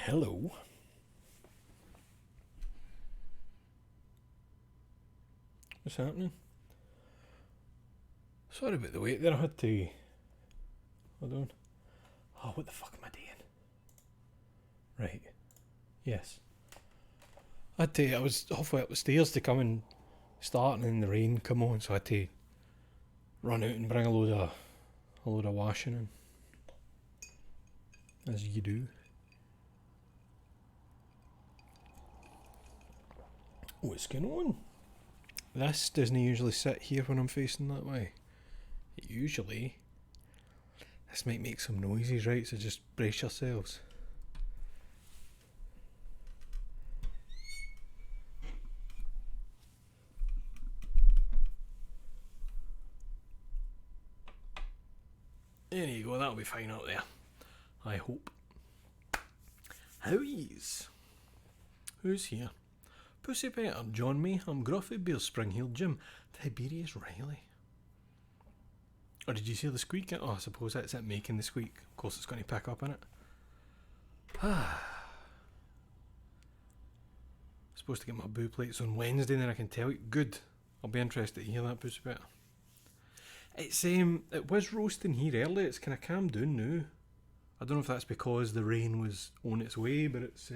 Hello. What's happening? Sorry about the wait there. I had to. Hold on. Oh, what the fuck am I doing? Right. Yes. I had to. I was halfway up the stairs to come and start, and then the rain come on, so I had to run out and bring a load of washing in, as you do. What's going on? This doesn't usually sit here when I'm facing that way. Usually. This might make some noises, right? So just brace yourselves. There you go, that'll be fine up there. I hope. Howies. Who's here? Pussy Petter, John Mayhem, Gruffy Bear, Spring-Heeled Jim, Tiberius Riley. Or did you hear the squeak? Oh, I suppose that's it making the squeak. Of course it's going to pick up in it. Supposed to get my boo plates on Wednesday, then I can tell you. Good. I'll be interested to hear that, Pussy Petter. It was roasting here earlier. It's kind of calmed down now. I don't know if that's because the rain was on its way, but it's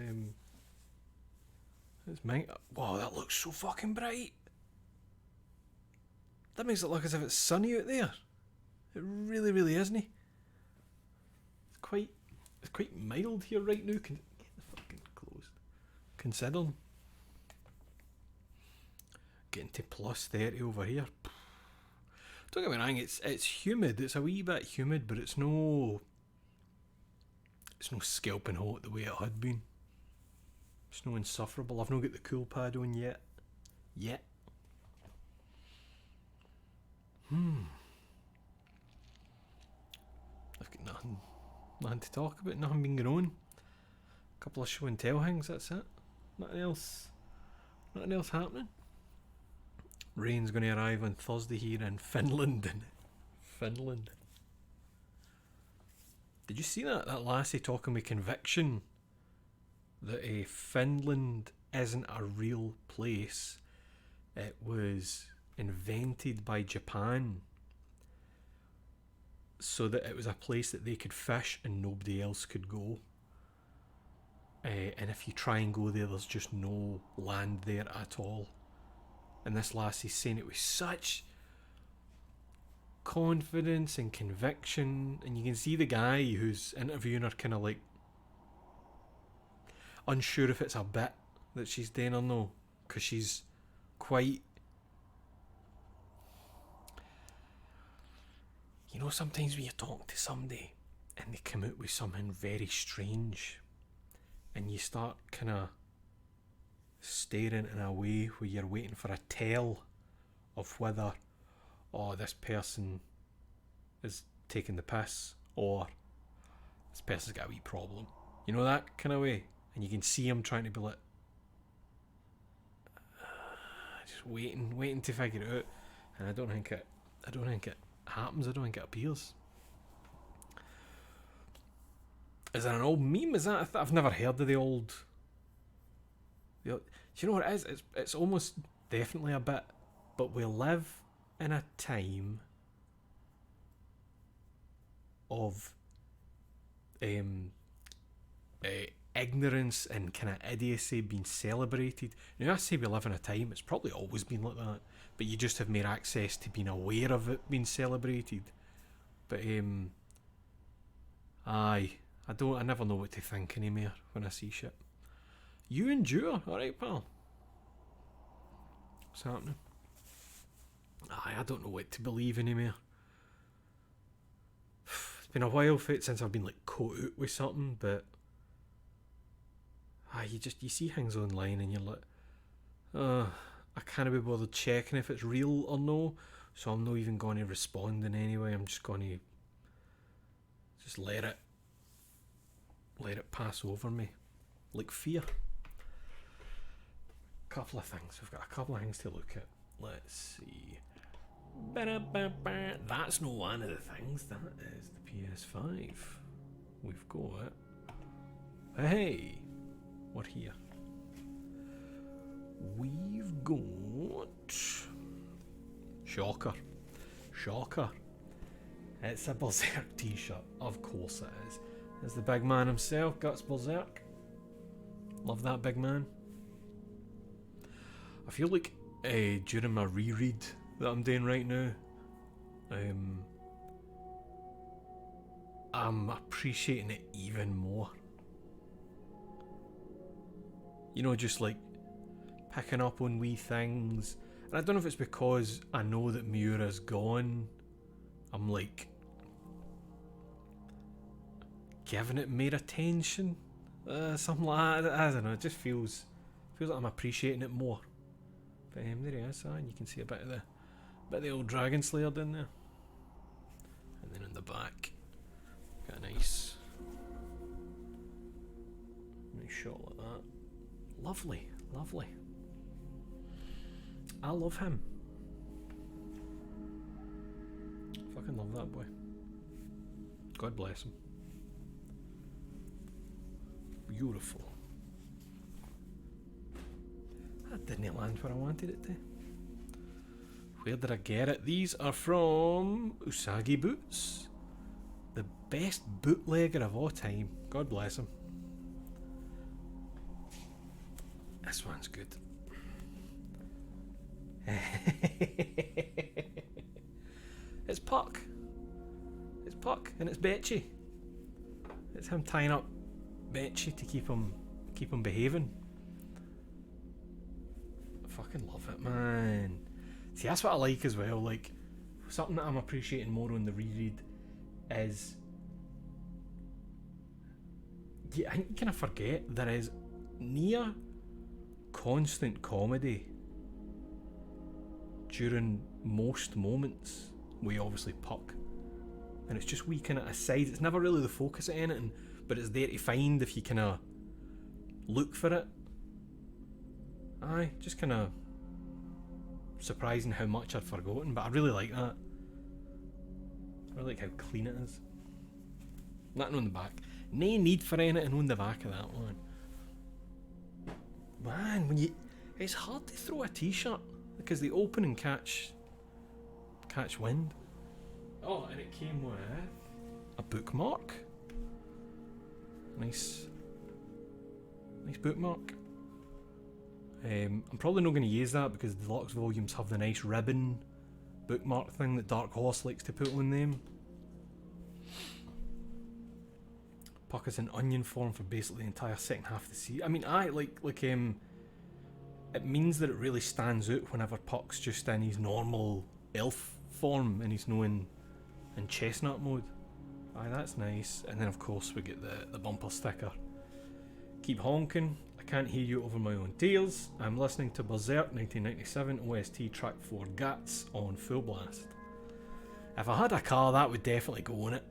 wow, that looks so fucking bright. That makes it look as if it's sunny out there. It really, really isn't. It's quite mild here right now. Get the fucking closed. Considering getting to plus 30 over here. Don't get me wrong, it's humid. It's a wee bit humid, but it's no scalping hot the way it had been. It's no insufferable. I've not got the cool pad on yet. I've got nothing to talk about. Nothing been going on. A couple of show and tell things. That's it. Nothing else happening. Rain's going to arrive on Thursday here in Finland. Did you see that lassie talking with conviction that Finland isn't a real place? It was invented by Japan so that it was a place that they could fish and nobody else could go. And if you try and go there, there's just no land there at all. And this lassie's saying it with such confidence and conviction, and you can see the guy who's interviewing her kind of like unsure if it's a bit that she's doing or no, because she's quite, sometimes when you talk to somebody and they come out with something very strange and you start kind of staring in a way where you're waiting for a tell of whether this person is taking the piss or this person's got a wee problem. You know, that kind of way. And you can see him trying to be like just waiting to figure it out. And I don't think it happens. I don't think it appears. Is that an old meme? Is that I've never heard of the old. Do you know what it is? It's almost definitely a bit, but we live in a time of ignorance and kind of idiocy being celebrated. Now I say we live in a time, it's probably always been like that, but you just have more access to being aware of it being celebrated. But I never know what to think anymore when I see shit. You endure, alright pal? What's happening? I don't know what to believe anymore. It's been a while since I've been like caught out with something, but you see things online and you're like, I can't be bothered checking if it's real or no, so I'm not even going to respond in any way. I'm just going to just let it pass over me like fear. Couple of things. We've got a couple of things to look at. Let's see. That's not one of the things. That is the PS5. We've got. Hey, we're here. We've got... Shocker. It's a Berserk t-shirt. Of course it is. There's the big man himself, Guts Berserk. Love that big man. I feel like during my reread that I'm doing right now, I'm appreciating it even more. You know, just like picking up on wee things. And I don't know if it's because I know that Miura's gone. I'm like giving it more attention. Something like that. I don't know. It just feels like I'm appreciating it more. But there he is, and you can see a bit of the old Dragon Slayer down there. And then in the back, got a nice shot like that. Lovely. I love him. Fucking love that boy. God bless him. Beautiful. That didn't land where I wanted it to. Where did I get it? These are from Usagi Boots. The best bootlegger of all time. God bless him. This one's good. It's Puck. It's Puck and it's Betchy. It's him tying up Betchy to keep him behaving. I fucking love it, man. See, that's what I like as well. Like, something that I'm appreciating more on the reread is, I think you kind of forget there is near constant comedy during most moments with obviously Puck, and it's just wee kind of aside. It's never really the focus of anything, but it's there to find if you kind of look for it. Aye, just kind of surprising how much I'd forgotten, but I really like that. I really like how clean it is. Nothing on the back. No need for anything on the back of that one. Man, it's hard to throw a t-shirt because they open and catch wind. Oh, and it came with a bookmark. Nice bookmark. I'm probably not going to use that because the deluxe volumes have the nice ribbon bookmark thing that Dark Horse likes to put on them. Puck is in onion form for basically the entire second half of the season. I mean, it means that it really stands out whenever Puck's just in his normal elf form and he's no in chestnut mode. Aye, that's nice. And then of course we get the bumper sticker. Keep honking. I can't hear you over my own tears. I'm listening to Berserk 1997 OST track 4 Guts on full blast. If I had a car, that would definitely go on it.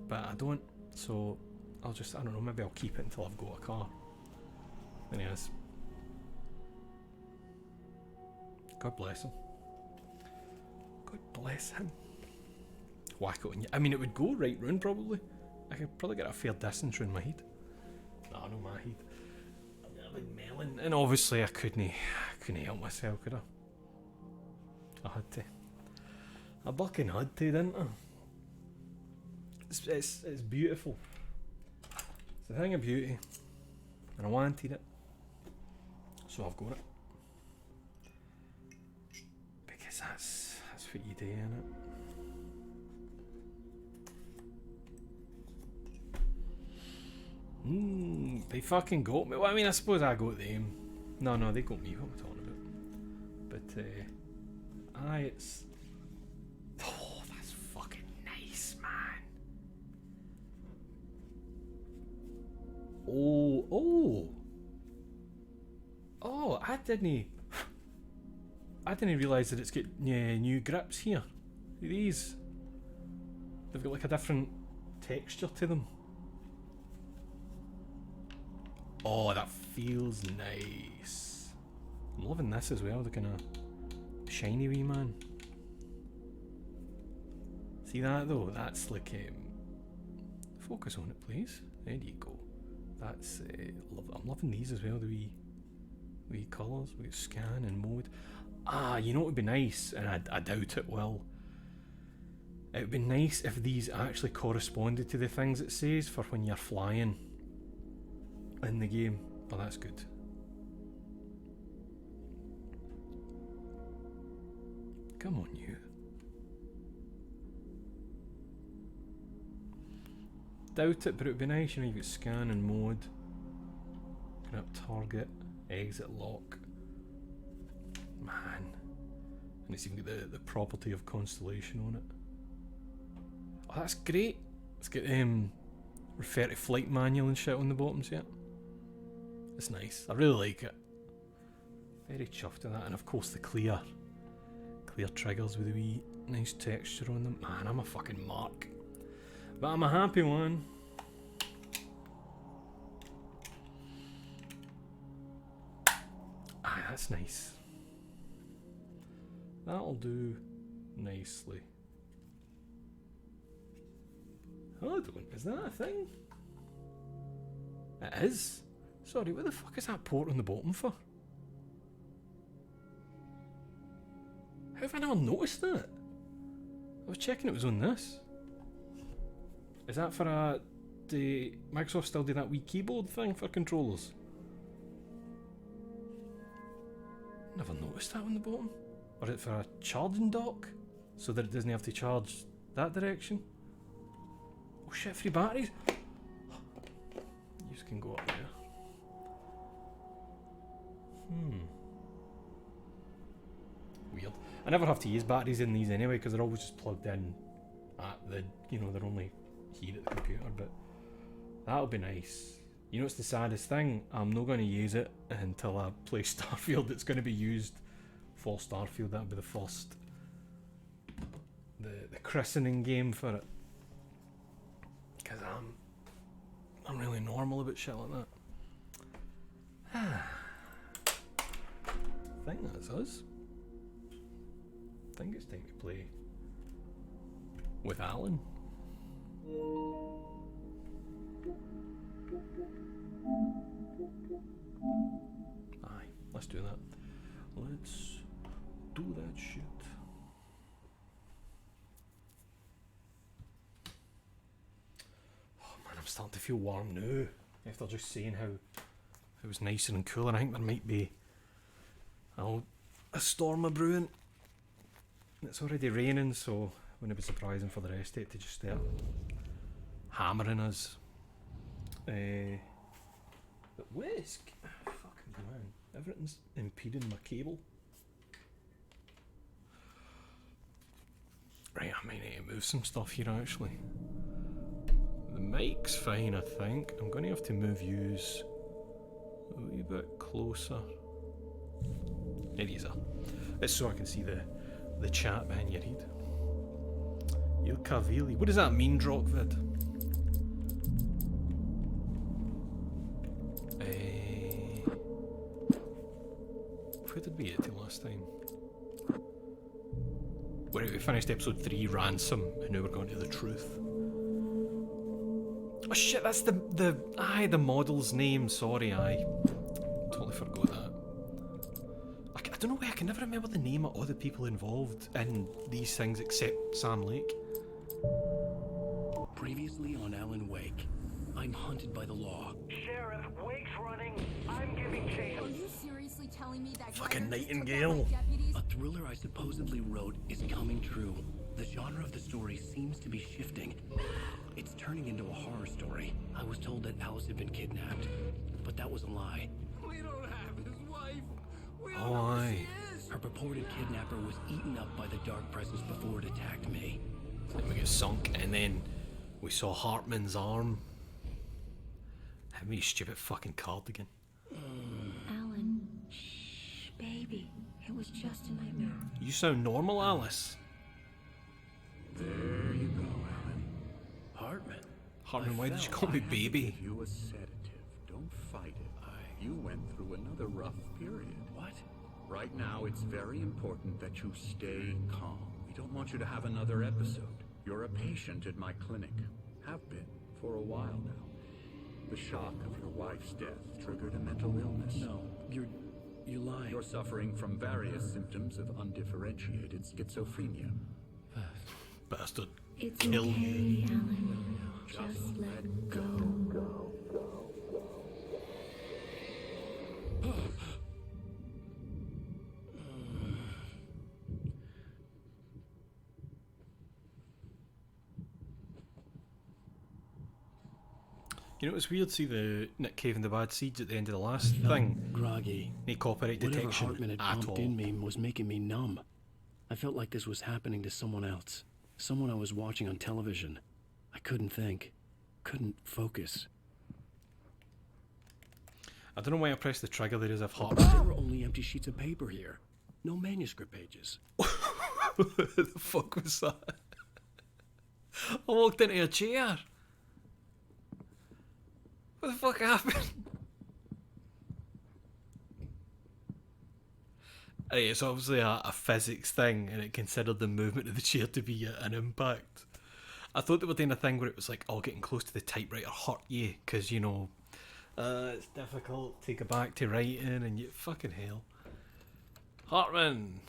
But I don't. So I don't know, maybe I'll keep it until I've got a car. There he is. God bless him. God bless him. Whack it on you. I mean, it would go right round probably. I could probably get a fair distance round my head. No, not my head. I've got a big melon. And obviously I couldn't help myself, could I? I had to. I fucking had to, didn't I? It's beautiful. It's a thing of beauty. And I wanted it. So I've got it. Because that's what you do, innit? They fucking got me. Well, I mean, I suppose I got them. No, they got me. What am I talking about? But, it's... Oh, that's fucking nice, man. Oh, I didn't realise that it's got new grips here. These. They've got like a different texture to them. Oh, that feels nice. I'm loving this as well, the kind of shiny wee man. See that though? That's like... focus on it, please. There you go. That's I'm loving these as well. The wee colours. We got scan and mode. You know what would be nice, and I doubt it will. It would be nice if these actually corresponded to the things it says for when you're flying in the game. Oh, that's good. Come on, you. Doubt it, but it would be nice, you know, you get scan and mode. Can up target, exit, lock. Man. And it's even got the property of constellation on it. Oh, that's great. It's got refer to flight manual and shit on the bottoms, yeah. It's nice. I really like it. Very chuffed with that, and of course the clear triggers with a wee nice texture on them. Man, I'm a fucking mark. But I'm a happy one. That's nice. That'll do nicely. Hold on, is that a thing? It is? Sorry, what the fuck is that port on the bottom for? How have I not noticed that? I was checking it was on this. Is that for the Microsoft still do that wee keyboard thing for controllers? Never noticed that on the bottom. Or is it for a charging dock? So that it doesn't have to charge that direction? Oh shit, free batteries! You just can go up there. Weird. I never have to use batteries in these anyway because they're always just plugged in at the, you know, they're only here at the computer, but that'll be nice. You know what's the saddest thing? I'm not going to use it until I play Starfield. It's going to be used for Starfield. That'll be the first, the christening game for it. Because I'm really normal about shit like that. I think that's us. I think it's time to play with Alan. Aye, let's do that. Let's do that shit. Oh man, I'm starting to feel warm now. After just saying how it was nicer and cooler, I think there might be a storm a brewing. It's already raining, so it wouldn't be surprising for the rest of it to just start hammering us. But whisk, fucking man, everything's impeding my cable. Right, I might need to move some stuff here actually. The mic's fine, I think. I'm going to have to move yous a wee bit closer. There you are. It's so I can see the chat behind your head. Il Cavili. What does that mean, Drockvid? Where did we get to last time? We finished episode 3, Ransom, and now we're going to the Truth. Oh shit, that's the model's name. Sorry, I totally forgot that. I don't know why I can never remember the name of all the people involved in these things except Sam Lake. Previously on Alan Wake, I'm hunted by the law. Sheriff, Wake's running. I'm giving chase. Are you seriously telling me that Fucking Nightingale. A thriller I supposedly wrote is coming true. The genre of the story seems to be shifting. It's turning into a horror story. I was told that Alice had been kidnapped, but that was a lie. We don't have his wife. We Oh, aye. Her purported kidnapper was eaten up by the dark presence before it attacked me. Then we get sunk, and then we saw Hartman's arm. How many stupid fucking cardigan. Alan, shh, baby. It was just a nightmare. You sound normal, Alice. There you go, Alan. Hartman, why did you call me baby? Give you a sedative. Don't fight it. You went through another rough period. What? Right now, it's very important that you stay calm. We don't want you to have another episode. You're a patient at my clinic. Have been for a while now. The shock of your wife's death triggered a mental illness. No, you're lying. You're suffering from various symptoms of undifferentiated schizophrenia. Bastard. It's Kill okay, me. Alan. Just let go. You know, it's weird to see the Nick Cave and the Bad Seeds at the end of the last thing. Groggy. No copyright Whatever detection Hartman had at pumped all. in me was making me numb. I felt like this was happening to someone else. Someone I was watching on television. I couldn't think. Couldn't focus. I don't know why I pressed the trigger there as if There Hartman. were only empty sheets of paper here. No manuscript pages. What the fuck was that? I walked into a chair. What the fuck happened? Hey, it's obviously a physics thing, and it considered the movement of the chair to be an impact. I thought they were doing a thing where it was like, oh, getting close to the typewriter hurt you, because, you know, it's difficult to go back to writing, and you fucking hell. Hartman!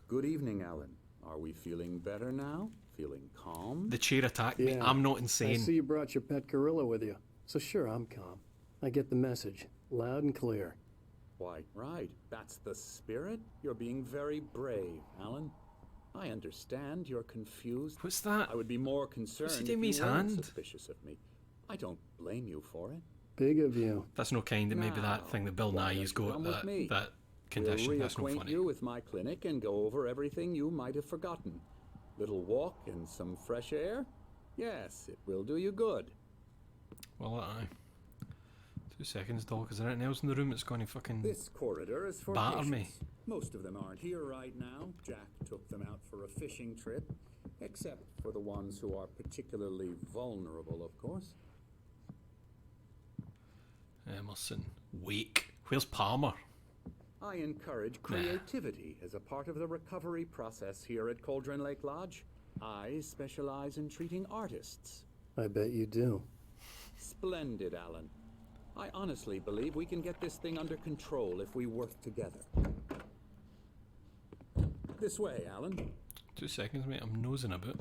Good evening, Alan. Are we feeling better now? Feeling calm? The chair attacked me. Yeah. I'm not I insane. see you brought your pet gorilla with you. So sure, I'm calm. I get the message, loud and clear. Quite right. That's the spirit. You're being very brave, Alan. I understand you're confused. What's that? I would be more concerned he if doing with you his weren't hand? suspicious of me. I don't blame you for it. Big of you. That's no kind of maybe Now, that thing that Bill why Nye's don't you got, come with me? that condition. We'll That's no reacquaint funny. you with my clinic and go over everything you might have forgotten. Little walk and some fresh air? Yes, it will do you good. Well, aye. 2 seconds, dog. Is there anything else in the room that's going to fucking... This corridor is for Batter patients. me. Most of them aren't here right now. Jack took them out for a fishing trip, except for the ones who are particularly vulnerable, of course. Emerson. Wake. Where's Palmer? I encourage creativity as a part of the recovery process here at Cauldron Lake Lodge. I specialize in treating artists. I bet you do. Splendid, Alan. I honestly believe we can get this thing under control if we work together. This way, Alan. 2 seconds, mate. I'm nosing a bit.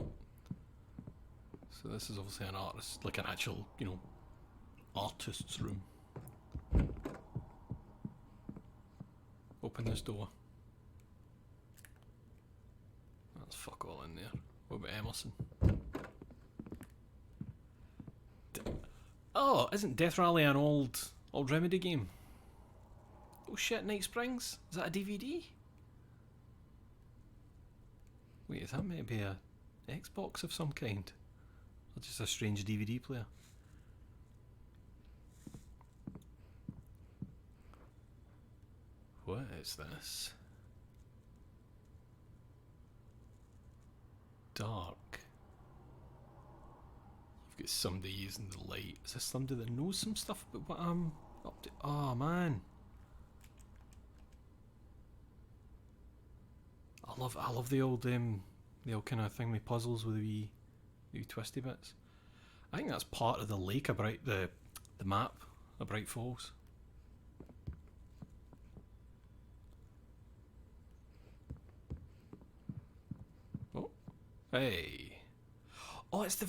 So this is obviously an artist, like an actual, you know, artist's room. Open this door. That's fuck all in there. What about Emerson? Oh, isn't Death Rally an old Remedy game? Oh shit, Night Springs? Is that a DVD? Wait, is that maybe a Xbox of some kind? Or just a strange DVD player? What is this? Dark. You've got somebody using the light. Is this somebody that knows some stuff about what I'm up to? Oh man. I love the old kind of thing with puzzles with the wee twisty bits. I think that's part of the lake about the map of Bright Falls. Oh, hey. Oh, it's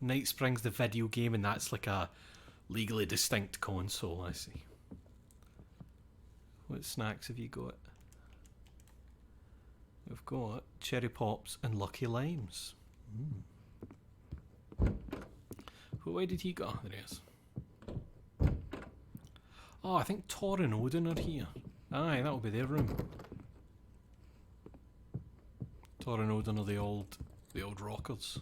Night Springs, the video game, and that's like a legally distinct console. I see. What snacks have you got? We've got cherry pops and lucky limes. What way did he go? There he is. Oh, I think Tor and Odin are here. Aye, that'll be their room. Tor and Odin are the old rockers.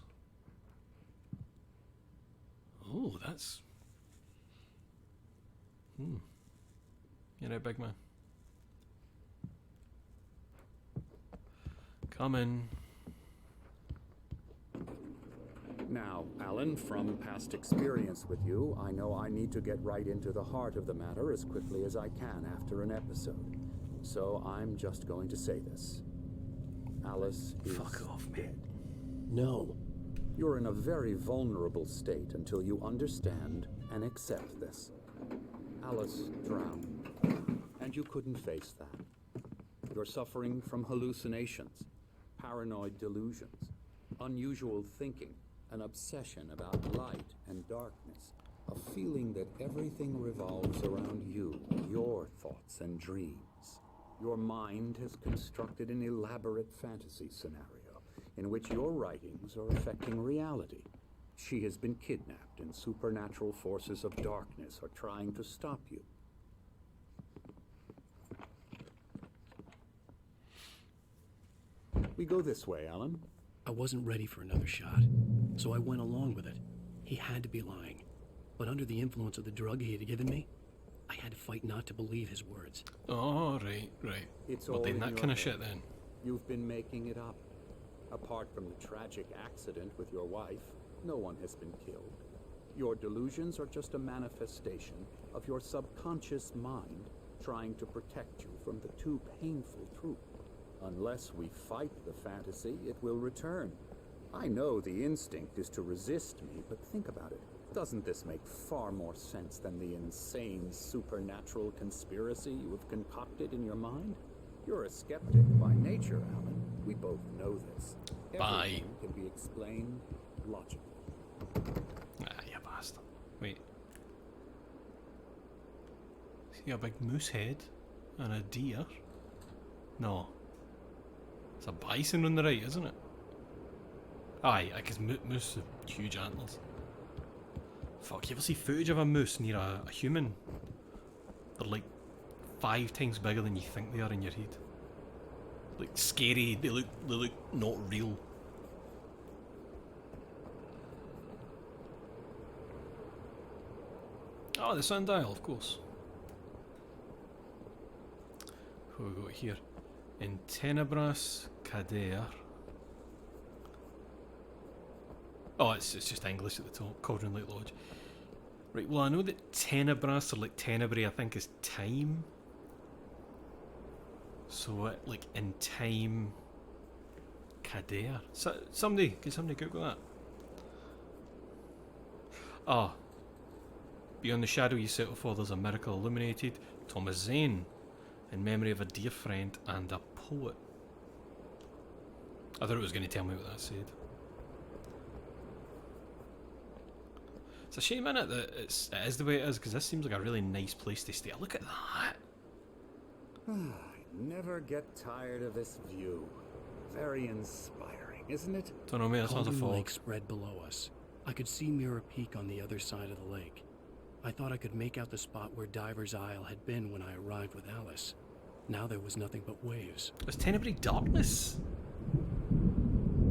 Oh, that's... You know, big man. Come in. Now, Alan, from past experience with you, I know I need to get right into the heart of the matter as quickly as I can after an episode. So I'm just going to say this. Alice is Fuck off, mate. dead. No. You're in a very vulnerable state until you understand and accept this. Alice drowned, and you couldn't face that. You're suffering from hallucinations, paranoid delusions, unusual thinking, an obsession about light and darkness, a feeling that everything revolves around you, your thoughts and dreams. Your mind has constructed an elaborate fantasy scenario in which your writings are affecting reality. She has been kidnapped, and supernatural forces of darkness are trying to stop you. We go this way, Alan. I wasn't ready for another shot, so I went along with it. He had to be lying. But under the influence of the drug he had given me, I had to fight not to believe his words. Oh, right. It's Well, all then in that your kind of head. shit then. You've been making it up. Apart from the tragic accident with your wife, no one has been killed. Your delusions are just a manifestation of your subconscious mind trying to protect you from the too painful truth. Unless we fight the fantasy, it will return. I know the instinct is to resist me, but think about it. Doesn't this make far more sense than the insane supernatural conspiracy you have concocted in your mind? You're a skeptic by nature, Alan. We both know this. Bye. Everything can be explained logically. Ah, you bastard. Wait. See a big moose head and a deer? No. It's a bison on the right, isn't it? Aye, I guess moose have huge antlers. Fuck, you ever see footage of a moose near a human? They're like 5 times bigger than you think they are in your head. Like scary, they look not real. Oh, the sundial, of course. Who have we got here? In Tenebras Cadere. Oh, it's just English at the top. Cauldron Lake Lodge. Right, well I know that Tenebras, or like Tenebrae, I think is time. So like in time Cadere. So, can somebody Google that? Ah. Beyond the shadow you settle for, there's a miracle illuminated. Thomas Zane. In memory of a dear friend and a poet. I thought it was going to tell me what that said. It's a shame, innit, that it is the way it is, because this seems like a really nice place to stay. Look at that! I never get tired of this view. Very inspiring, isn't it? Don't know, mate, that sounds a Cauldron fog. Lake spread below us. I could see Mirror Peak on the other side of the lake. I thought I could make out the spot where Diver's Isle had been when I arrived with Alice. Now there was nothing but waves. Was Tenebrae darkness?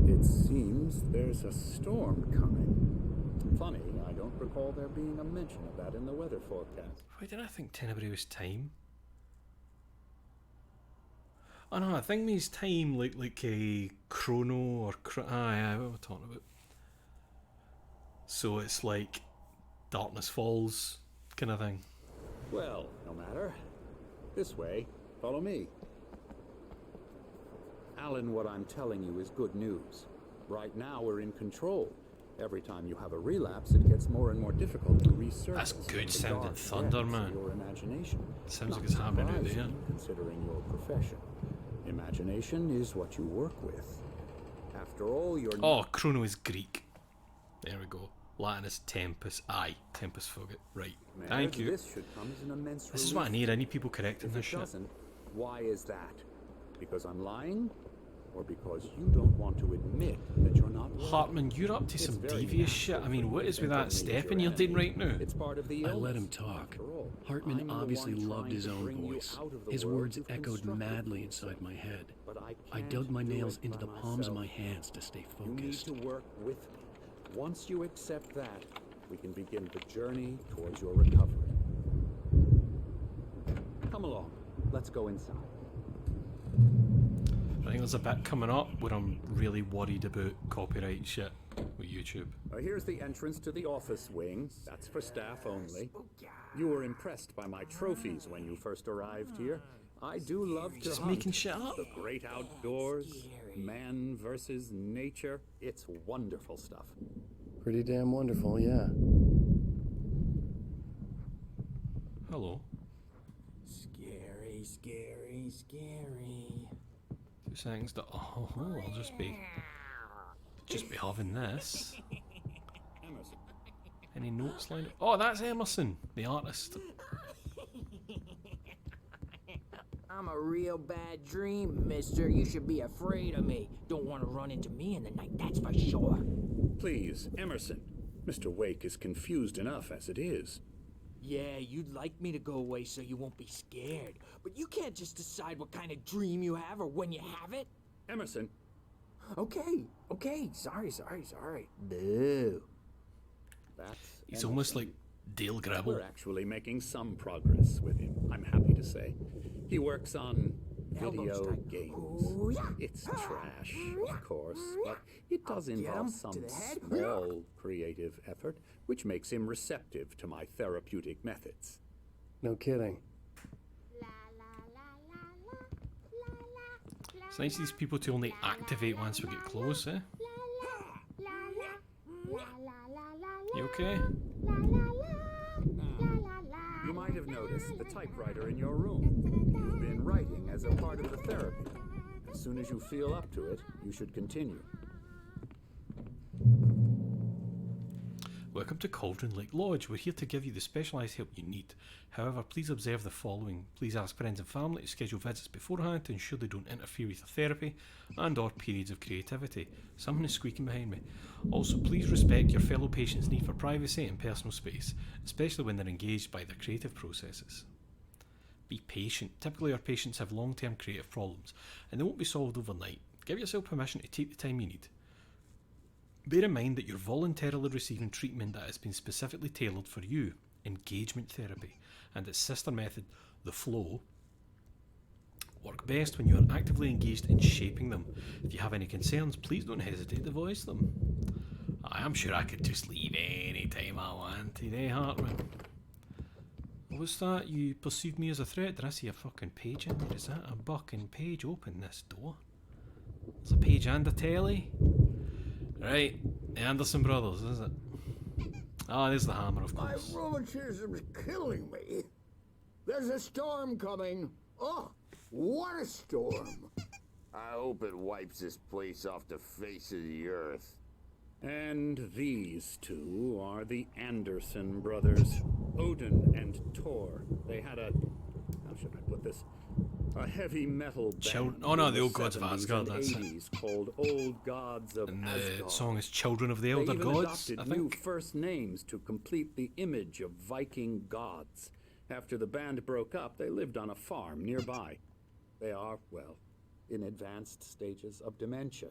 It seems there's a storm coming. Funny, I don't recall there being a mention of that in the weather forecast. Why did I think Tenebrae was time? Oh no, I think means time like a chrono or aye, what am I talking about? So it's like darkness falls kind of thing. Well, no matter. This way. Follow me. Alan, what I'm telling you is good news. Right now we're in control. Every time you have a relapse, it gets more and more difficult to resurface. That's good the sounding dark thunder, depths of man. Your imagination. Sounds Not like it's happening out there. surprising, considering your profession. Imagination is what you work with. After all, you're Oh, chrono is Greek. There we go. Latin is tempus. Aye, tempus fugit. Right. Man, Thank you. This should come as an immense This is what I relief. need. I need people correcting If this it shit. doesn't, why is that? Because I'm lying? Or because you don't want to admit that you're not right? Hartman, you're up to It's some very devious shit. natural I mean, for what you is to with think that of me as stepping your you're doing enemy. right now? It's part of the I let illness, him talk. after all. Hartman I'm the obviously one loved trying his to own bring you voice. out of the His world words you've echoed constructed madly for inside yourself. my head. But I can't dug my do nails it into by the palms of myself. my hands to stay You need focused. to work with me. Once you accept that, we can begin the journey towards your recovery. Come along. Let's go inside. I think there's a bit coming up where I'm really worried about copyright shit with YouTube. Here's the entrance to the office wing. That's for staff only. You were impressed by my trophies when you first arrived here. I do love to Just hunt. making shit up. The great outdoors, Man versus nature. It's wonderful stuff. Pretty damn wonderful, yeah. Hello. Scary, scary, scary. 2 seconds to. Oh, I'll just be having this. Emerson. Any notes lined up? Oh, that's Emerson, the artist. I'm a real bad dream, mister. You should be afraid of me. Don't want to run into me in the night, that's for sure. Please, Emerson. Mr. Wake is confused enough as it is. Yeah, you'd like me to go away so you won't be scared. But you can't just decide what kind of dream you have or when you have it. Emerson. Okay. Sorry. Boo. That's He's Emerson. almost like Dale Gribble. We're actually making some progress with him, I'm happy to say. He works on Elbows video tight. games. Oh, yeah. It's trash, of course, but it does I'll get involve him some to the head. small creative effort, which makes him receptive to my therapeutic methods. No kidding. It's nice these people to only activate once we get close, eh? You okay? You might have noticed the typewriter in your room. You've been writing as a part of the therapy. As soon as you feel up to it, you should continue. Welcome to Cauldron Lake Lodge. We're here to give you the specialised help you need. However, please observe the following. Please ask friends and family to schedule visits beforehand to ensure they don't interfere with your therapy and or periods of creativity. Someone is squeaking behind me. Also, please respect your fellow patients' need for privacy and personal space, especially when they're engaged by their creative processes. Be patient. Typically, our patients have long-term creative problems and they won't be solved overnight. Give yourself permission to take the time you need. Bear in mind that you're voluntarily receiving treatment that has been specifically tailored for you, engagement therapy, and its sister method, the flow, work best when you are actively engaged in shaping them. If you have any concerns, please don't hesitate to voice them. I'm sure I could just leave any time I wanted, eh, Hartman? What's that? You perceived me as a threat? Did I see a fucking page in there? Is that a bucking page? Open this door. There's a page and a telly. Right, the Anderson brothers, is it? Oh, there's the hammer, of My course. rheumatism's killing me. There's a storm coming. Oh, what a storm. I hope it wipes this place off the face of the earth. And these two are the Anderson brothers, Odin and Thor. They had a, how should I put this? A heavy metal band Oh no, in the Old Gods of 70s Asgard, and that's it. 80s called Old Gods of And the Asgard. song is Children of the They Elder even Gods, adopted I new think. first names to complete the image of Viking gods. After the band broke up, they lived on a farm nearby. They are, well, in advanced stages of dementia.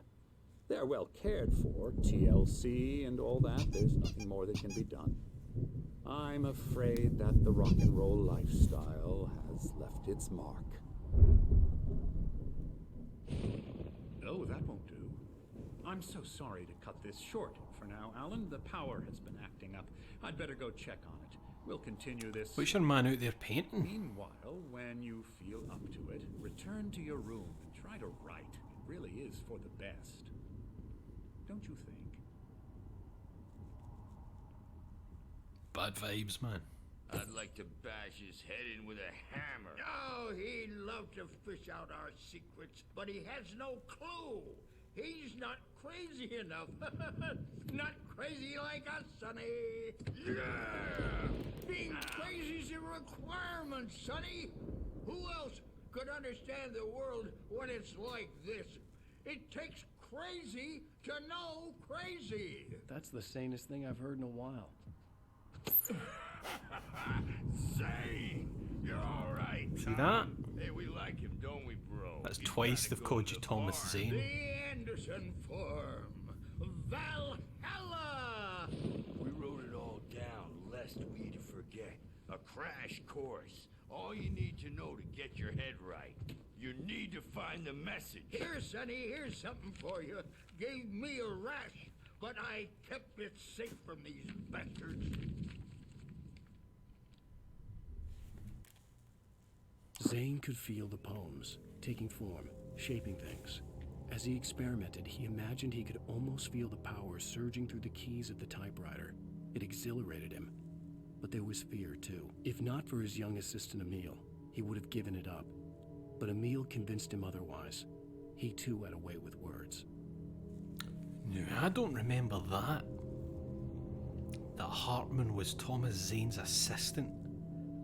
They're well cared for, TLC and all that. There's nothing more that can be done. I'm afraid that the rock and roll lifestyle has left its mark. Oh, that won't do. I'm so sorry to cut this short for now, Alan. The power has been acting up. I'd better go check on it. We'll continue this. What's your man out there painting? Meanwhile, when you feel up to it, return to your room and try to write. It really is for the best. Don't you think? Bad vibes, man. I'd like to bash his head in with a hammer. Oh, he'd love to fish out our secrets, but he has no clue. He's not crazy enough. Not crazy like us, Sonny. Yeah! Being crazy's a requirement, Sonny. Who else could understand the world when it's like this? It takes crazy to know crazy. That's the sanest thing I've heard in a while. Zane, you're all right. See that? Hey, we like him, don't we, bro? That's He's twice gotta they've go called to you the Thomas barn. Zane. The Anderson form. Valhalla! We wrote it all down, lest we forget. A crash course. All you need to know to get your head right. You need to find the message. Here, Sonny, here's something for you. Gave me a rash, but I kept it safe from these bastards. Zane could feel the poems, taking form, shaping things. As he experimented, he imagined he could almost feel the power surging through the keys of the typewriter. It exhilarated him. But there was fear, too. If not for his young assistant Emil, he would have given it up. But Emil convinced him otherwise. He too had a way with words. No, I don't remember that. That Hartman was Thomas Zane's assistant.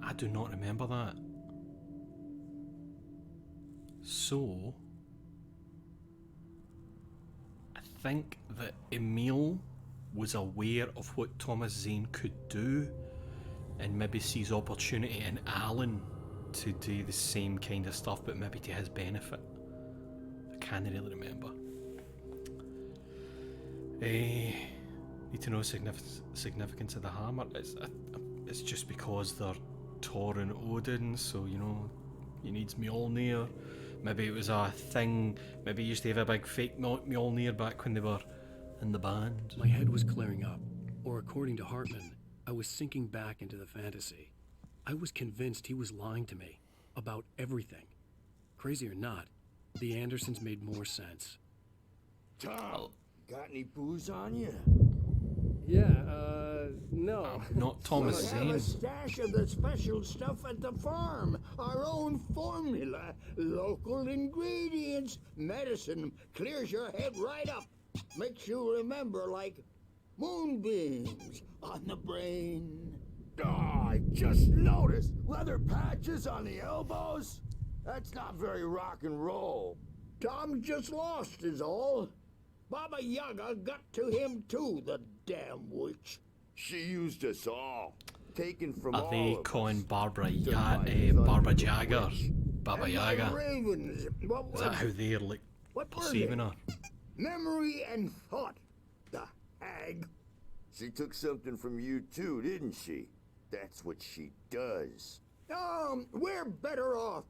I do not remember that. So, I think that Emil was aware of what Thomas Zane could do and maybe sees opportunity in Alan to do the same kind of stuff, but maybe to his benefit. I can't really remember. Need to know significance of the hammer. It's just because they're Thor and Odin, so you know, he needs Mjolnir. Maybe it was a thing. Maybe he used to have a big fake Mjolnir back when they were in the band. My head was clearing up, or according to Hartman, I was sinking back into the fantasy. I was convinced he was lying to me about everything. Crazy or not, the Andersons made more sense. Tom, got any booze on you? Yeah, no. Not Thomas We have Zane. a stash of the special stuff at the farm. Our own formula. Local ingredients. Medicine clears your head right up. Makes you remember like moonbeams on the brain. Oh, I just noticed. Leather patches on the elbows? That's not very rock and roll. Tom just lost is all. Baba Yaga got to him too, the damn witch. She used us all. Taken from Are all they of calling us. Barbara Devised Barbara under the Jagger? witch. Baba And my Yaga? ravens. What Is was that how they're like What were perceiving they? her? Memory and thought. The hag. She took something from you too, didn't she? That's what she does. We're better off.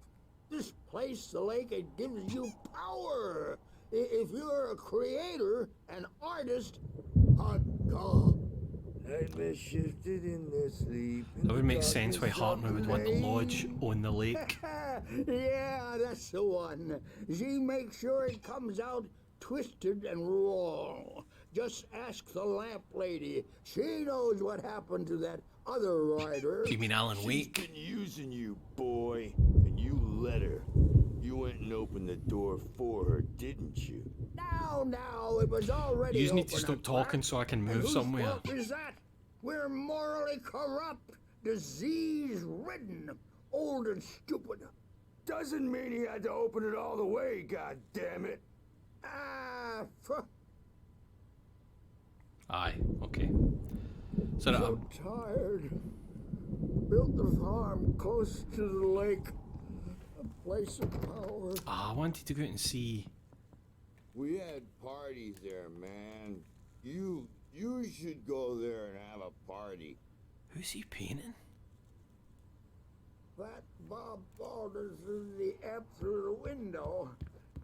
This place, the lake, it gives you power. If you're a creator, an artist, a god. Nightmare shifted in their sleep. That would make sense why Hartman would want the lodge on the lake. Yeah, that's the one. She makes sure it comes out twisted and wrong. Just ask the lamp lady. She knows what happened to that other rider. Do you mean Alan She's Wake? been using you, boy, and you let her. You went and opened the door for her, didn't you? Now, it was already You just need to open stop at talking that. so I can And move whose somewhere. fault is that? We're morally corrupt, disease-ridden, old and stupid. Doesn't mean he had to open it all the way, god damn it. Aye, okay. So So tired. Built the farm close to the lake. A place of power. I wanted to go out and see. We had parties there, man. You should go there and have a party. Who's he painting? That Bob Balder threw the amp through the window.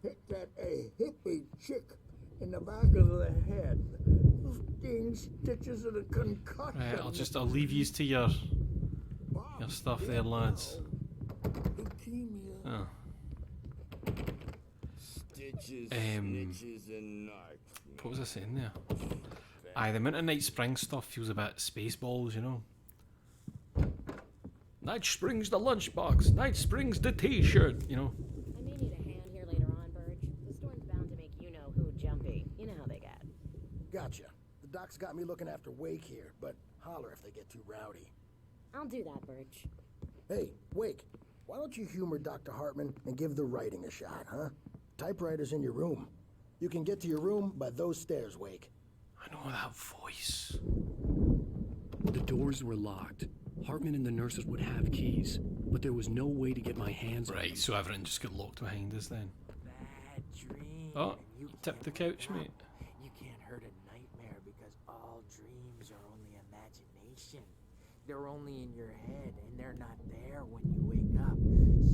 Hit that a hippie chick in the back of the head. 15 stitches and a concussion. Right, I'll leave yous to your stuff there, lads. Leukemia. Oh. Stitches, snitches, and narcs. What was I saying there? Aye, the amount of Night Spring stuff feels a bit Spaceballs, you know. Night Spring's the lunchbox. Night Spring's the T-shirt, you know. I may need a hand here later on, Burge. The storm's bound to make you-know-who jumpy. You know how they get. Gotcha. The doc's got me looking after Wake here, but holler if they get too rowdy. I'll do that, Burge. Hey, Wake, why don't you humor Dr. Hartman and give the writing a shot, huh? Typewriter's in your room. You can get to your room by those stairs, Wake. I know that voice. The doors were locked. Hartman and the nurses would have keys, but there was no way to get my hands on them. Right, so everything just got locked behind us then. Bad dream. Oh, You tip the couch, mate. You can't hurt a nightmare because all dreams are only imagination. They're only in your head and they're not there when you wake up.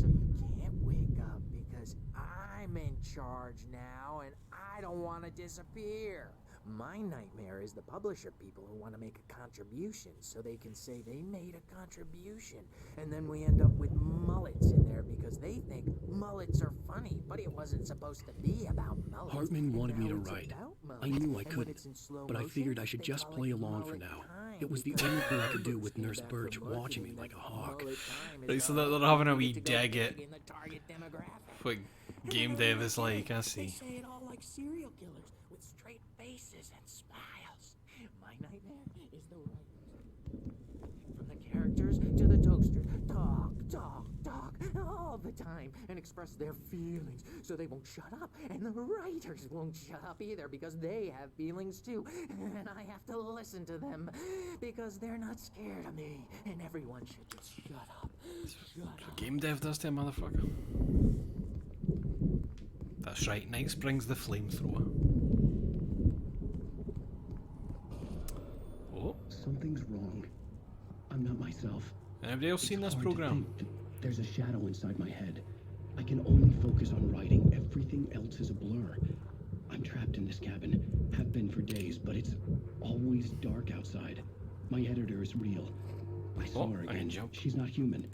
So you can't wake up because I'm in charge now and I don't want to disappear. My nightmare is the publisher people who want to make a contribution so they can say they made a contribution. And then we end up with mullets in there because they think mullets are funny, but it wasn't supposed to be about mullets. Hartman wanted me to Now it's write. about mullets. I knew I And when couldn't, it's in slow but I motion, figured I should they just call play it along for mullet now. time It was the because only thing I could do Roberts with came Nurse back Birch from watching me marketing like a that hawk. mullet time is Right, so all they're having a we wee need to go dig at in the target demographic. what game dev is like, I They see. say it all like serial killers with straight faces and smiles. My nightmare is the writers. From the characters to the toasters, talk, talk, talk all the time and express their feelings so they won't shut up. And the writers won't shut up either because they have feelings too. And I have to listen to them because they're not scared of me. And everyone should just shut up. Shut up. Game dev does to a motherfucker. That's right, Nice brings the flamethrower. Oh. Something's wrong. I'm not myself. Anybody else seen this Hard to program? think. There's a shadow inside my head. I can only focus on writing. Everything else is a blur. I'm trapped in this cabin. Have been for days, but it's always dark outside. My editor is real. I saw her again. She's not human.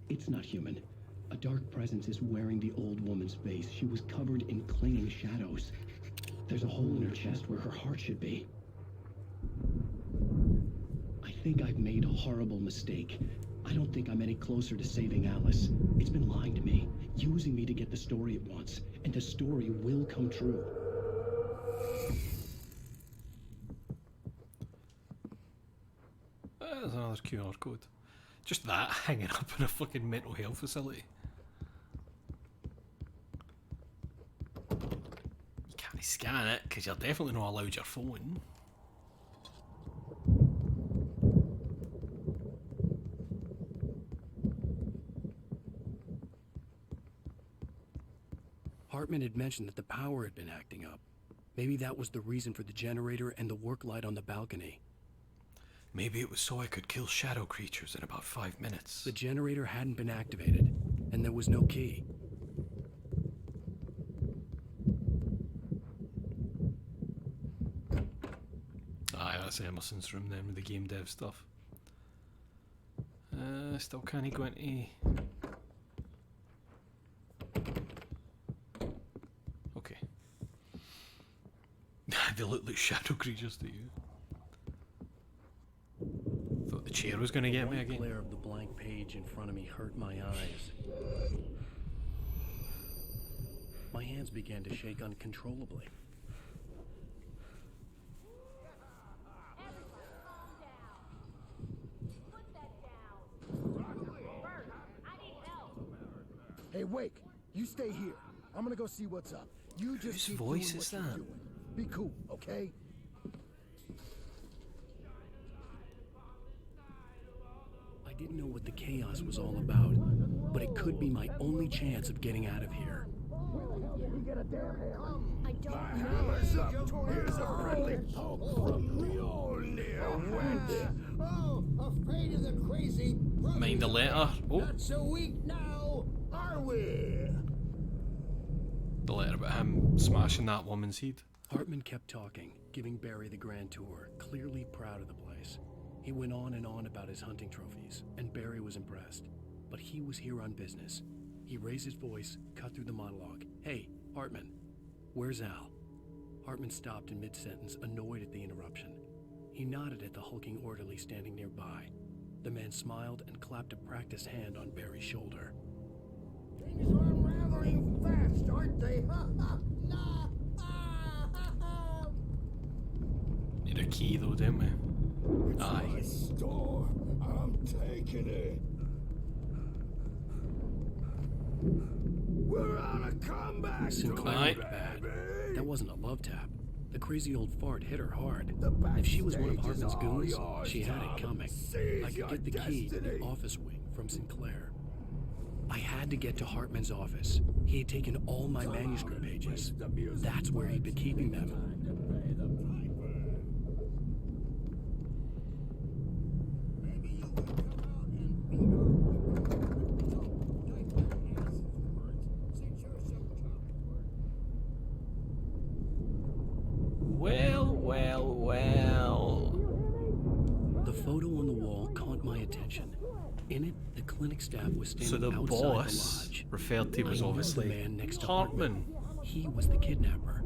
It's not human. A dark presence is wearing the old woman's face. She was covered in clinging shadows. There's a hole in her chest where her heart should be. I think I've made a horrible mistake. I don't think I'm any closer to saving Alice. It's been lying to me, using me to get the story it wants, and the story will come true. There's another QR code. Just that hanging up in a fucking mental health facility. You can't scan it because you're definitely not allowed your phone. Hartman had mentioned that the power had been acting up. Maybe that was the reason for the generator and the work light on the balcony. Maybe it was so I could kill shadow creatures in about 5 minutes. The generator hadn't been activated, and there was no key. Aye, that's Emerson's room then with the game dev stuff. Still can't go into... Okay. They look like shadow creatures to you. Thought the chair was going to get me The again. glare of the blank page in front of me hurt my eyes. My hands began to shake uncontrollably. Hey, Wake, you stay here. I'm gonna go see what's up. You just Whose keep voice doing is what you're that? doing. Be cool, okay? I didn't know what the chaos was all about, but it could be my only chance of getting out of here. I don't Hammer's up. Here's a friendly poke from the old near wet. Oh, afraid of the crazy. Mind the letter. Oh, Not so weak now, are we? the letter about him smashing that woman's head. Hartman kept talking, giving Barry the grand tour, clearly proud of the place. He went on and on about his hunting trophies, and Barry was impressed. But he was here on business. He raised his voice, cut through the monologue. Hey, Hartman, where's Al? Hartman stopped in mid-sentence, annoyed at the interruption. He nodded at the hulking orderly standing nearby. The man smiled and clapped a practiced hand on Barry's shoulder. Things are unraveling fast, aren't they? Ha ha! Nah! Ah, ha, ha. Need a key though, didn't we? It's Aye. my store. I'm taking it. We're on a comeback. Sinclair Aye. looked bad. That wasn't a love tap. The crazy old fart hit her hard. The If she was one of backstage is Hartman's all goons, yours, she had Tom. it coming. Seize I could your get the key to the destiny. office wing from Sinclair. I had to get to Hartman's office. He had taken all my manuscript pages. That's where he'd been keeping them. Well, mansion. In it, the clinic staff was So standing the outside boss the lodge. referred to I was knew obviously the man next to Hartman. He was the kidnapper.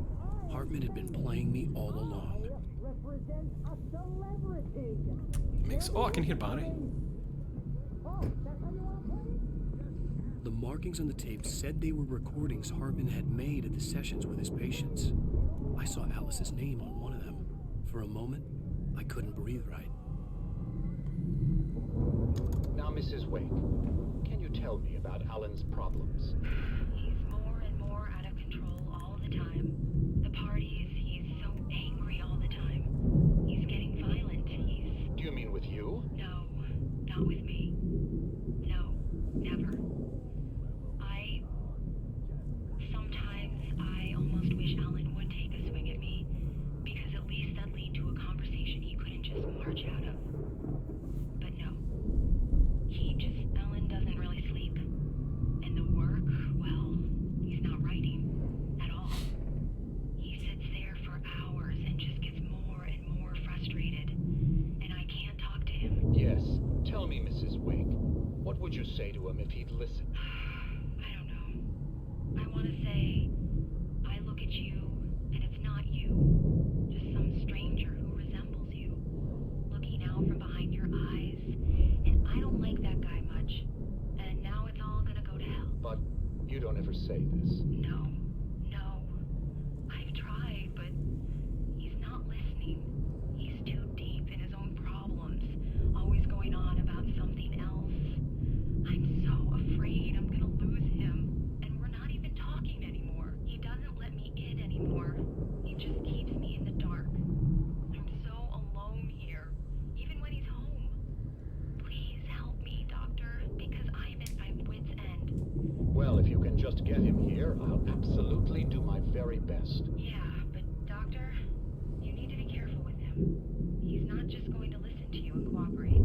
Hartman had been playing me all along. Oh, I can hear Barry. The markings on the tape said they were recordings Hartman had made at the sessions with his patients. I saw Alice's name on one of them. For a moment, I couldn't breathe right. Now, Mrs. Wake, can you tell me about Alan's problems? He's more and more out of control all the time. The parties, he's so angry all the time. He's getting violent. Do you mean with you? No, not with me. No, never. Sometimes I almost wish Alan would take a swing at me, because at least that'd lead to a conversation he couldn't just march out of. But no. Alan doesn't really sleep. And the work, well, he's not writing at all. He sits there for hours and just gets more and more frustrated. And I can't talk to him. Yes. Tell me, Mrs. Wake, what would you say to him if he'd listen? I don't know. I want to say, I look at you, and it's not you. Just some stranger who resembles you. Looking out from behind your eyes. And I don't like that guy much. And now it's all gonna go to hell. But you don't ever say this. No. I've tried, but he's not listening. He's too deep in his own problems. Always going on about something else. I'm so afraid I'm gonna lose him. And we're not even talking anymore. He doesn't let me in anymore. He just keeps me in the dark. I'm so alone here, even when he's home. Please help me, Doctor, because I'm at my wit's end. Well, if you can just get him here, I'll absolutely do my very best. Yeah, but Doctor, you need to be careful with him. He's not just going to listen to you and cooperate.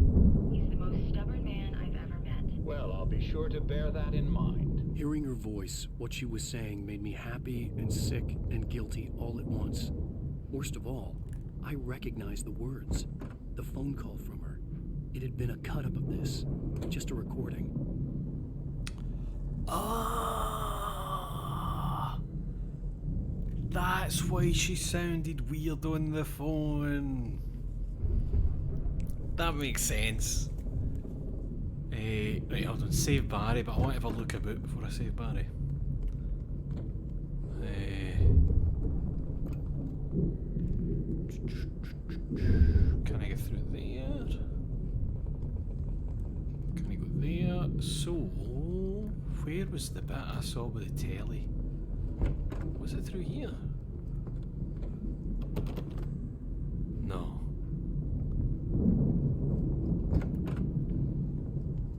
He's the most stubborn man I've ever met. Well, I'll be sure to bear that in mind. Hearing her voice, what she was saying made me happy and sick and guilty all at once. Worst of all, I recognized the words. The phone call from her. It had been a cut-up of this. Just a recording. Ah, that's why she sounded weird on the phone. That makes sense. Right, hold on, save Barry, but I want to have a look about before I save Barry. Can I get through there? Can I go there? So, where was the bit I saw with the telly? Was it through here? No.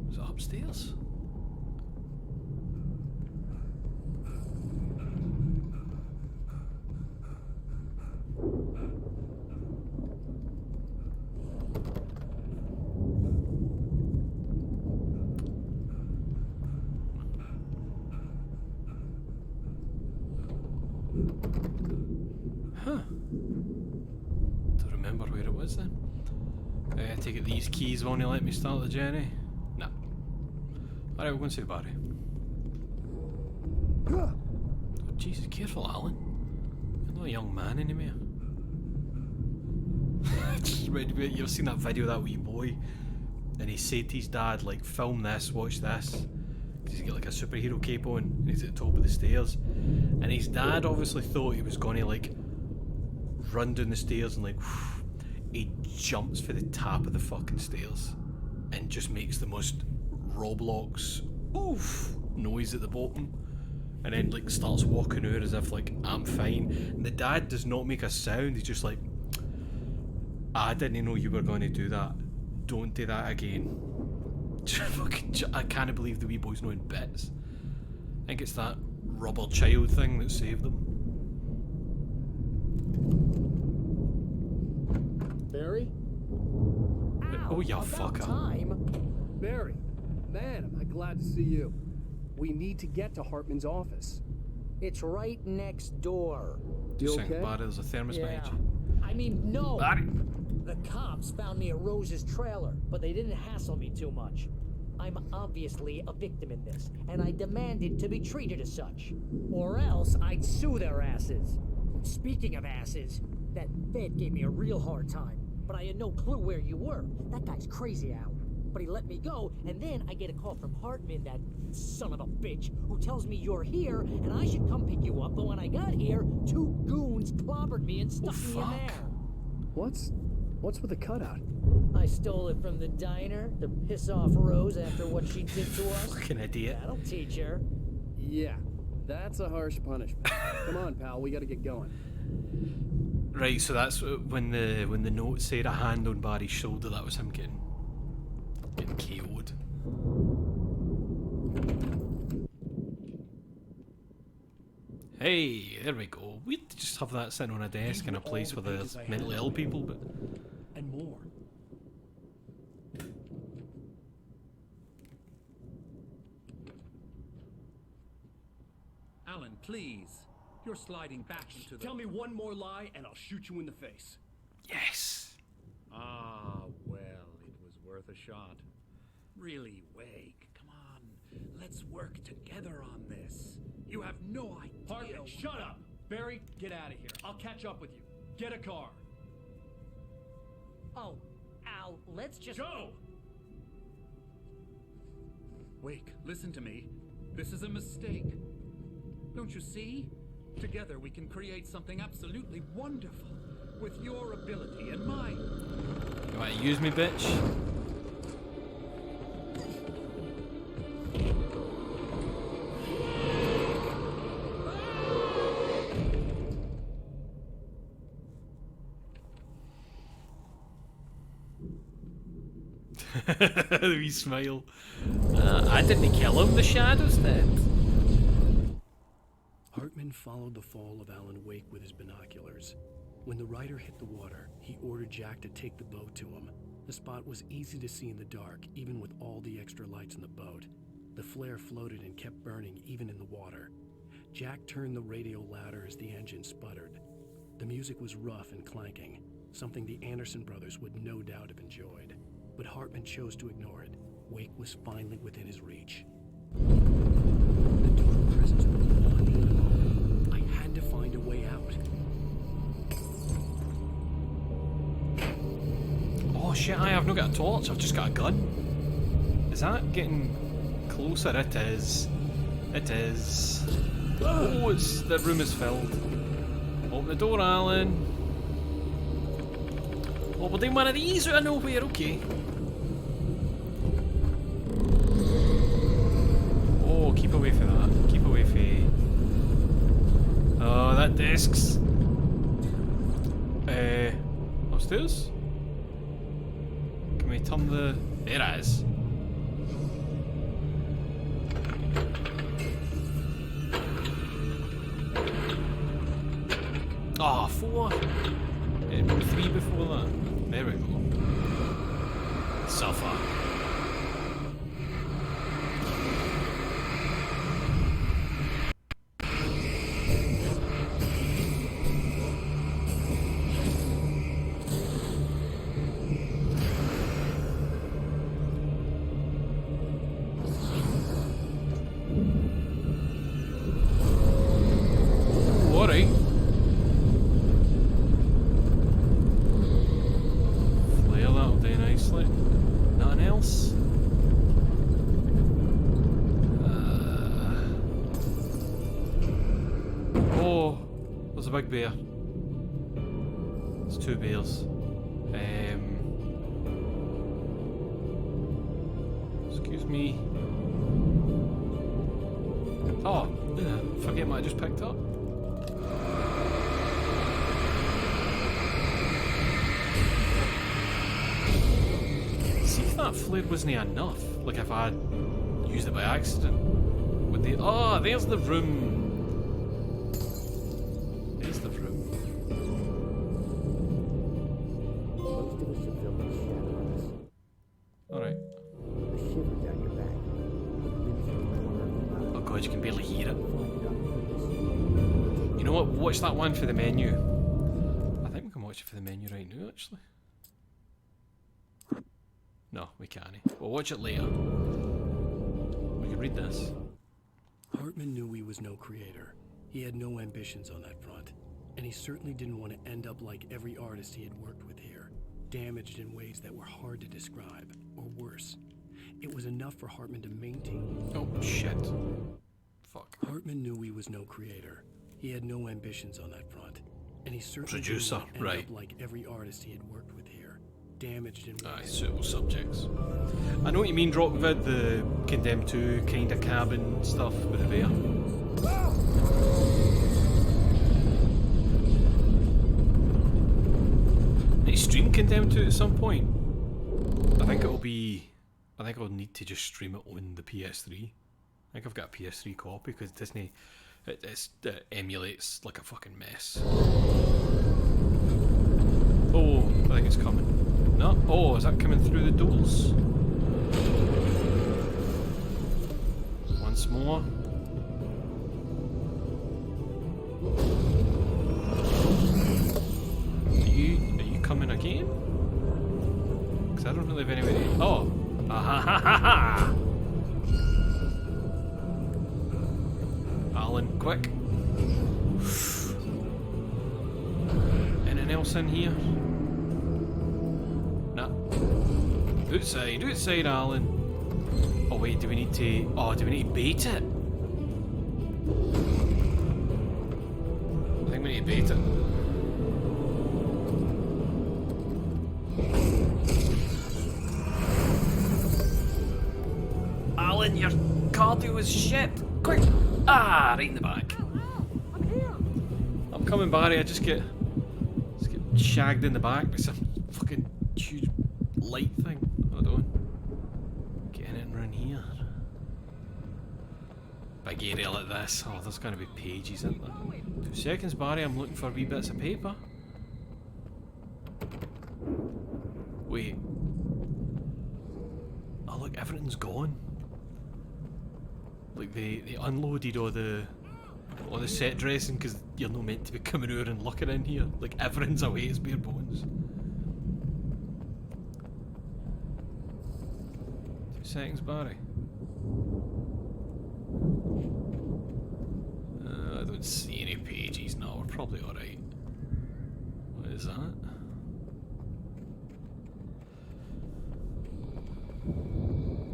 Was it upstairs? Huh. Don't remember where it was then. I take it these keys won't let me start the journey? Nah. Alright, we're going to see Barry. Oh, Jesus, careful, Alan. You're not a young man anymore. Just reminded me, you've seen that video of that wee boy, and he said to his dad, like, film this, watch this. Because he's got like a superhero cape on, and he's at the top of the stairs. And his dad obviously thought he was going to, like, run down the stairs and, like, he jumps for the top of the fucking stairs and just makes the most Roblox oof noise at the bottom, and then like starts walking out as if like I'm fine. And the dad does not make a sound. He's just like, I didn't know you were going to do that. Don't do that again. I can't believe the wee boy's not in bits. I think it's that rubber child thing that saved them. Barry? Oh, you fucker. Time. Barry, man, am I glad to see you. We need to get to Hartman's office. It's right next door. You Saying, okay? Barry, there's a thermos behind you. I mean, no. Barry. The cops cops found me at Rose's trailer, but they didn't hassle me too much. I'm obviously a victim in this, and I demanded to be treated as such. Or else I'd sue their asses. Speaking of asses, that Fed gave me a real hard time, but I had no clue where you were. That guy's crazy, Al. But he let me go, and then I get a call from Hartman, that son of a bitch, who tells me you're here, and I should come pick you up, but when I got here, 2 goons clobbered me and stuck me in there. What's with the cutout? I stole it from the diner to piss off Rose after what she did to us. Fucking idiot. That'll teach her. Yeah, that's a harsh punishment. Come on, pal, we gotta get going. Right, so that's when the note said a hand on Barry's shoulder. That was him getting KO'd. Hey, there we go. We just have that sitting on a desk in a place where there's mentally ill people, but and more. Alan, please. You're sliding back into the... Tell me one more lie and I'll shoot you in the face. yes. Ah, well, it was worth a shot. Really, Wake, come on. Let's work together on this. You have no idea... Hartman, shut up! Barry, get out of here. I'll catch up with you. Get a car. Oh, Al, let's just... Go! Wake, listen to me. This is a mistake. Don't you see? Together we can create something absolutely wonderful. With your ability and mine. You want to use me, bitch? The wee smile. I didn't kill him, the shadows did. Hartman followed the fall of Alan Wake with his binoculars. When the rider hit the water, he ordered Jack to take the boat to him. The spot was easy to see in the dark, even with all the extra lights in the boat. The flare floated and kept burning even in the water. Jack turned the radio louder as the engine sputtered. The music was rough and clanking, something the Anderson brothers would no doubt have enjoyed. But Hartman chose to ignore it. Wake was finally within his reach. The dark presence was haunting the moment. I had to find a way out. Oh shit, I've not got a torch, I've just got a gun. Is that getting closer? It is. It is. Oh, the room is filled. Open the door, Alan. Oh, we're doing one of these out of nowhere, okay. Oh, keep away from that. Keep away from... Oh, that desk's... Upstairs? Can we turn the... There it is. Ah, 4. It'd been 3 before that. There we go. Suffer. Alright. Flare that'll do nicely. Nothing else? Oh, there's a big bear. There's 2 bears. Excuse me. Oh, yeah, forget what I just picked up. See if that flare wasn't enough. Like if I had used it by accident. Would the oh, there's the room. There's the room. Most of us are filled with shadows. Alright. A shiver down your back. Oh god, you can barely hear it. You know what? Watch that one for the menu. I think we can watch it for the menu right now, actually. No, we can't. We'll watch it later. We can read this. Hartman knew he was no creator. He had no ambitions on that front. And he certainly didn't want to end up like every artist he had worked with here, damaged in ways that were hard to describe, or worse. It was enough for Hartman to maintain... Oh, shit. Fuck. Hartman knew he was no creator. He had no ambitions on that front. And he certainly Producer, didn't want to end right. up like every artist he had worked with here, damaged in Aye, ways... suitable subjects. I know what you mean, Rockvid, the Condemned 2 kind of cabin stuff with the bear. They stream Condemned 2 at some point. I think it'll be... I think I'll need to just stream it on the PS3. I think I've got a PS3 copy because Disney... It emulates like a fucking mess. Oh, I think it's coming. No? Oh, is that coming through the doors? Once more. Are you coming again? Because I don't really have anybody. Oh! Ah ha ha ha ha! Alan, quick. Anything else in here? Nah. Outside, Alan. Oh wait, do we need to... Oh, do we need to bait it? I think we need to bait it. Alan, your cardio is shit! Quick! Ah, right in the back. I'm here. I'm coming, Barry. I just get shagged in the back by some fucking huge light thing. Hold on. Getting it around here. Big area like this. Oh, there's gonna be pages, isn't there? 2 seconds, Barry. I'm looking for wee bits of paper. Wait. Oh look, everything's gone. Like they unloaded all the set dressing because you're not meant to be coming over and looking in here. Like everything's away, it's bare bones. 2 seconds, Barry. I don't see any pages. No, we're probably alright. What is that?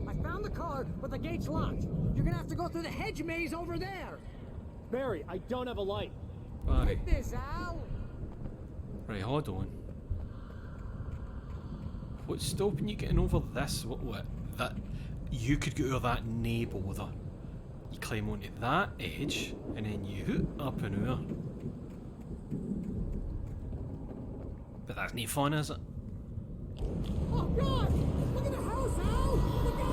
I found the card, but the gate's locked. You're gonna have to go through the hedge maze over there. Barry, I don't have a light. Barry. Get this, Al. Right, hold on. What's stopping you getting over this? What? That you could get over that nae bother. You climb onto that edge, and then you hoot up and over. But that's no fun, is it? Oh God! Look at the house, Al. Look out!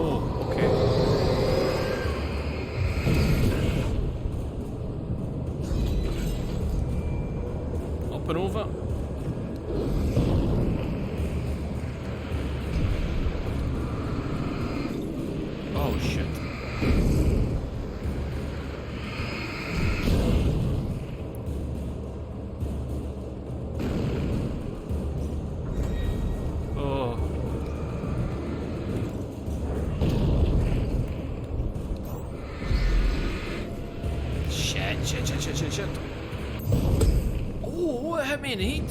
Oh, okay. Up and over. Oh shit. Oh. Shit. Oh, it hit me in the heat.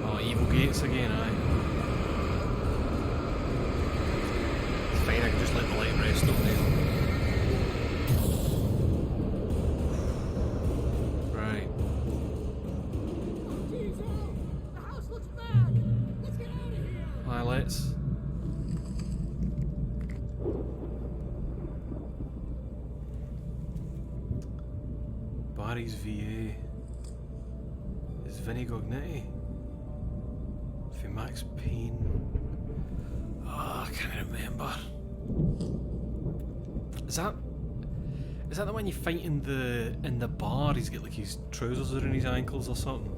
Oh, evil gates again, aye. It's fine, I can just let the light rest over there. Right. Jeez, Al. The house looks bad. Let's get out of here. Aye, let's. Barry's VA is Vinnie Gognitti for Max Payne. Oh, I can't remember. Is that the one you fight in the bar? He's got like his trousers around his ankles or something.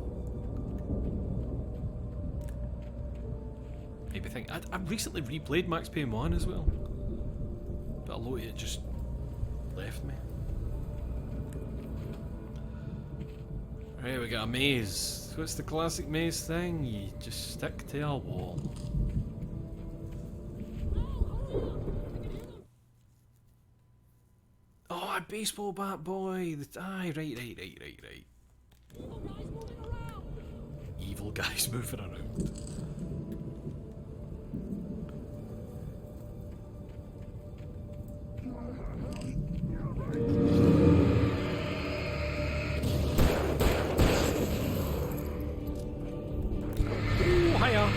Maybe think I recently replayed Max Payne 1 as well, but a lot of it just left me. Right, we got a maze. What's the classic maze thing? You just stick to a wall. Oh, a baseball bat boy! Aye, right. Evil guys moving around. Ooh, hiya!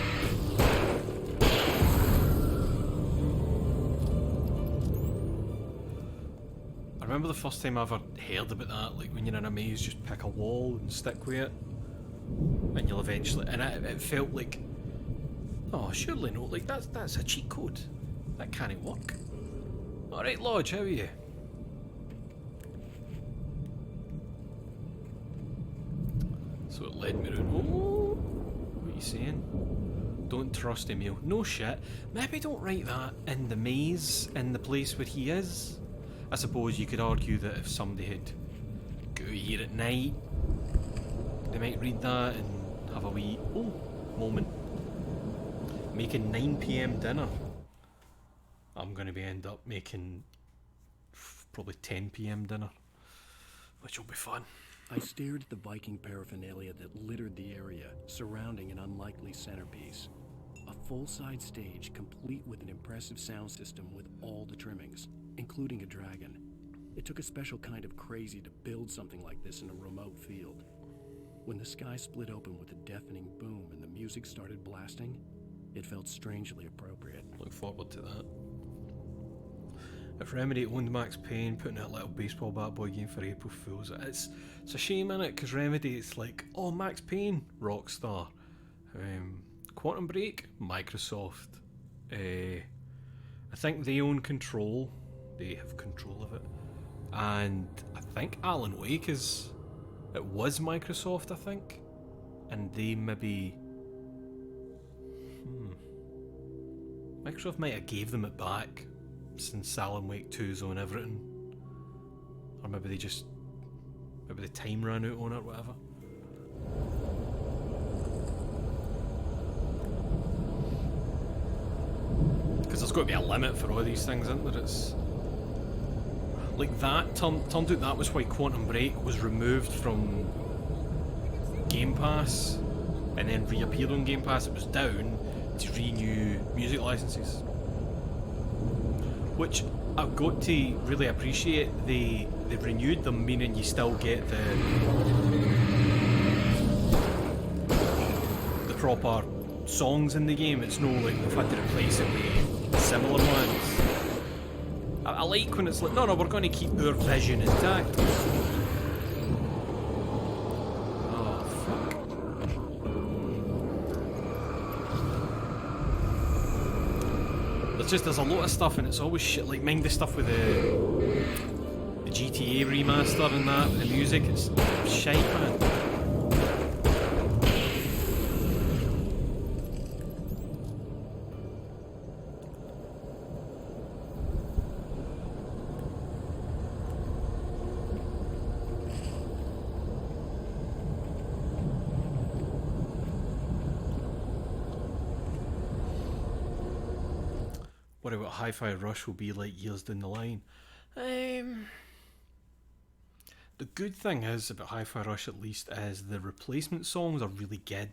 I remember the first time I ever heard about that, like when you're in a maze, just pick a wall and stick with it. And you'll eventually, and it felt like, oh, surely no, like that's a cheat code. That can't work. Alright, Lodge, how are you? So it led me around. Oh, what are you saying? Don't trust Emil. No shit. Maybe don't write that in the maze, in the place where he is. I suppose you could argue that if somebody had got out here at night, they might read that and have a wee moment. Making 9 PM dinner. I'm going to be end up making probably 10 PM dinner, which will be fun. I stared at the Viking paraphernalia that littered the area, surrounding an unlikely centerpiece. A full-size stage complete with an impressive sound system with all the trimmings, including a dragon. It took a special kind of crazy to build something like this in a remote field. When the sky split open with a deafening boom and the music started blasting, it felt strangely appropriate. Look forward to that. If Remedy owned Max Payne, putting out a little baseball bat boy game for April Fools, it's a shame, innit? Because Remedy, it's like, oh, Max Payne, Rockstar. Quantum Break, Microsoft. I think they own Control. They have control of it. And I think Alan Wake is... It was Microsoft, I think. And they maybe... Microsoft might have gave them it back since Alan Wake 2's on everything. Or maybe they just... Maybe the time ran out on it or whatever. Because there's got to be a limit for all these things, isn't there? It's... Like that, turned out that was why Quantum Break was removed from Game Pass and then reappeared on Game Pass. It was down to renew music licenses. Which I've got to really appreciate. They've renewed them, meaning you still get the proper songs in the game. It's no like they've had to replace it with similar ones. I like when it's like, no, we're going to keep our vision intact. Oh, fuck. There's a lot of stuff and it's always shit, like mind the stuff with the GTA remaster and that, the music, it's shite, man. Worry what Hi-Fi Rush will be like years down the line. The good thing is about Hi-Fi Rush, at least, is the replacement songs are really good.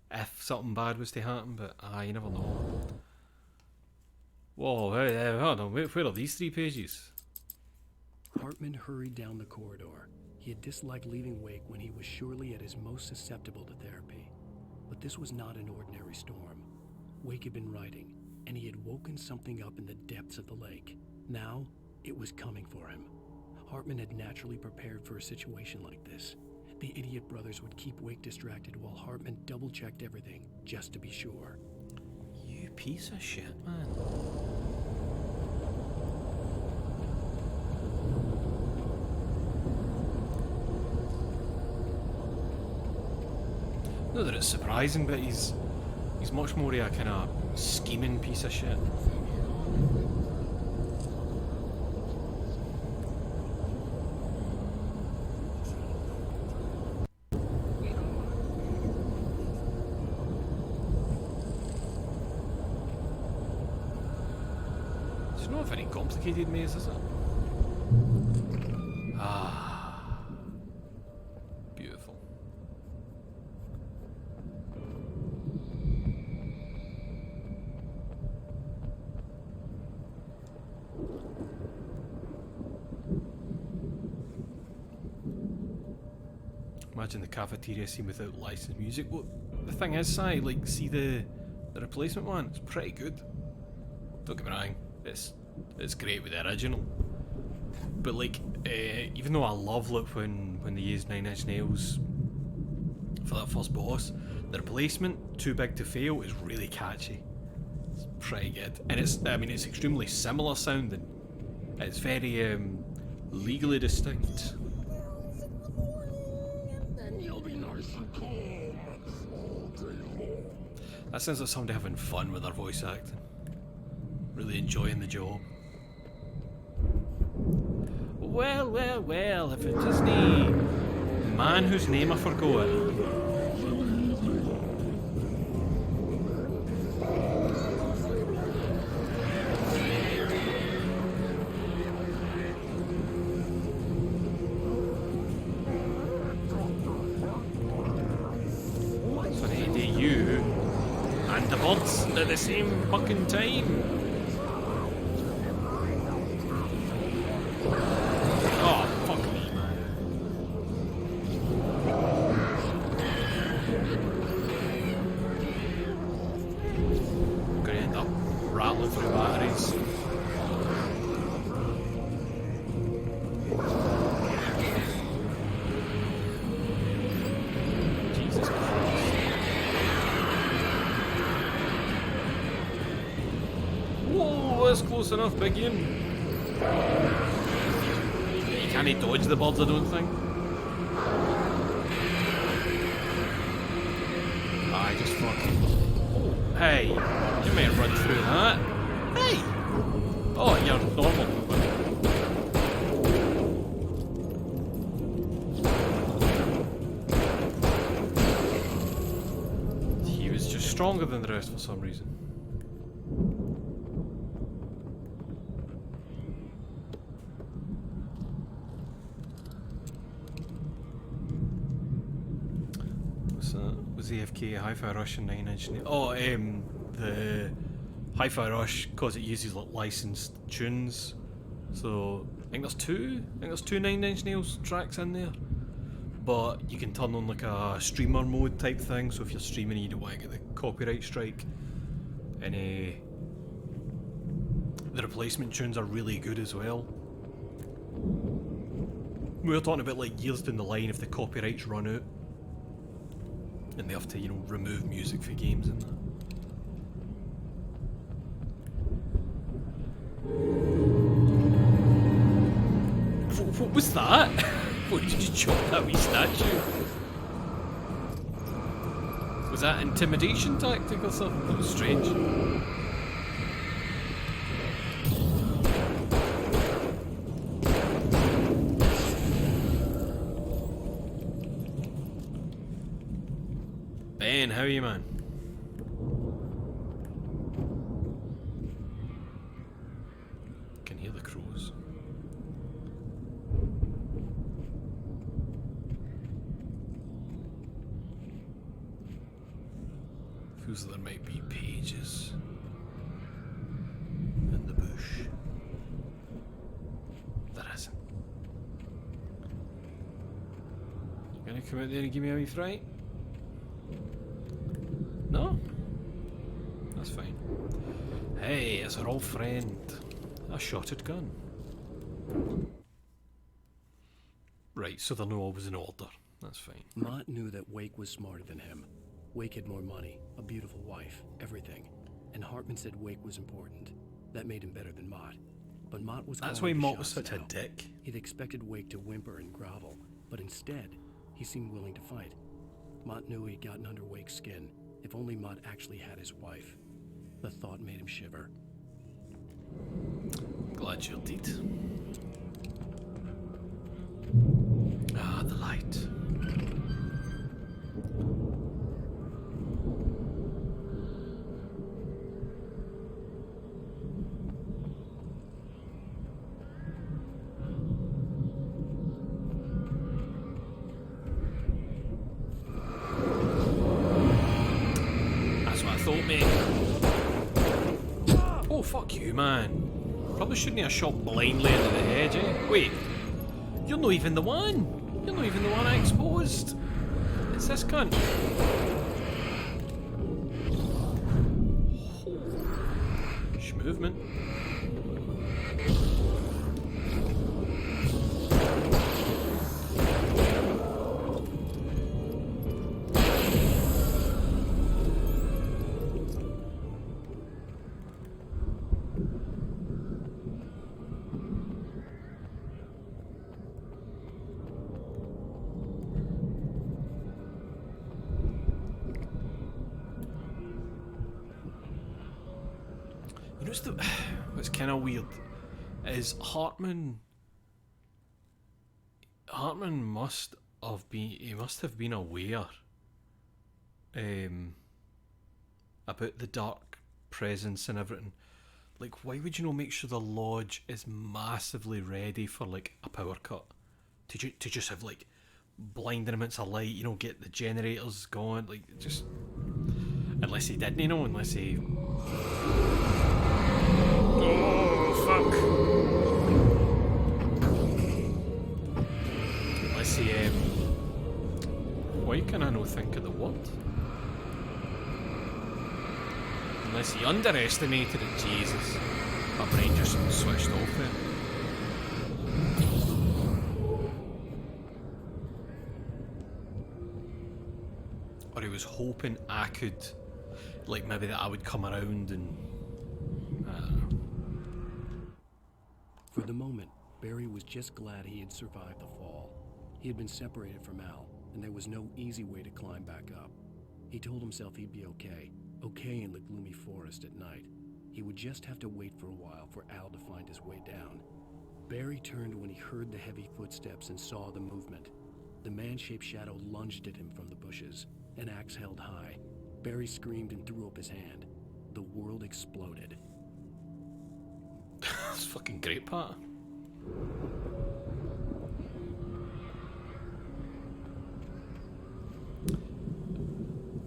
If something bad was to happen, but you never know. Whoa, hold on, where are these 3 pages? Hartman hurried down the corridor. He had disliked leaving Wake when he was surely at his most susceptible to therapy. But this was not an ordinary storm. Wake had been writing, and he had woken something up in the depths of the lake. Now, it was coming for him. Hartman had naturally prepared for a situation like this. The idiot brothers would keep Wake distracted while Hartman double-checked everything, just to be sure. You piece of shit, man. Not that it's surprising, but he's much more a kind of scheming piece of shit. It's not a very complicated maze, is it? Ah. Beautiful. Imagine the cafeteria scene without licensed music. Well, the thing is, like, see the replacement one? It's pretty good. Don't get me wrong, it's great with the original. But like, even though I love when they use 9 Inch Nails for that first boss, the replacement, Too Big to Fail, is really catchy. It's pretty good, and it's extremely similar sounding. It's very legally distinct. That sounds like somebody having fun with their voice acting. Really enjoying the job. Well, if it isn't a man whose name I forgot. Sorry, to you and the birds at the same fucking time. Close enough, Big Ian. You can't dodge the birds, I don't think. I just fucking... Oh, hey, you may have run through that. Hey! Oh, you're normal. He was just stronger than the rest for some reason. AFK, Hi-Fi Rush and 9 Inch Nails. Oh, the Hi-Fi Rush, because it uses like licensed tunes. So I think there's two 9 Inch Nails tracks in there. But you can turn on like a streamer mode type thing. So if you're streaming, you don't want to get the copyright strike. And the replacement tunes are really good as well. We were talking about like years down the line if the copyrights run out. And they have to, remove music for games and that. What was that? What, did you chop that wee statue? Was that intimidation tactic or something? That was strange. Ben, how are you, man? Can hear the crows. Feels like there might be pages in the bush. There isn't. You gonna come out there and give me a wee fright? No? That's fine. Hey, it's our old friend. A shotted gun. Right, so they're not always in order. That's fine. Mott knew that Wake was smarter than him. Wake had more money, a beautiful wife, everything. And Hartman said Wake was important. That made him better than Mott. But Mott was That's why calling the Mott was shots such a now. dick. He'd expected Wake to whimper and grovel, but instead, he seemed willing to fight. Mott knew he'd gotten under Wake's skin. If only Mott actually had his wife. The thought made him shiver. Glad you did. Ah, the light. fuck you, man. Probably shouldn't have shot blindly into the head, eh? Wait, you're not even the one. You're not even the one I exposed. It's this cunt. Movement. You know what's kind of weird is Hartman must have been aware about the dark presence and everything. Like, why would you not make sure the lodge is massively ready for like a power cut? To just have like blinding amounts of light, you know, get the generators going, like just unless he didn't, you know, unless he. Oh fuck! Unless he why can I not think of the word? Unless he underestimated it, Jesus. My brain just switched off there. Or he was hoping I could, like maybe that I would come around and I don't know. For the moment, Barry was just glad he had survived the fall. He had been separated from Al, and there was no easy way to climb back up. He told himself he'd be okay in the gloomy forest at night. He would just have to wait for a while for Al to find his way down. Barry turned when he heard the heavy footsteps and saw the movement. The man-shaped shadow lunged at him from the bushes, an axe held high. Barry screamed and threw up his hand. The world exploded. That's fucking great part.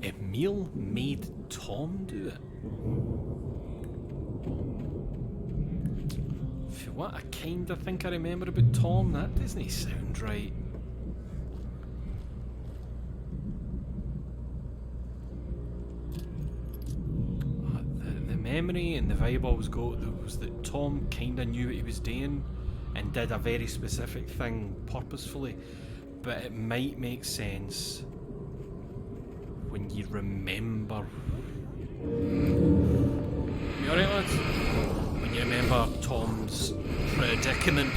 Emil made Tom do it. For what I kinda think I remember about Tom, that doesn't sound right. The memory and the vibe I always got was that Tom kinda knew what he was doing and did a very specific thing purposefully, but it might make sense when you remember. You alright, lads? When you remember Tom's predicament.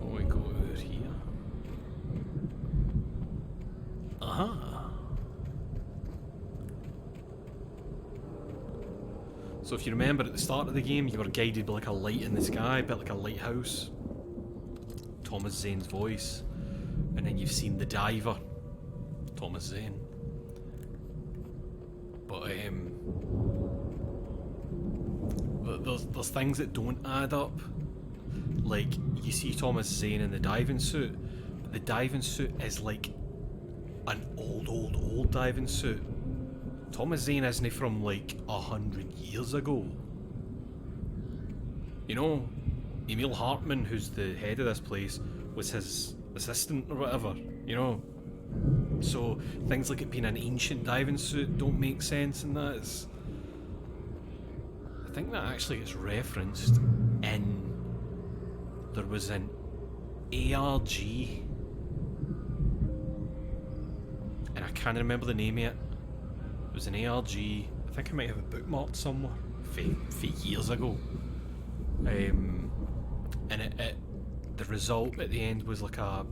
What we go over here? So if you remember at the start of the game, you were guided by like a light in the sky, a bit like a lighthouse. Thomas Zane's voice. And then you've seen the diver, Thomas Zane. But there's things that don't add up. Like, you see Thomas Zane in the diving suit, but the diving suit is like an old diving suit. Thomas Zane isn't from like 100 years ago. You know, Emil Hartman, who's the head of this place, was his assistant or whatever, you know. So things like it being an ancient diving suit don't make sense, and that's. I think that actually gets referenced in. There was an ARG, and I can't remember the name yet. It was an ARG. I think I might have it bookmarked somewhere for years ago. And the result at the end was like a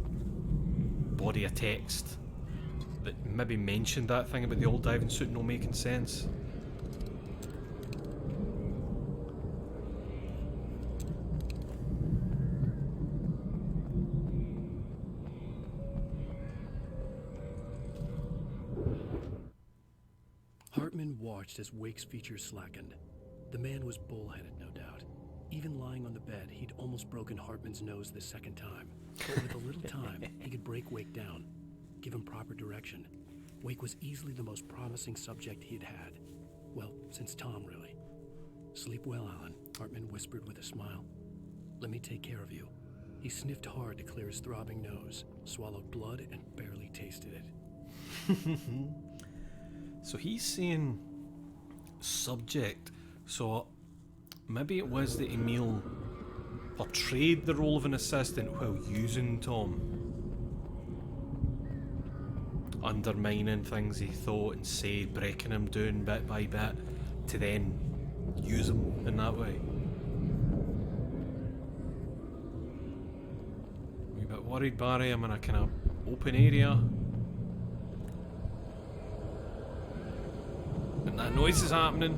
body of text that maybe mentioned that thing about the old diving suit not making sense. Hartman watched as Wake's features slackened. The man was bullheaded, no doubt. Even lying on the bed, he'd almost broken Hartman's nose the second time. But with a little time, he could break Wake down, give him proper direction. Wake was easily the most promising subject he'd had. Well, since Tom, really. Sleep well, Alan, Hartman whispered with a smile. Let me take care of you. He sniffed hard to clear his throbbing nose, swallowed blood, and barely tasted it. So he's saying subject. So maybe it was that Emil portrayed the role of an assistant while using Tom, undermining things he thought and said, breaking him down bit by bit to then use him in that way. A wee bit worried, Barry. I'm in a kind of open area and that noise is happening.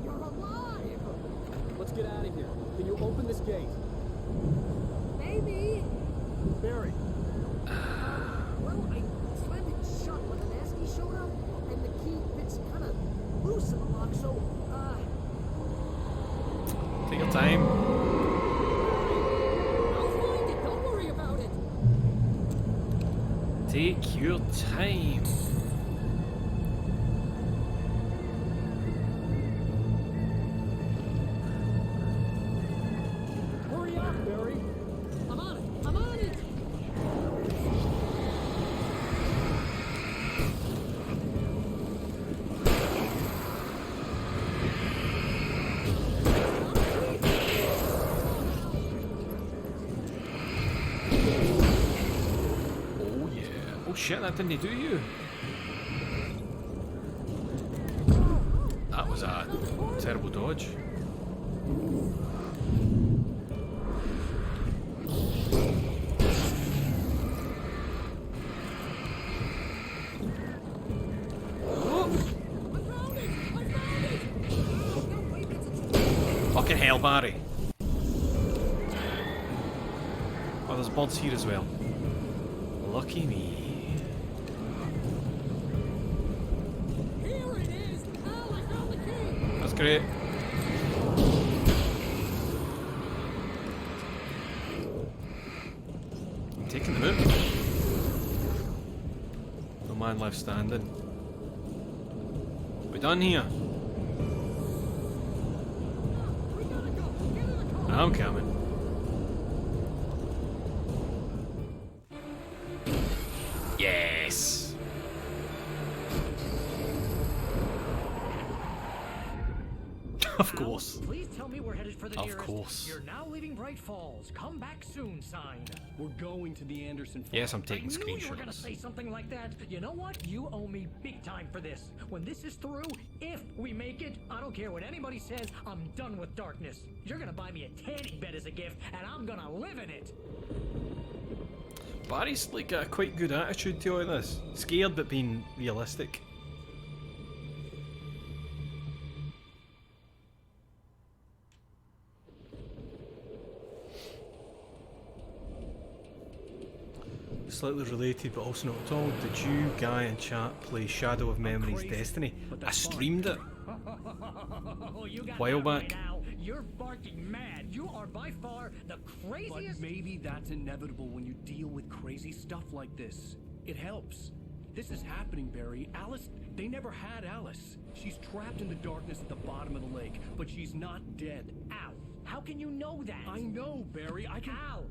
Let's get out of here. Can you open this gate? Maybe. Barry. Well, I slammed it shut when the nasty showed up, and the key fits kind of loose in the lock, so, Take your time. I'll find it. Don't worry about it. Take your time. Hurry up, Barry. I'm on it. I'm on it. Oh yeah. Oh shit, that didn't do you. That was a terrible dodge. Fucking hell, Barry. Oh, there's birds here as well. Lucky me. Here it is. Al, I found the key. That's great. I'm taking the boot. No man left standing. We done here? I'm coming. Yes. Of course. Please tell me we're headed for the Of nearest. course. You're now leaving Bright Falls. Come back soon, sign. We're going to the Anderson farm. Yes, I'm taking I knew you were gonna screenshots. say something like that. You know what? You owe me big time for this. When this is through, if we make it, I don't care what anybody says, I'm done with darkness. You're gonna buy me a tanning bed as a gift, and I'm gonna live in it. Barry's like got a quite good attitude to all this. Scared but being realistic. Slightly related but also not at all. Did you, Guy, and chat play Shadow of Memories Destiny? I streamed it You got a while that back. right, Al. You're barking mad. You are by far the craziest. But maybe that's inevitable when you deal with crazy stuff like this. It helps. This is happening, Barry. Alice, they never had Alice. She's trapped in the darkness at the bottom of the lake, but she's not dead. Al, how can you know that? I know, Barry. I can... Al,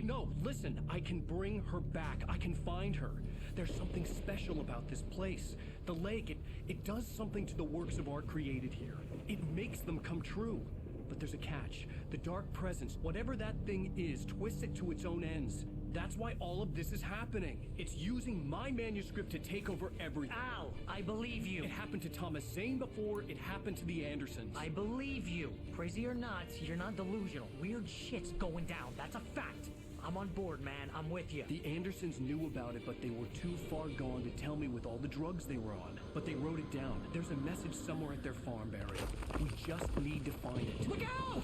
No, listen. I can bring her back. I can find her. There's something special about this place. The lake, it does something to the works of art created here. It makes them come true. But there's a catch. The dark presence, whatever that thing is, twists it to its own ends. That's why all of this is happening. It's using my manuscript to take over everything. Al, I believe you. It happened to Thomas Zane before it happened to the Andersons. I believe you. Crazy or not, you're not delusional. Weird shit's going down. That's a fact. I'm on board, man. I'm with you. The Andersons knew about it, but they were too far gone to tell me with all the drugs they were on. But they wrote it down. There's a message somewhere at their farm, Barry. We just need to find it. Look out!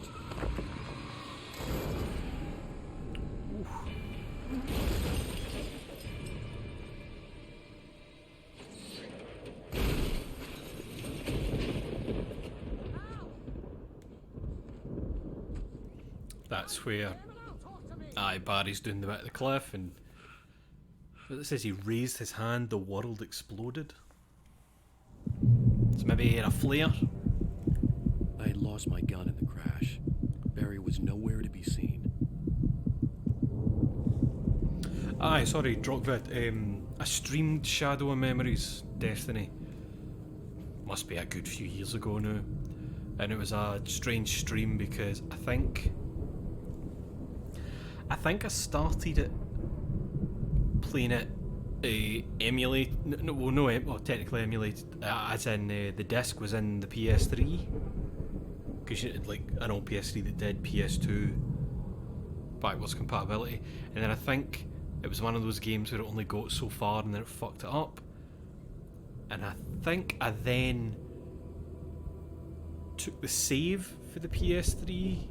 That's where Barry's doing the bit of the cliff and It says he raised his hand, the world exploded. So maybe he had a flare. I had lost my gun in the crash. Barry was nowhere to be seen. Aye, sorry, Drockvid. I streamed Shadow of Memories Destiny. Must be a good few years ago now. And it was a strange stream because I think I started it playing it technically emulated, as in the disc was in the PS3, because you had like an old PS3 that did PS2 backwards compatibility, and then I think it was one of those games where it only got so far and then it fucked it up, and I think I then took the save for the PS3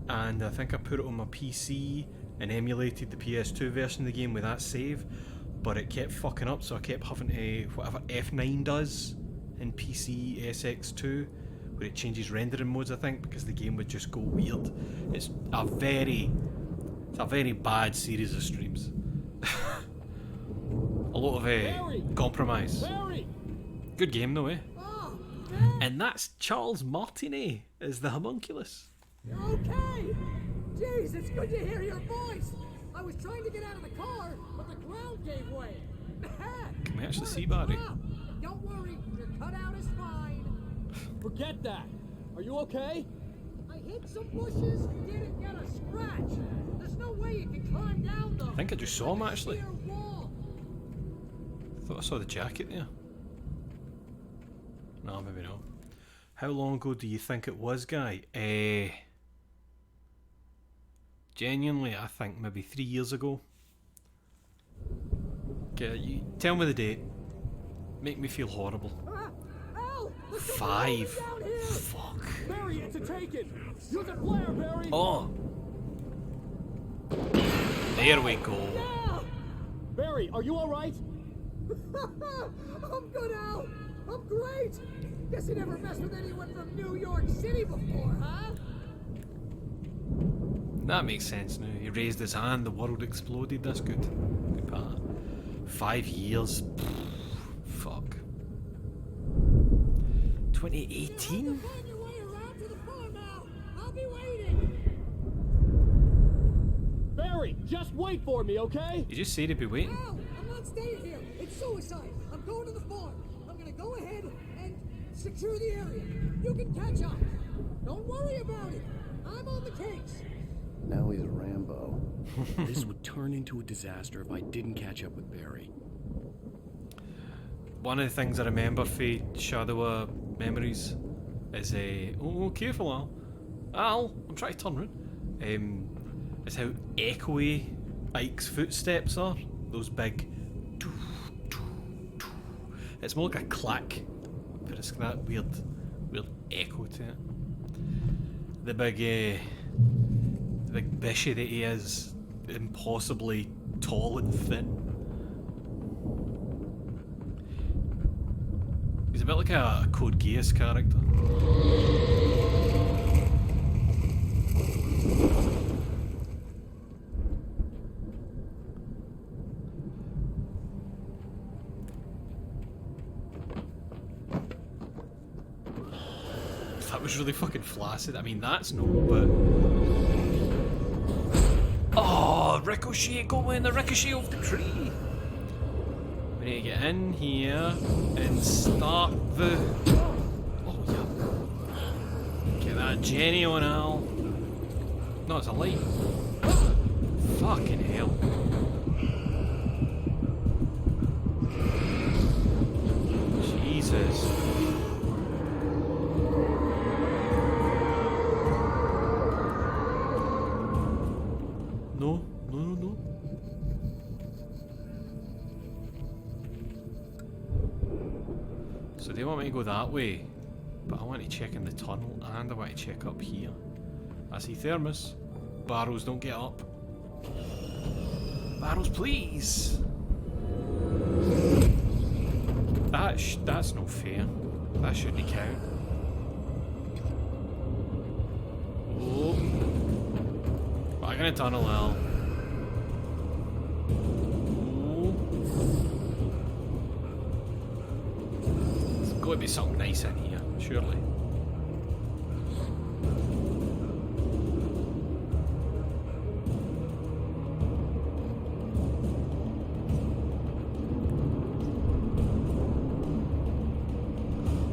and I think I put it on my PC and emulated the PS2 version of the game with that save, but it kept fucking up, so I kept having to whatever F9 does in PC SX2, where it changes rendering modes, I think, because the game would just go weird. It's a very bad series of streams. A lot of compromise. Good game though, eh? And that's Charles Martinet as the homunculus. You're okay! Jeez, it's good to hear your voice! I was trying to get out of the car, but the ground gave way. Can we actually see Barry? Don't worry, your cutout is fine. Forget that. Are you okay? I hit some bushes, didn't get a scratch. There's no way you can climb down though. I think I just saw him actually. Thought I saw the jacket there. No, maybe not. How long ago do you think it was, Guy? Genuinely, I think maybe 3 years ago. Okay, you tell me the date. Make me feel horrible. 5. Fuck. Barry, it's a taken. Use a flare, Barry. Oh. There we go. Yeah. Barry, are you all right? I'm good, Al. I'm great. Guess you never messed with anyone from New York City before, huh? That makes sense now. He raised his hand, the world exploded. That's good. Good part. 5 years. Fuck. 2018? I'll be waiting. Barry, just wait for me, okay? You just said he'd be waiting. No, I'm not staying here. It's suicide. I'm going to the farm. I'm gonna go ahead and secure the area. You can catch up. Don't worry about it. I'm on the case. Now he's Rambo. This would turn into a disaster if I didn't catch up with Barry. One of the things I remember for Shadow of Memories is oh, careful, Al. Al, I'm trying to turn round. Is how echoey Ike's footsteps are. Those big. It's more like a clack, but it's that weird echo to it. The big bishy that he is, impossibly tall and thin. He's a bit like a Code Geass character. That was really fucking flaccid. I mean, that's no, but... Oh, ricochet, go in the ricochet of the tree. We need to get in here and start the... Oh, yeah. Get that Jenny on, Al. No, it's a light. Fucking hell. Jesus. No. So they want me to go that way, but I want to check in the tunnel and I want to check up here. I see Thermos. Barrows, don't get up. Barrows, please. That's no fair. That shouldn't count. Oh. Back in the tunnel, Al. got to be something nice in here, surely.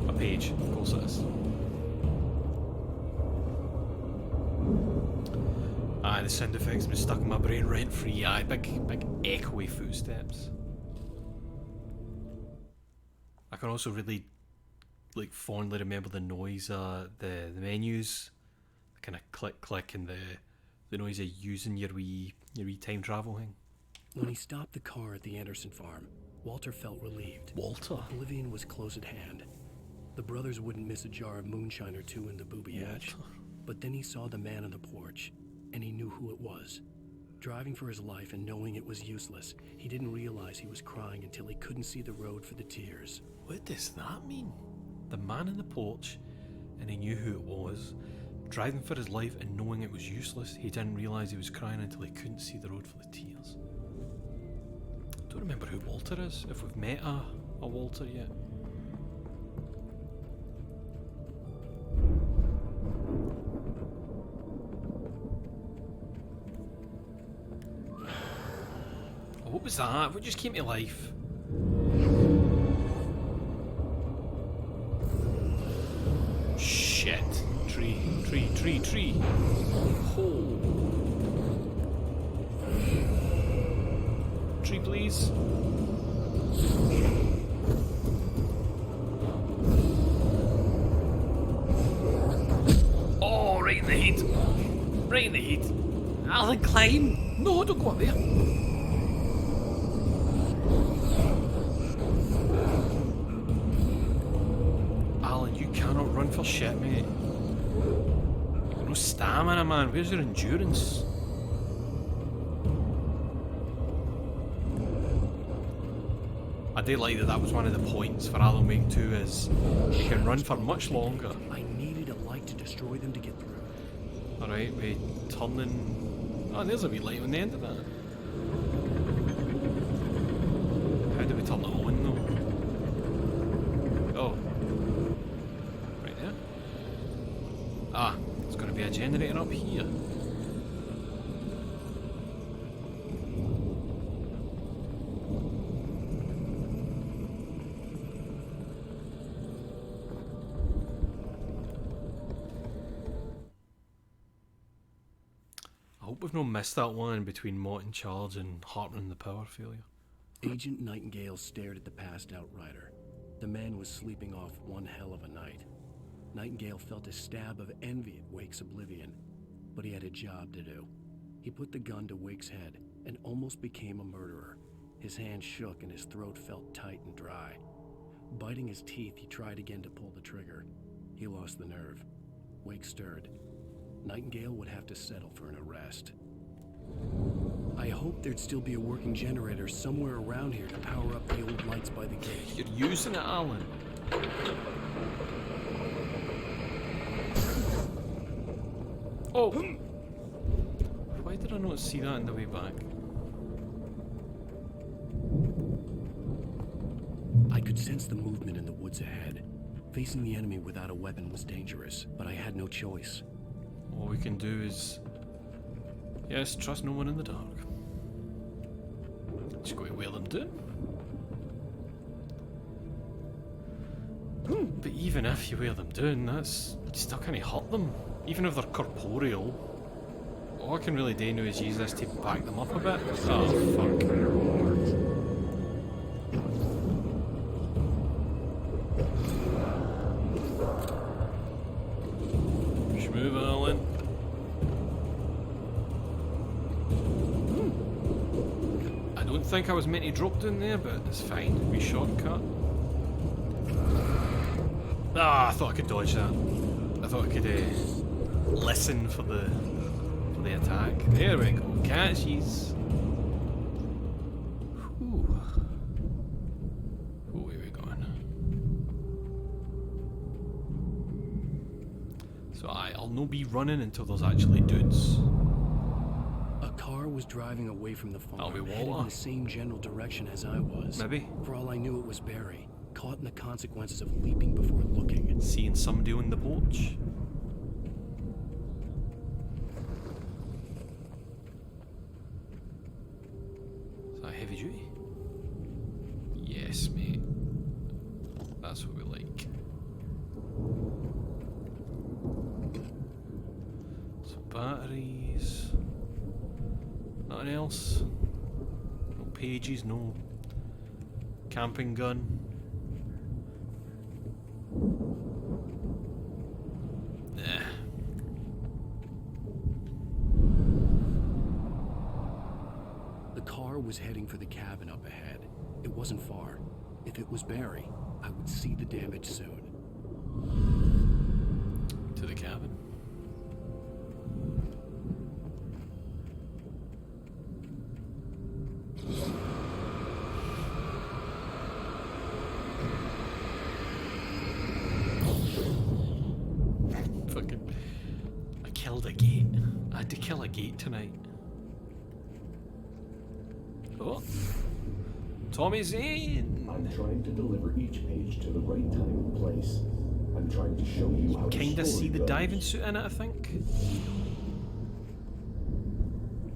A page, of course it is. Aye, the sound effects have been stuck in my brain rent free. Aye, big echoey footsteps. I can also really like fondly remember the noise, the menus, the kind of click and the noise of using your wee time travel thing. When he stopped the car at the Anderson farm, Walter felt relieved. Walter? Oblivion was close at hand. The brothers wouldn't miss a jar of moonshine or two in the booby hatch. But then he saw the man on the porch, and he knew who it was. Driving for his life and knowing it was useless, he didn't realize he was crying until he couldn't see the road for the tears. What does that mean? The man on the porch, and he knew who it was. Driving for his life and knowing it was useless, he didn't realise he was crying until he couldn't see the road for the tears. I don't remember who Walter is, if we've met a Walter yet. What was that? What just came to life? Shit. Tree. Oh. Tree, please. Oh, right in the heat. Right in the heat. Alan, climb. No, don't go up there. Alan, you cannot run for shit, mate. No stamina, man. Where's your endurance? I do like that was one of the points for Alan Wake 2 is you can run for much longer. I needed a light to destroy them to get through. Alright, we turning. Oh, there's a wee light on the end of that. How do we turn it on though? Oh. Right there. Ah, there's going to be a generator up here. I hope we've not missed that one between Mott and Charge and Hartman and the power failure. Agent Nightingale stared at the passed out rider. The man was sleeping off one hell of a night. Nightingale felt a stab of envy at Wake's oblivion, but he had a job to do. He put the gun to Wake's head and almost became a murderer. His hand shook and his throat felt tight and dry. Biting his teeth, he tried again to pull the trigger. He lost the nerve. Wake stirred. Nightingale would have to settle for an arrest. I hoped there'd still be a working generator somewhere around here to power up the old lights by the gate. You're using it, Alan. Oh! Why did I not see that on the way back? I could sense the movement in the woods ahead. Facing the enemy without a weapon was dangerous, but I had no choice. All we can do is... yes, trust no one in the dark. Just go to where them do. But even if you wear them down, that's... you still can't hurt them. Even if they're corporeal. All I can really do now is use this to back them up a bit. Oh, fuck. Just move, Alan. I don't think I was meant to drop down there, but it's fine. We shortcut. Ah, I thought I could dodge that. I thought I could listen for the attack. There we go. Catches. Whew. Where are we going? So I'll no be running until there's actually dudes. A car was driving away from the farm, That'll be headed in Walter. the same general direction as I was. Maybe. For all I knew, it was Barry, caught in the consequences of leaping before looking. Seeing somebody on the porch. Is that heavy duty? Yes, mate. That's what we like. Some batteries. Nothing else. No pages, no camping gun. Nah. The car was heading for the cabin up ahead. It wasn't far. If it was Barry, I would see the damage soon. To the cabin. Fucking... I killed a gate. I had to kill a gate tonight. Oh. Tommy Zane! I'm trying to deliver each page to the right time and place. I'm trying to show you how Kinda the story see the goes. diving suit in it, I think.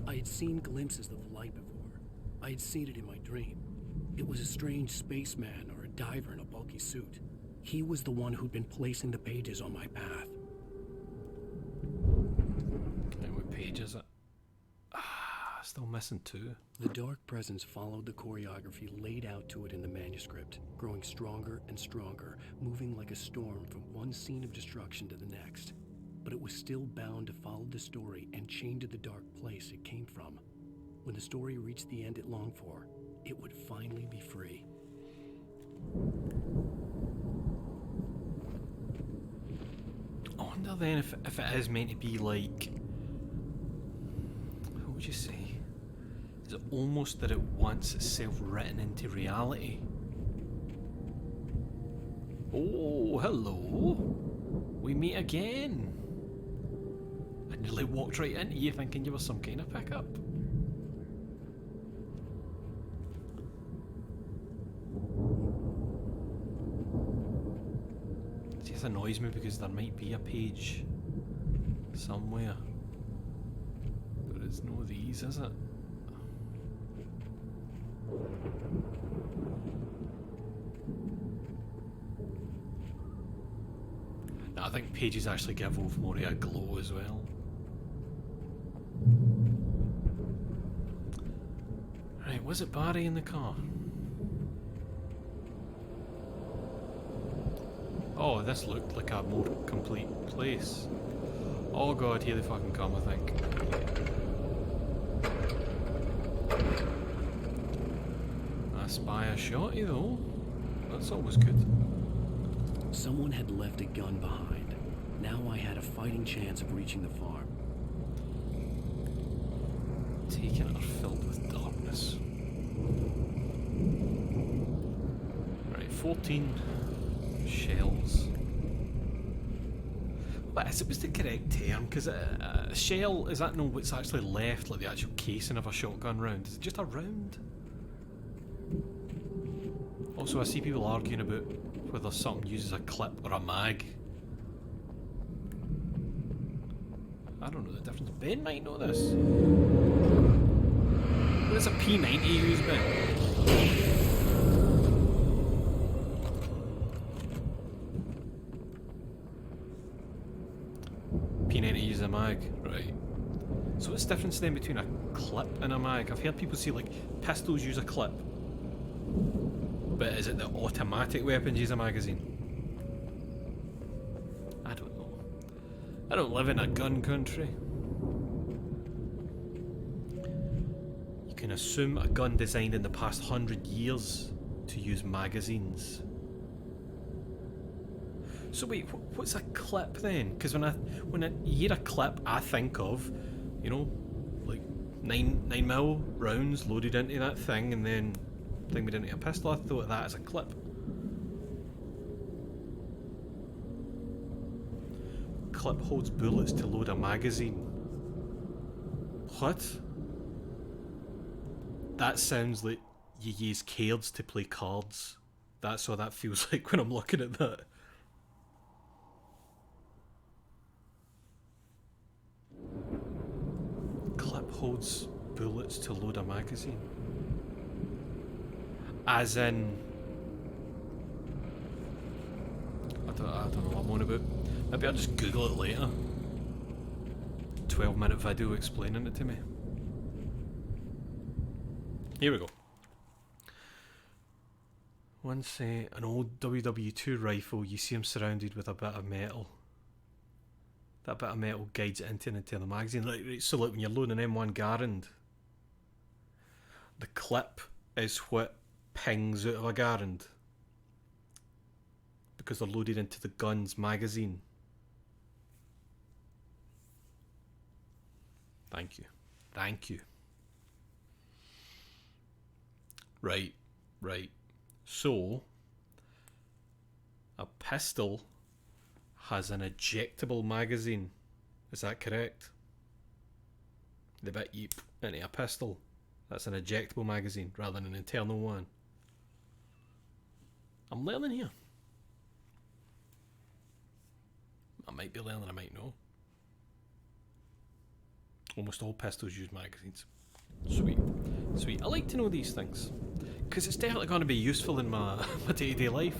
I had seen glimpses of the light before. I had seen it in my dream. It was a strange spaceman or a diver in a bulky suit. He was the one who'd been placing the pages on my path. And what page is it? Ah, still missing 2. The dark presence followed the choreography laid out to it in the manuscript, growing stronger and stronger, moving like a storm from one scene of destruction to the next. But it was still bound to follow the story and chained to the dark place it came from. When the story reached the end it longed for, it would finally be free. I wonder then if it is meant to be like... What would you say? Is it almost that it wants itself written into reality? Oh, hello. We meet again. I nearly walked right into you thinking you were some kind of pickup. It just annoys me because there might be a page somewhere. But it's no these, is it? No, I think pages actually give off more of a glow as well. Right, was it Barry in the car? Oh, this looked like a more complete place. Oh god, here they fucking come, I think. I spy a shotty though. That's always good. Someone had left a gun behind. Now I had a fighting chance of reaching the farm. Taken are filled with darkness. Right, 14 shells. But is it was the correct term? Because a shell, is that no what's actually left, like the actual casing of a shotgun round? Is it just a round? Also, I see people arguing about whether something uses a clip or a mag. I don't know the difference. Ben might know this. What does a P90 use, Ben? P90 uses a mag, right. So what's the difference then between a clip and a mag? I've heard people say like pistols use a clip. But is it the automatic weapons use a magazine? I don't know. I don't live in a gun country. You can assume a gun designed in the past 100 years to use magazines. So wait, what's a clip then? Because when I hear a clip, I think of, you know, like 9mm rounds loaded into that thing and then thing made into a pistol. I thought of that as a clip. Clip holds bullets to load a magazine. What? That sounds like you use cards to play cards. That's what that feels like when I'm looking at that. Clip holds bullets to load a magazine. As in... I don't know what I'm on about. Maybe I'll just Google it later. 12-minute video explaining it to me. Here we go. Once an old WW2 rifle, you see him surrounded with a bit of metal. That bit of metal guides it into an internal magazine. Right, so like when you're loading an M1 Garand, the clip is what pings out of a Garand, because they're loaded into the gun's magazine. Thank you. Thank you. Right, right. So, a pistol has an ejectable magazine. Is that correct? The bit you put into a pistol, that's an ejectable magazine rather than an internal one. I'm learning here. I might be learning, I might know. Almost all pistols use magazines. Sweet. Sweet. I like to know these things, because it's definitely going to be useful in my day-to-day life.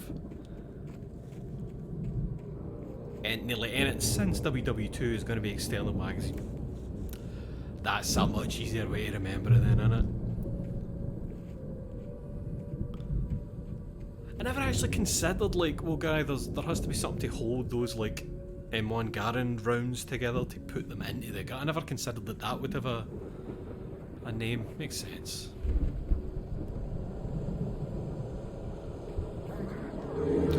And nearly anything since WW2 is going to be external magazine. That's a much easier way to remember it then, isn't it? I never actually considered, like, well, guy, there has to be something to hold those, like, M1 Garand rounds together to put them into the gun. I never considered that that would have a name. Makes sense.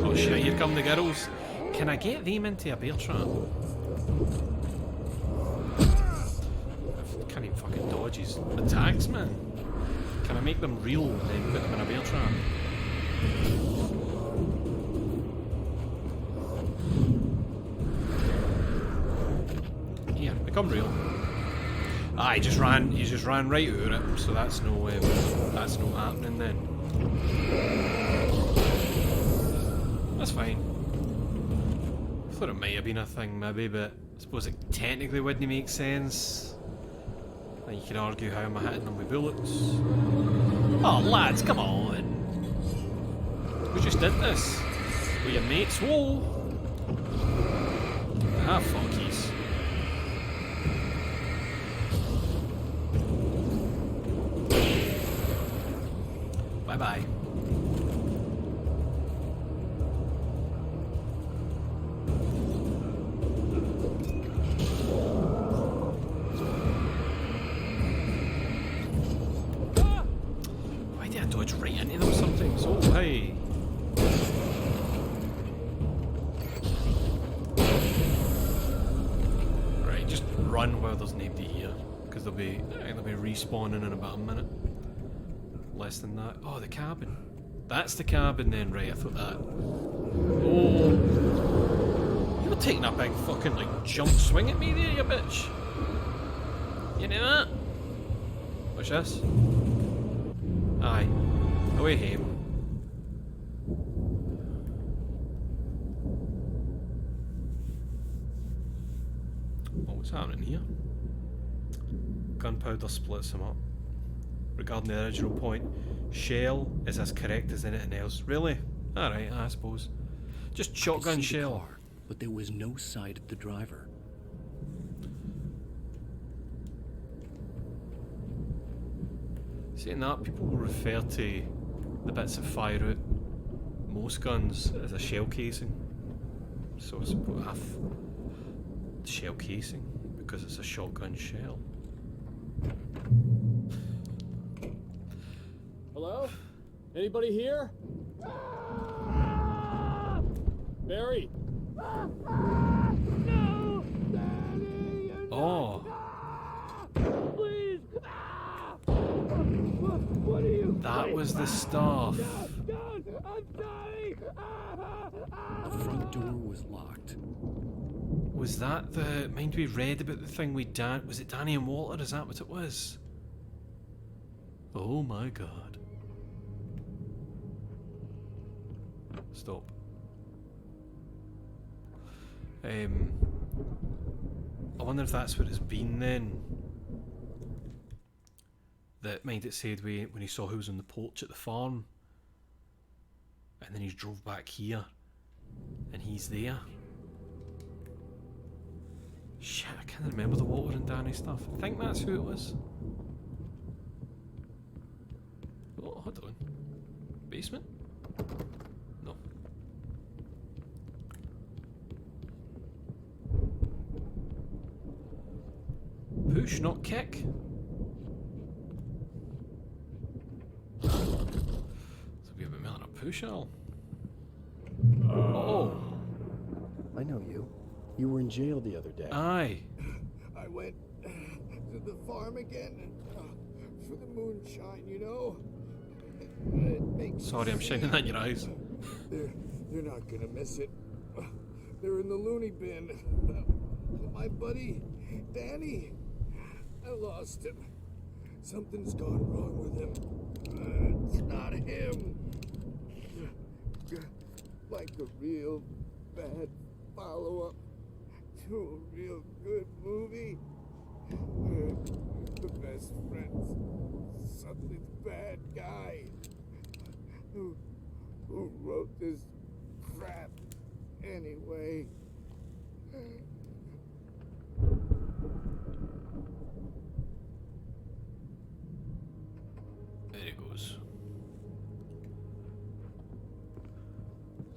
Oh shit, here come the girls. Can I get them into a bear trap? Can't even fucking dodge his attacks, man. Can I make them real and then put them in a bear trap? Here, become real. Ah, he just ran right over it, so that's no happening then. That's fine. I thought it might have been a thing maybe, but I suppose it technically wouldn't make sense. Then you could argue, how am I hitting them with bullets? Oh lads, come on! We just did this. With your mates, whoa! Ah, fuckies. Bye-bye. Why did I dodge right into them sometimes? Oh, hey. Right, just run while there's nobody here, because they'll be respawning in about a minute. Less than that. Oh, the cabin. That's the cabin then, right? I thought that. Oh. You were taking a big fucking, like, jump swing at me there, you bitch. You know that? What's this? Aye. Away home. Oh, what's happening here? Gunpowder splits them up. Regarding the original point, shell is as correct as anything else. Really? Alright, I suppose. Just shotgun shell. Car, but there was no sight of the driver. Saying that, people will refer to the bits that fire out most guns as a shell casing. So I suppose shell casing, because it's a shotgun shell. Hello? Anybody here? Barry? No! Daddy! Oh. Please! What are you? That was the stuff. God, I'm sorry! The front door was locked. Was that the... Mind we read about the thing with Dan... Was it Danny and Walter? Is that what it was? Oh my god. Stop. I wonder if that's what it's been then. That mind it said when he saw who was on the porch at the farm, and then he drove back here, and he's there. Shit, I can't remember the Walter and Danny stuff. I think that's who it was. Oh, hold on. Basement? No. Push, not kick. This will be a bit more than a push, Al. Oh. I know you. You were in jail the other day. Aye. I went to the farm again for the moonshine, you know. It makes Sorry, I'm shining in your eyes. They're not gonna miss it. They're in the loony bin. My buddy, Danny, I lost him. Something's gone wrong with him. It's not him. Like a real bad follow-up to a real good movie. The best friends, suddenly the bad guy who wrote this crap anyway. There it goes.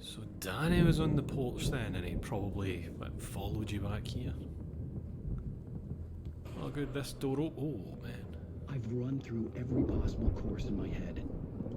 So Danny was on the porch then, and he probably followed you back here. Oh good, this door oh man. I've run through every possible course in my head.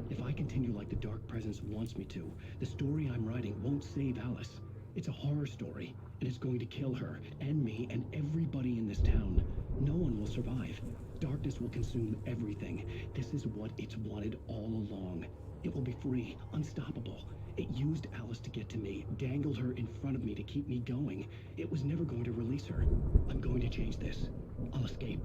If I continue like the Dark Presence wants me to, the story I'm writing won't save Alice. It's a horror story, and it's going to kill her, and me, and everybody in this town. No one will survive. Darkness will consume everything. This is what it's wanted all along. It will be free, unstoppable. It used Alice to get to me, dangled her in front of me to keep me going. It was never going to release her. I'm going to change this. I'll escape.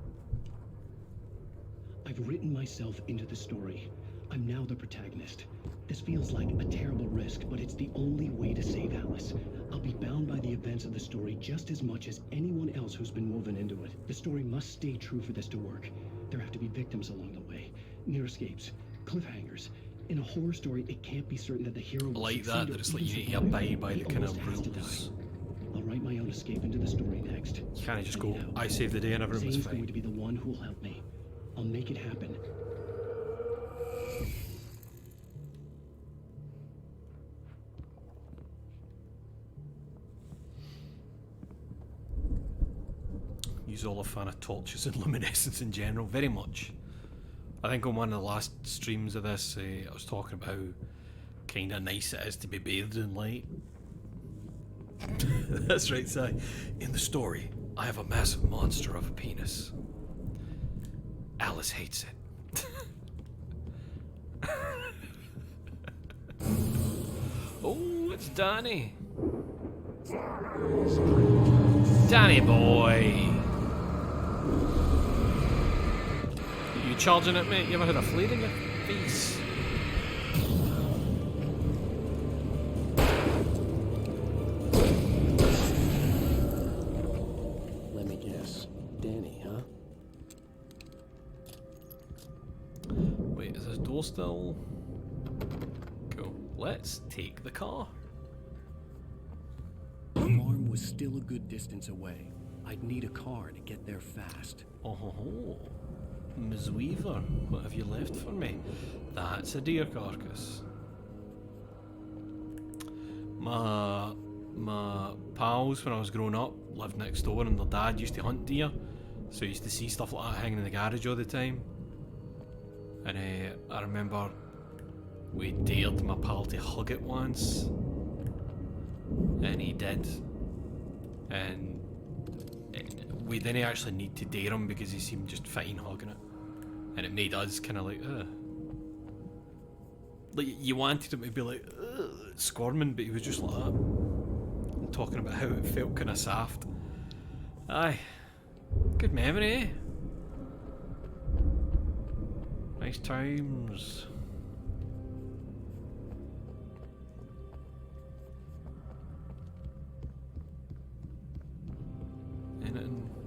I've written myself into the story. I'm now the protagonist. This feels like a terrible risk, but it's the only way to save Alice. I'll be bound by the events of the story just as much as anyone else who's been woven into it. The story must stay true for this to work. There have to be victims along the way, near escapes, cliffhangers. In a horror story, it can't be certain that the hero will Like succeed that, or that it's like even you need to survive. abide by He the kind almost of has to rules. die. I'll write my own escape into the story next. You can't just go, I saved the day and everyone was Zane's fine. going to be the one who will help me. I'll make it happen. He's all a fan of torches and luminescence in general, very much. I think on one of the last streams of this, I was talking about how kind of nice it is to be bathed in light. That's right, Si. In the story, I have a massive monster of a penis. Alice hates it. Oh, it's Danny. Danny boy. You charging at me? You ever had a flare in your face? Let me guess. Danny, huh? Wait, is this door still? Cool. Let's take the car. The farm was still a good distance away. I'd need a car to get there fast. Oh ho ho. Ms. Weaver, what have you left for me? That's a deer carcass. My pals when I was growing up lived next door and their dad used to hunt deer. So I used to see stuff like that hanging in the garage all the time. And I remember we dared my pal to hug it once. And he did. And we didn't actually need to dare him because he seemed just fine hugging it. And it made us kind of like, ugh. Like, you wanted him to be like, ugh, squirming, but he was just like that. And talking about how it felt kind of soft. Aye. Good memory, eh? Nice times.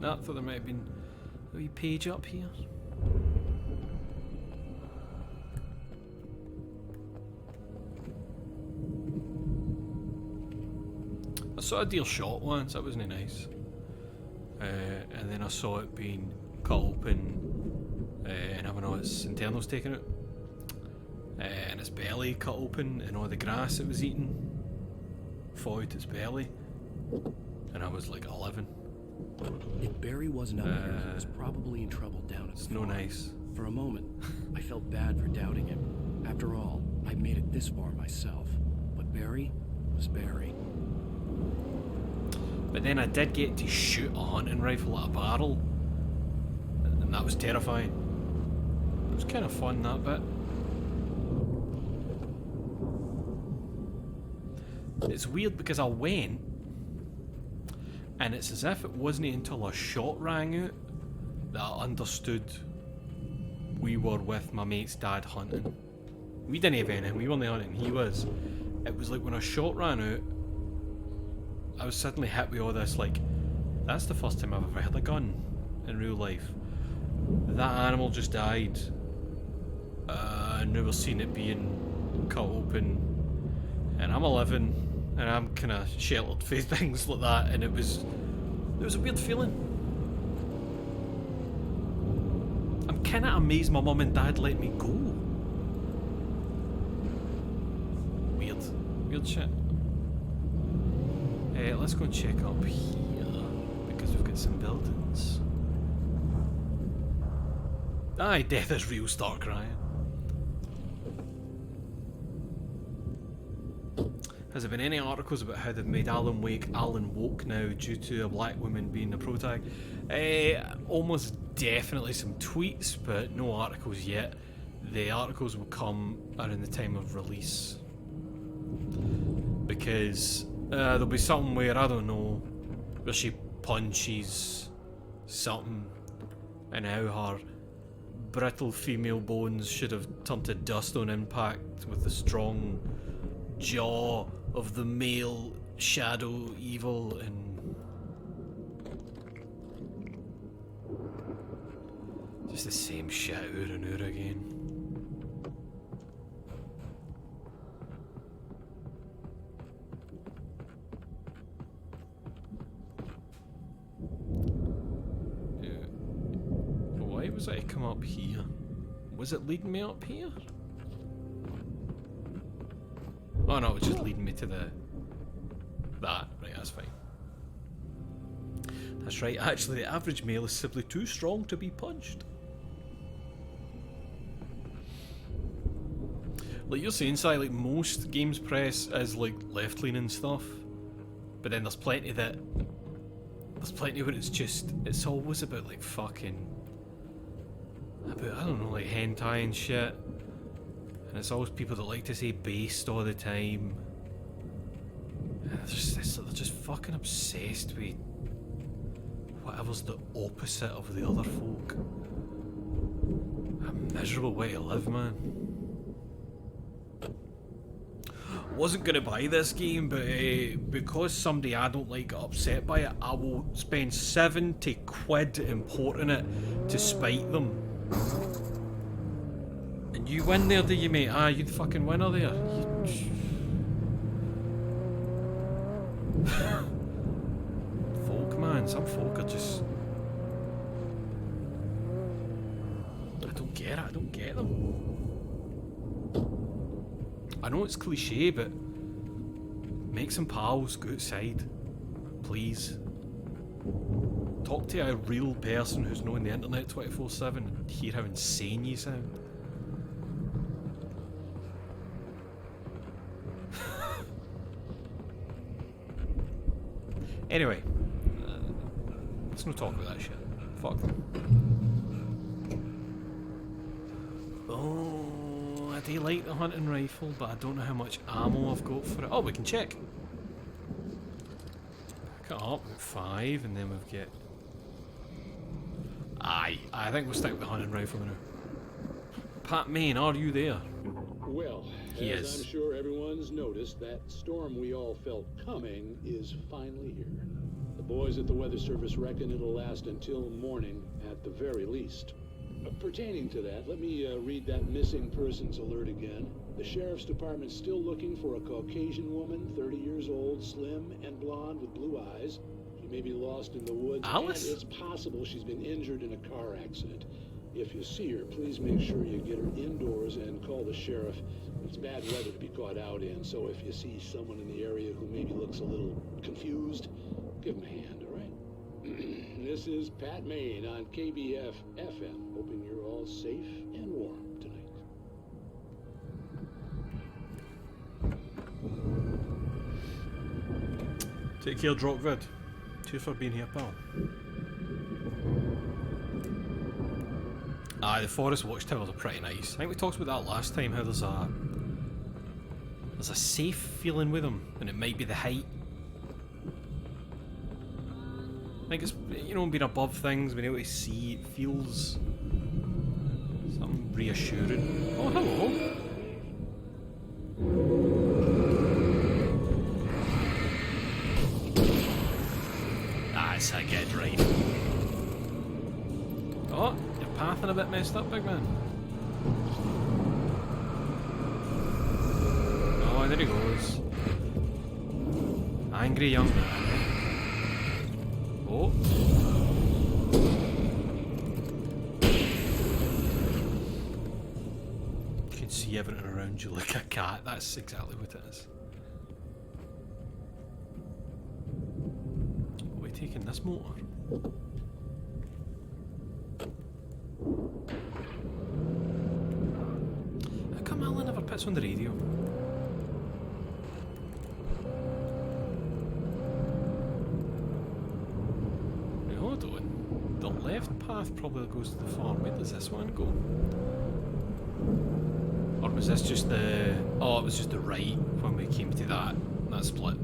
Nah, I thought there might have been a wee page up here. I saw a deal shot once, that wasn't nice. And then I saw it being cut open and having all its internals taken out. And its belly cut open and all the grass it was eating fought out its belly. And I was like 11. If Barry wasn't up here, he was probably in trouble down at the farm. No nice. For a moment, I felt bad for doubting him. After all, I'd made it this far myself. But Barry was Barry. But then I did get to shoot a hunting rifle at a barrel, and that was terrifying. It was kind of fun, that bit. It's weird because I went, and it's as if it wasn't until a shot rang out that I understood we were with my mate's dad hunting. We didn't have anything, we weren't hunting, he was. It was like when a shot ran out, I was suddenly hit with all this, like, that's the first time I've ever had a gun in real life. That animal just died. I've never seen it being cut open. And I'm 11, and I'm kind of sheltered for things like that, and it was a weird feeling. I'm kind of amazed my mum and dad let me go. Weird shit. Let's go and check up here, because we've got some buildings. Aye, death is real, start crying. Has there been any articles about how they've made Alan Wake Alan Woke now due to a black woman being the protag? Almost definitely some tweets, but no articles yet. The articles will come around the time of release. Because there'll be something where, I don't know, where she punches something and how her brittle female bones should have turned to dust on impact with the strong jaw of the male shadow evil, and just the same shit over and over again. Why was I come up here? Was it leading me up here? Oh no, it was just leading me to that. Right, that's fine. That's right, actually the average male is simply too strong to be punched. Like you're saying, Si, like most games press is like left-leaning stuff. But then there's plenty where it's always about like fucking, about, I don't know, like hentai and shit. And it's always people that like to say based all the time. And they're just fucking obsessed with whatever's the opposite of the other folk. A miserable way to live, man. Wasn't gonna buy this game, but because somebody I don't like got upset by it, I will spend 70 quid importing it to spite them. And you win there, do you, mate? Ah, you the fucking winner there. Folk, man. Some folk are just... I don't get it. I don't get them. I know it's cliche, but make some pals, go outside. Please. Talk to a real person who's not on the internet 24/7 and hear how insane you sound. Anyway, let's not talk about that shit. Fuck them. Oh, I do like the hunting rifle, but I don't know how much ammo I've got for it. Oh, we can check. Pick it up with 5, and then we've got... Aye, I think we'll stick with the hunting rifle now. Pat Main, are you there? Well, as I'm sure everyone's noticed, that storm we all felt coming is finally here. The boys at the Weather Service reckon it'll last until morning at the very least. Pertaining to that, let me read that missing persons alert again. The Sheriff's Department's still looking for a Caucasian woman, 30 years old, slim and blonde with blue eyes. She may be lost in the woods, Alice? and it's possible she's been injured in a car accident. If you see her, please make sure you get her indoors and call the sheriff. It's bad weather to be caught out in, so if you see someone in the area who maybe looks a little confused, give them a hand, all right? This is Pat Maine on KBF FM, hoping you're all safe and warm tonight. Take care, Drockvid. Cheers for being here, pal. Aye, the forest watchtowers are pretty nice. I think we talked about that last time, how there's a safe feeling with them, and it might be the height. I think it's, you know, being above things, being able to see, it feels something reassuring. Oh, hello. That's a good ride. Oh, your pathing a bit messed up, big man. Oh, there he goes. Angry young man. Oh. You can see everything around you like a cat. That's exactly what it is. Are we taking this motor? How come Alan never puts on the radio? Hold on. The left path probably goes to the farm. Where does this one go? Or was this just the... Oh, it was just the right when we came to that split.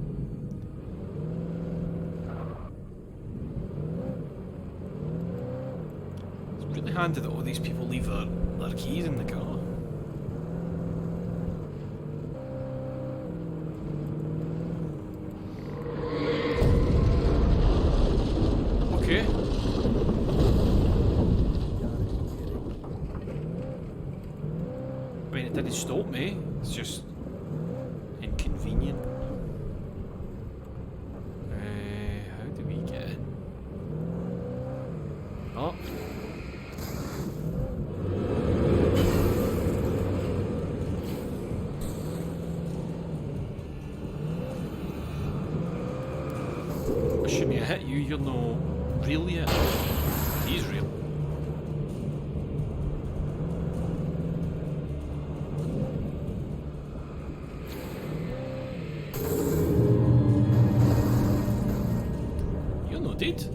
It's really handy that all these people leave their keys in the car. Okay. I mean, it didn't stop me. It's just inconvenient. How do we get in? Oh. Assuming I hit you, you're no real yet. He's real. You're no dead.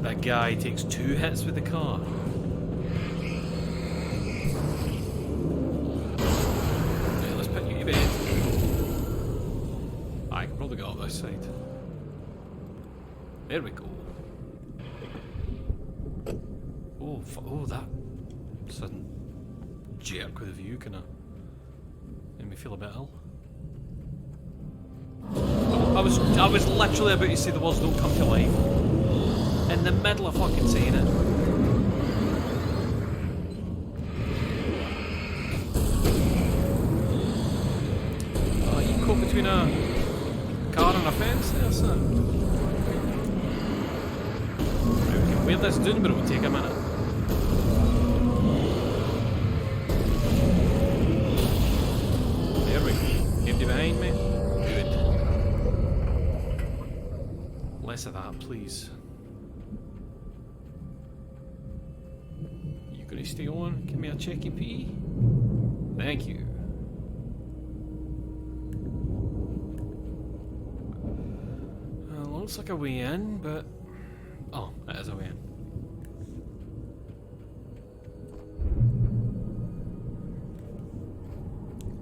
That guy takes 2 hits with the car. Okay, let's put you to bed. I can probably go up this side. There we go. Oh, that sudden jerk with a view kinda made me feel a bit ill. I was literally about to say the words don't come to life. In the middle of fucking saying it. Oh, you caught between a car and a fence there, son. Right, we can wear this down, but it will take a minute. There we go. Empty behind me. Good. Less of that, please. You gonna stay on? Give me a checky pee. Thank you. Looks like a way in, but... Oh, that is a way in.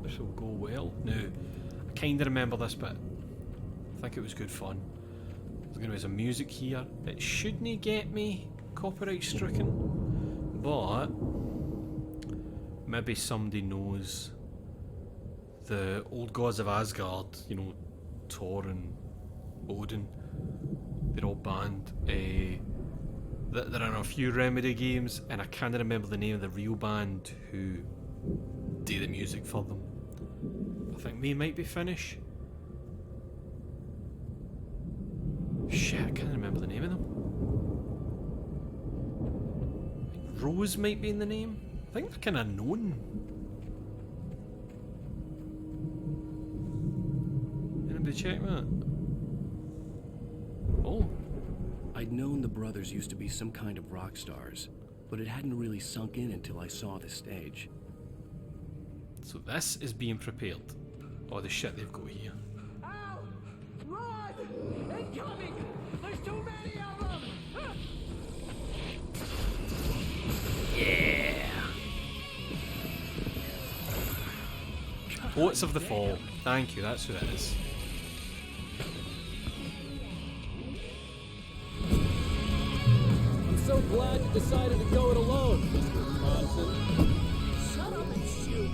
This will go well. Now, I kinda remember this bit. I think it was good fun. There's gonna be some music here. It shouldn't get me copyright stricken, but maybe somebody knows the old gods of Asgard, you know, Thor and Odin. They're all banned. There are a few Remedy games, and I can't remember the name of the real band who do the music for them. I think they might be Finnish. Shit, I can't remember the name of them. I think Rose might be in the name. I think they're kind of known. Anybody check that? Oh. I'd known the brothers used to be some kind of rock stars, but it hadn't really sunk in until I saw the stage. So this is being prepared. Oh, the shit they've got here. Al! Run! Incoming! There's too many of them! Yeah! Poets of the Fall. Thank you, that's who that is. I'm so glad you decided to go it alone, Mr. Johnson. Shut up and shoot!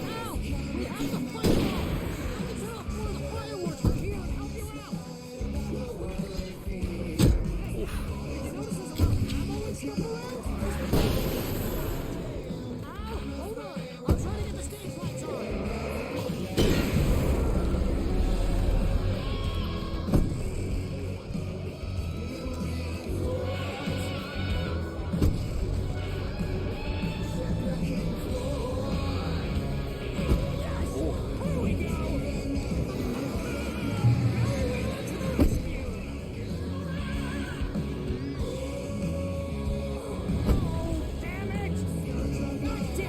Ow! We have the fireball! I can turn off one of the fireworks from here and help you out! Hey, you notice there's a lot of ammo and stuff around? Ow! Hold on! I'm trying to get the stage lights on!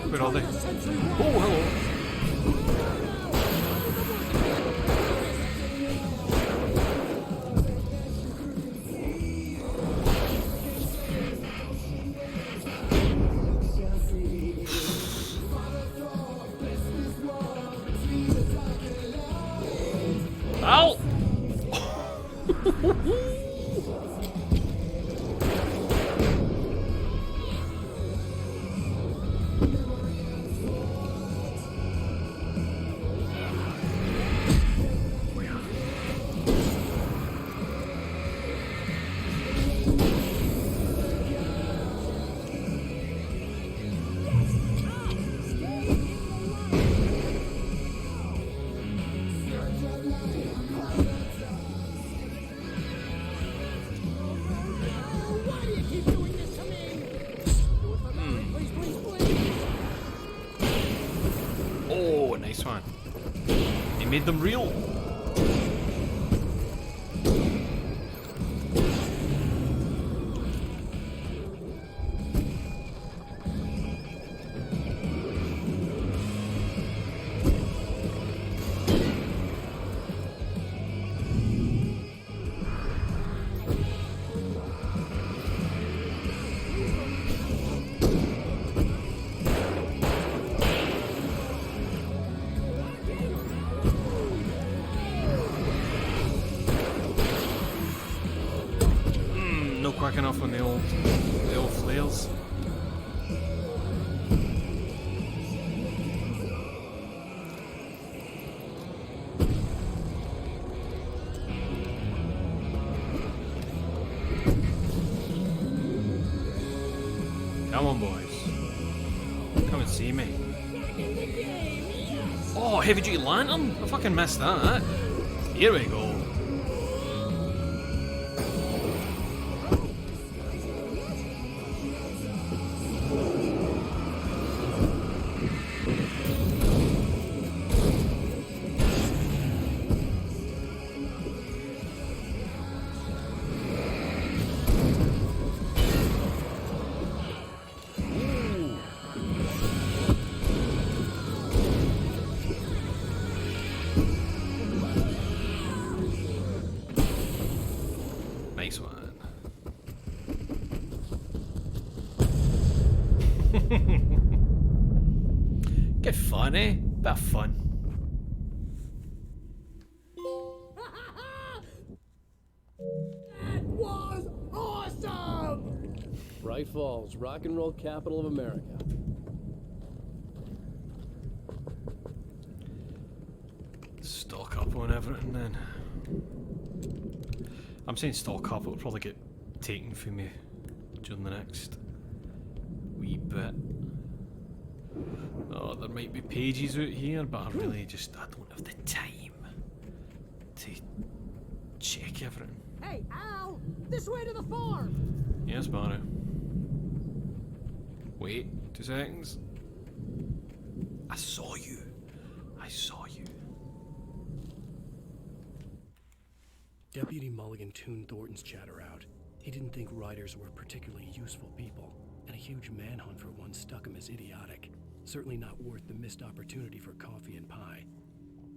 Where are they? Oh, hello. Ow! Oh, nice one. He made them real. Not quick enough on the old flares. Come on, boys. Come and see me. Oh, heavy duty lantern? I fucking missed that. Here we go. Nice one. Get fun, eh? Bit of fun. That was awesome! Bright Falls, rock and roll capital of America. stock up on everything then. I'm saying stock up, it'll probably get taken from me during the next wee bit. Oh, there might be pages out here, but I really just, I don't have the time to check everything. Hey, Al! This way to the farm! Yes, Barry. Wait, 2 seconds. I saw you. I saw you. Deputy Mulligan tuned Thornton's chatter out. He didn't think riders were particularly useful people, and a huge manhunt for one stuck him as idiotic. Certainly not worth the missed opportunity for coffee and pie.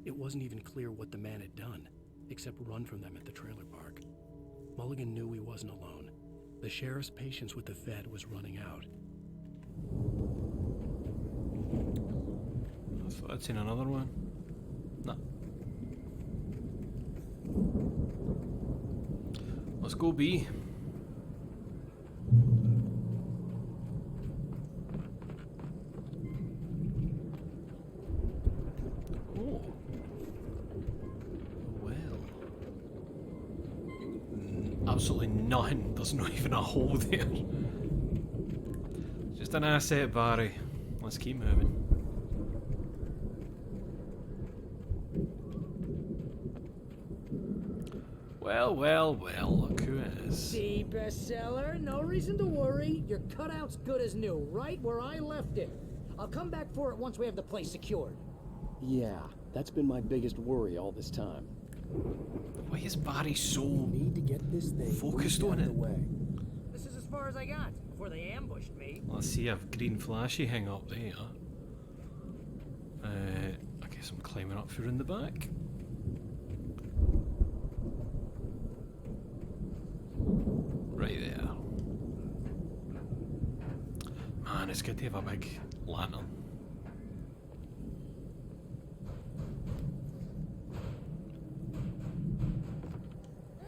It wasn't even clear what the man had done, except run from them at the trailer park. Mulligan knew he wasn't alone. The sheriff's patience with the Fed was running out. I thought I'd seen another one. No. Let's go B. Oh. Well. Absolutely nothing. There's not even a hole there. Just an asset, Barry. Let's keep moving. Well, look who it is. See, bestseller, no reason to worry. Your cutout's good as new, right where I left it. I'll come back for it once we have the place secured. Yeah, that's been my biggest worry all this time. Why is Barry so need to get this thing focused on it? This is as far as I got before they ambushed me. Let's see if green flashy hang up there. I guess I'm climbing up here in the back. Right there. Man, it's good to have a big lantern.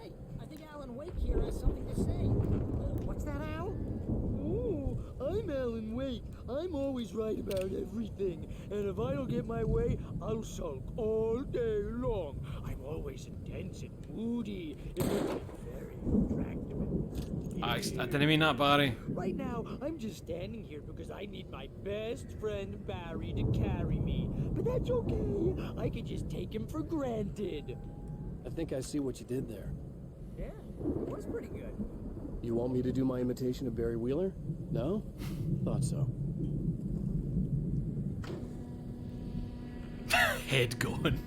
Hey, I think Alan Wake here has something to say. What's that, Al? Oh, I'm Alan Wake. I'm always right about everything. And if I don't get my way, I'll sulk all day long. I'm always intense and moody. It makes me very attractive. I didn't mean that, Barry. Right now, I'm just standing here because I need my best friend Barry to carry me. But that's okay. I can just take him for granted. I think I see what you did there. Yeah, it was pretty good. You want me to do my imitation of Barry Wheeler? No? Thought so. Head gone.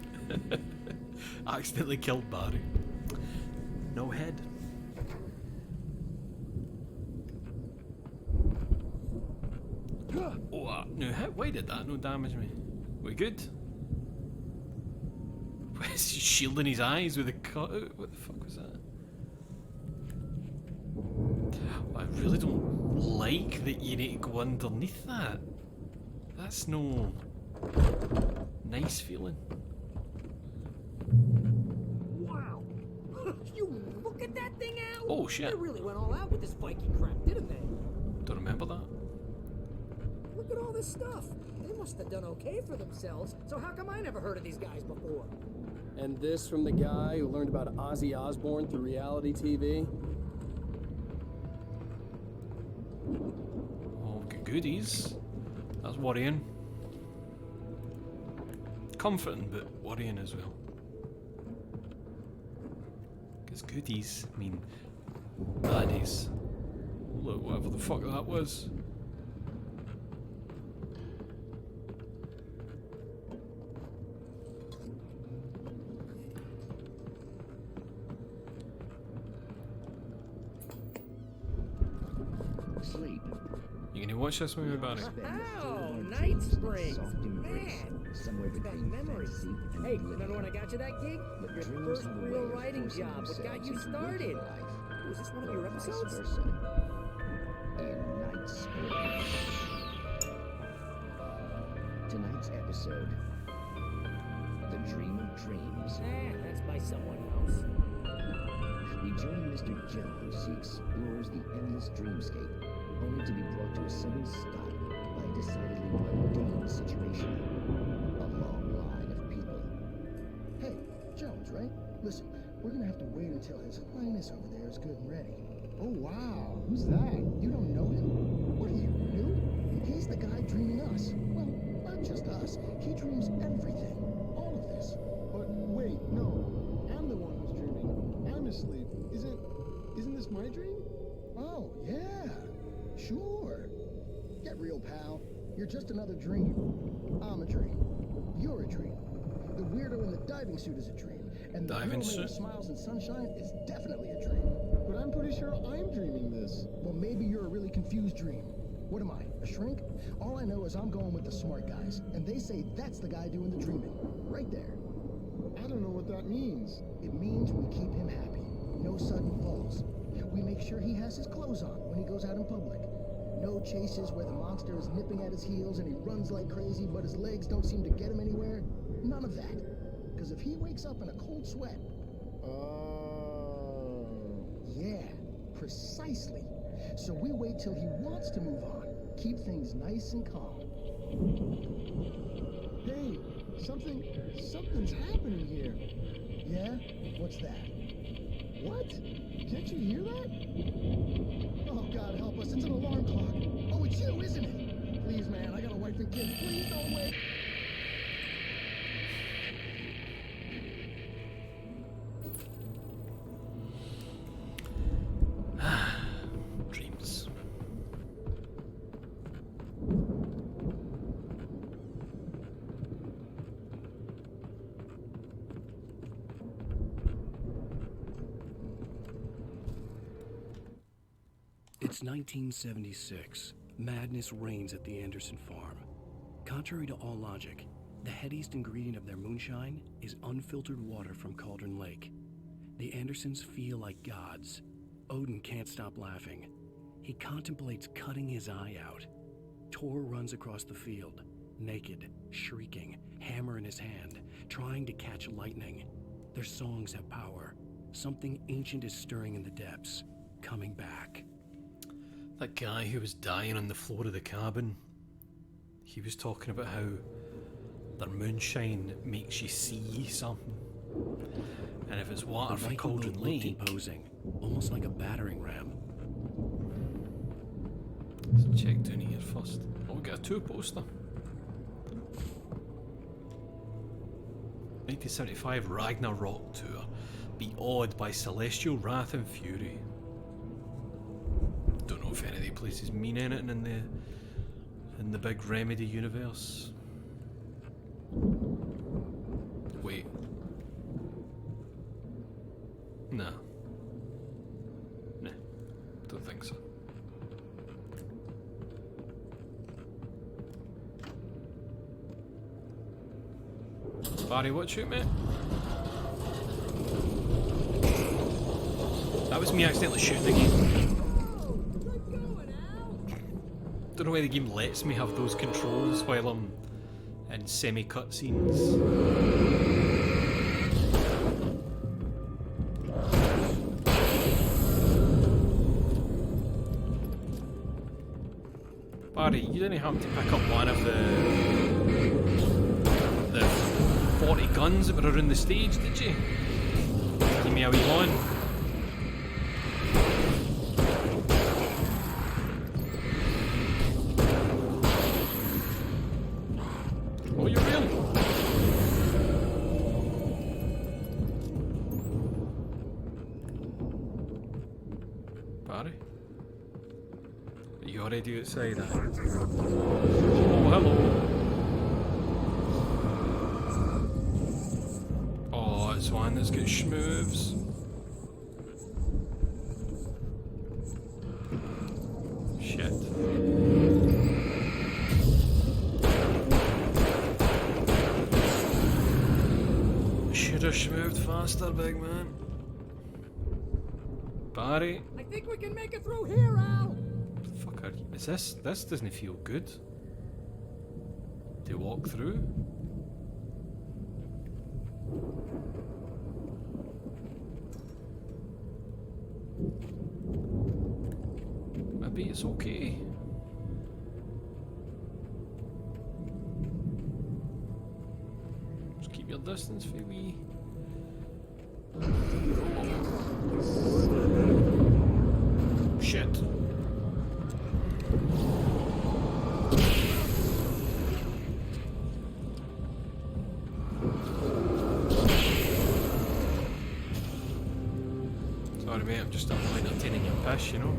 Accidentally killed Barry. No head. Oh, no, why did that not damage me? We good? Why is he shielding his eyes with a cutout? What the fuck was that? I really don't like that you need to go underneath that. That's no nice feeling. Wow. You look at that thing, Al. Oh shit. They really went all out with this Viking crap, didn't they? Don't remember that. Look at all this stuff. They must have done okay for themselves. So how come I never heard of these guys before? And this from the guy who learned about Ozzy Osbourne through reality TV? Oh, goodies. That's worrying. Comforting, but worrying as well. Because goodies mean baddies. Look, whatever the fuck that was. Sleep. You gonna watch this movie about it? Oh, Night Springs. Man, it's got memories. Hey, remember when I got you that gig? Your first real writing job. What got you started? Was this one of your episodes? In Night Springs. Tonight's episode, The Dream of Dreams. That's by someone else. We join Mr. Jones. He explores the endless dreamscape, only to be brought to a sudden stop by a decidedly mundane situation. A long line of people. Hey, Listen, we're gonna have to wait until His Highness over there is good and ready. Oh, wow. Who's that? You don't know him? What are you, new? He's the guy dreaming us. Well, not just us. He dreams everything. All of this. But wait, no. I'm the one who's dreaming. I'm asleep. Isn't this my dream? Oh, yeah. Sure. Get real, pal. You're just another dream. I'm a dream. You're a dream. The weirdo in the diving suit is a dream. And the girl made of smiles and sunshine is definitely a dream. But I'm pretty sure I'm dreaming this. Well, maybe you're a really confused dream. What am I, a shrink? All I know is I'm going with the smart guys, and they say that's the guy doing the dreaming. Right there. I don't know what that means. It means we keep him happy. No sudden falls. We make sure he has his clothes on when he goes out in public. No chases where the monster is nipping at his heels and he runs like crazy, but his legs don't seem to get him anywhere. None of that. Because if he wakes up in a cold sweat... Yeah, precisely. So we wait till he wants to move on. Keep things nice and calm. Hey, something's happening here. Yeah? What's that? What? Can't you hear that? Oh, God help us, it's an alarm clock. Oh, it's you, isn't it? Please, man, I got a wife and kids. Please don't wait. Dreams. It's 1976. Madness reigns at the Anderson farm. Contrary to all logic, the headiest ingredient of their moonshine is unfiltered water from Cauldron Lake. The Andersons feel like gods. Odin can't stop laughing. He contemplates cutting his eye out. Tor runs across the field, naked, shrieking, hammer in his hand, trying to catch lightning. Their songs have power. Something ancient is stirring in the depths, coming back. That guy who was dying on the floor of the cabin, he was talking about how their moonshine makes you see something. And if it's water from Cauldron Lake... imposing, almost like a battering ram. Let's check down here first. Oh, we got a 2 poster. 1975 Ragnarok Tour. Be awed by celestial wrath and fury. Don't know if any of the places mean anything in the big Remedy universe. Wait. Nah. Nah. Don't think so. Barry, watch out, mate. That was me accidentally shooting the game. Don't know why the game lets me have those controls while I'm in semi-cutscenes. Barry, you didn't happen to pick up one of the 40 guns that were around the stage, did you? Give me a wee one. Oh, you're real? Barry? Are you already outside? Oh, hello. Oh, it's one that's got schmoves. Shit. Should have schmooved faster, big man. Barry? I think we can make it through here, Al! Fuck are you? Is this doesn't feel good. To walk through? Maybe it's okay. Just keep your distance for me. sorry mate, I'm just entertaining your piss, you know.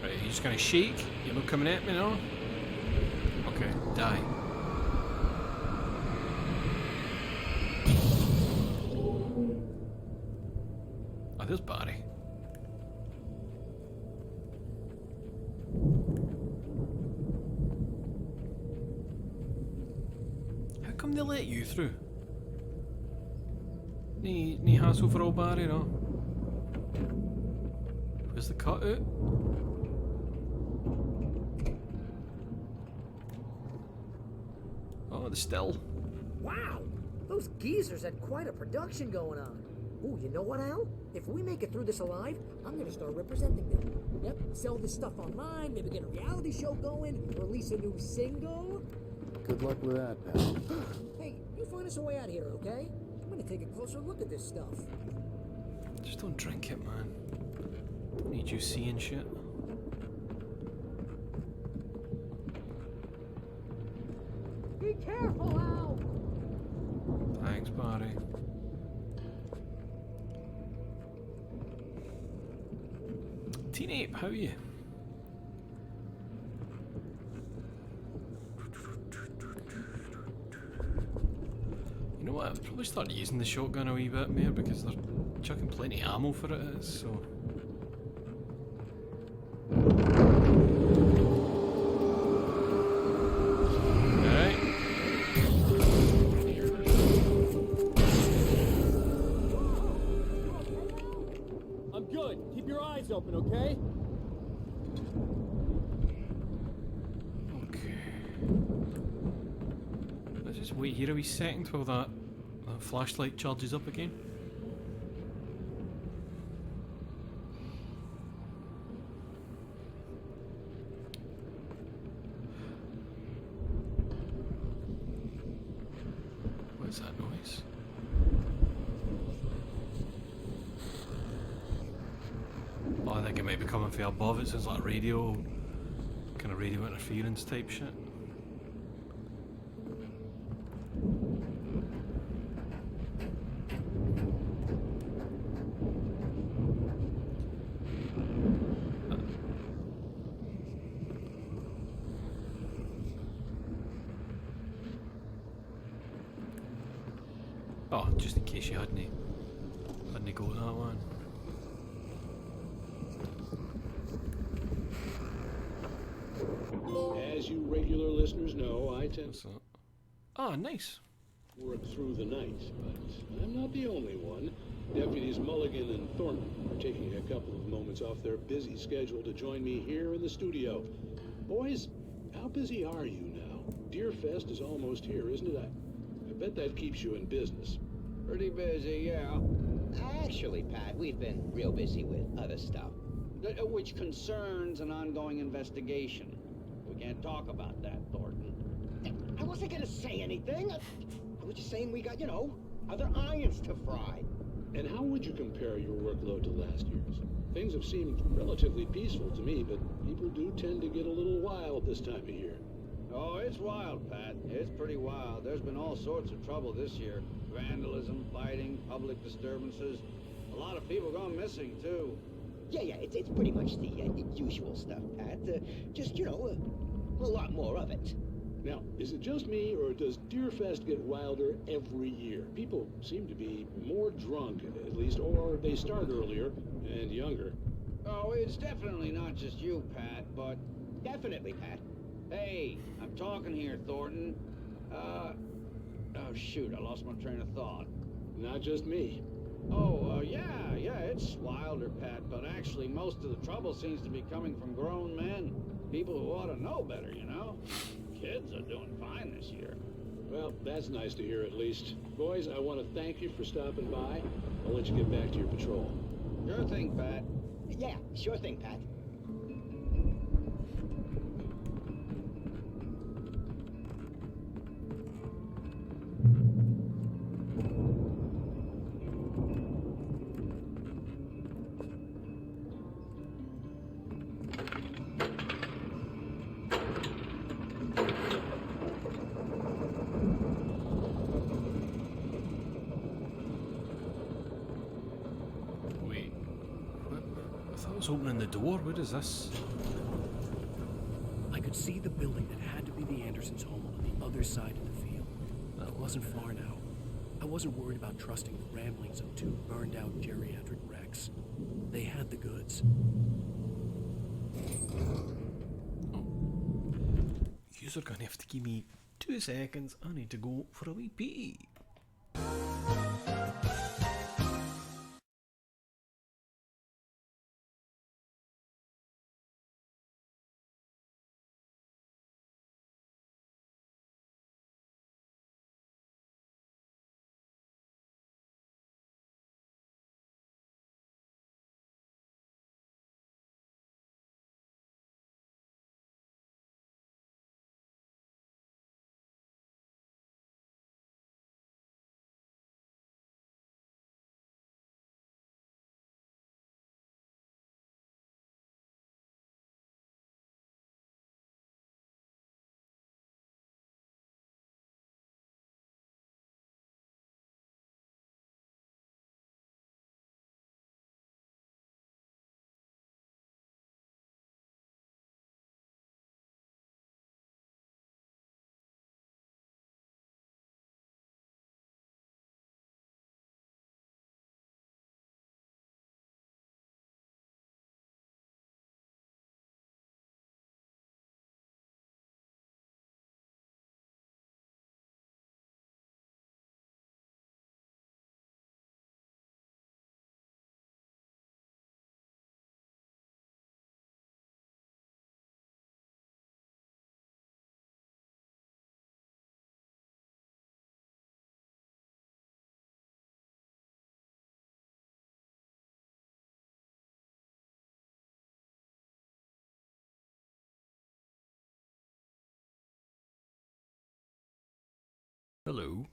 Right, you're just gonna shake? You're not coming at me, no? Okay, die. Oh, there's Barry. How come they let you through? Nee hassle for old Barry, no? Where's the cutout? Oh, the still. Wow! Those geezers had quite a production going on. Ooh, you know what, Al? If we make it through this alive, I'm gonna start representing them. Yep, sell this stuff online, maybe get a reality show going, release a new single. Good luck with that, pal. Hey, you find us a way out of here, okay? I'm gonna take a closer look at this stuff. Just don't drink it, man. Don't need you seeing shit. Be careful, Al! Thanks, Barry. Teen Ape, how are you? You know what, I've probably started using the shotgun a wee bit more because they're chucking plenty of ammo for it, so... I'm good. Keep your eyes open, okay? Let's just wait here a wee second while that flashlight charges up again. What's that noise? Oh, I think it might be coming from above. It sounds like radio, kind of radio interference type shit. Oh, just in case you hadn't got that one. As you regular listeners know, I tend to nice. work through the night, but I'm not the only one. Deputies Mulligan and Thornton are taking a couple of moments off their busy schedule to join me here in the studio. Boys, how busy are you now? Deerfest is almost here, isn't it? I bet that keeps you in business. Pretty busy, yeah. Actually, Pat, we've been real busy with other stuff, which concerns an ongoing investigation. We can't talk about that, Thornton. I wasn't gonna say anything. I was just saying we got, other irons to fry. And how would you compare your workload to last year's? Things have seemed relatively peaceful to me, but people do tend to get a little wild this time of year. Oh, it's wild, Pat. It's pretty wild. There's been all sorts of trouble this year. Vandalism, fighting, public disturbances. A lot of people gone missing, too. Yeah, it's pretty much the usual stuff, Pat. Just, a lot more of it. Now, is it just me, or does Deerfest get wilder every year? People seem to be more drunk, at least, or they start earlier and younger. Oh, it's definitely not just you, Pat, but... Definitely, Pat. Hey, I'm talking here, Thornton. Oh, shoot, I lost my train of thought. Not just me. Oh, yeah, it's wilder, Pat, but actually most of the trouble seems to be coming from grown men. People who ought to know better, Kids are doing fine this year. Well, that's nice to hear at least. Boys, I want to thank you for stopping by. I'll let you get back to your patrol. Sure thing, Pat. Yeah, sure thing, Pat. That was opening the door. What is this? I could see the building that had to be the Andersons' home on the other side of the field. It wasn't far now. I wasn't worried about trusting the ramblings of two burned-out geriatric wrecks. They had the goods. You're gonna have to give me 2 seconds. I need to go for a wee pee. Hello.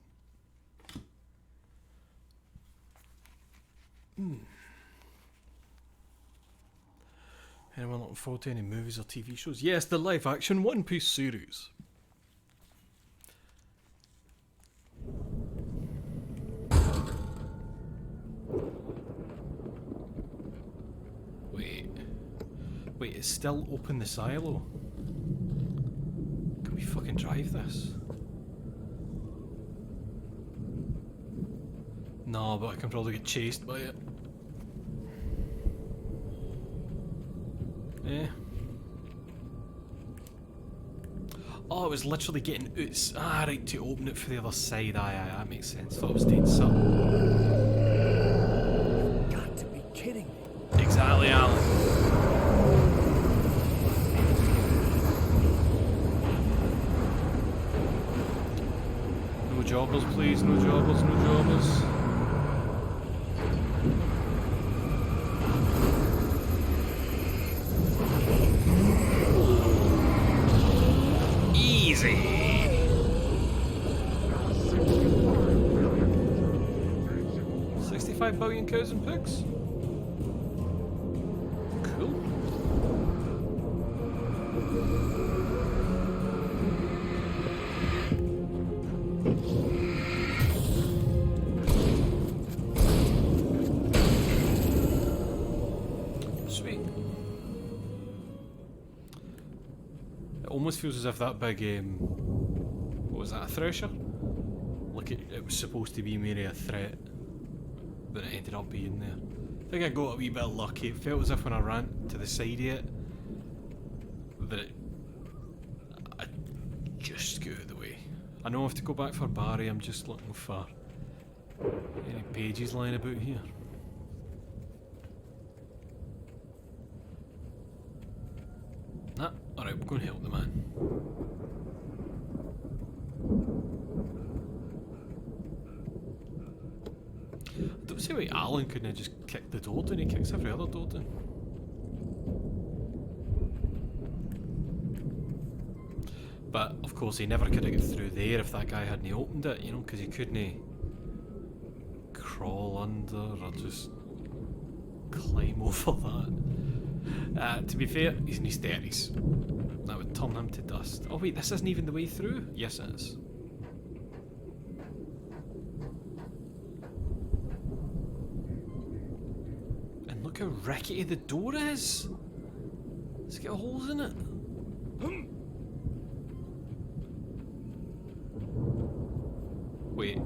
Anyone looking forward to any movies or TV shows? Yes, the live-action One Piece series. Wait, it's still open the silo? Can we fucking drive this? No, but I can probably get chased by it. Eh. Oh, it was literally getting oots. Ah, right, to open it for the other side. Aye, that makes sense. Thought it was doing something. Got to be kidding me. Exactly, Alan. No jobbers, please. No jobbers, no jobbers. Easy. $65 billion cows and pigs? Cool. Sweet. It almost feels as if that big, what was that, a thresher? Like it was supposed to be maybe a threat, but it ended up being there. I think I got a wee bit lucky. It felt as if when I ran to the side of it, that I just got out of the way. I know I have to go back for Barry. I'm just looking for any pages lying about here. Nah, alright, we're going to help the man. I don't see why Alan couldn't have just kicked the door down. He kicks every other door down. But, of course, he never could have got through there if that guy hadn't opened it, you know, because he couldn't crawl under or just climb over that. To be fair, he's in his 30s. That would turn him to dust. Oh wait, this isn't even the way through? Yes it is. Look how rickety the door is. It's got holes in it. Wait.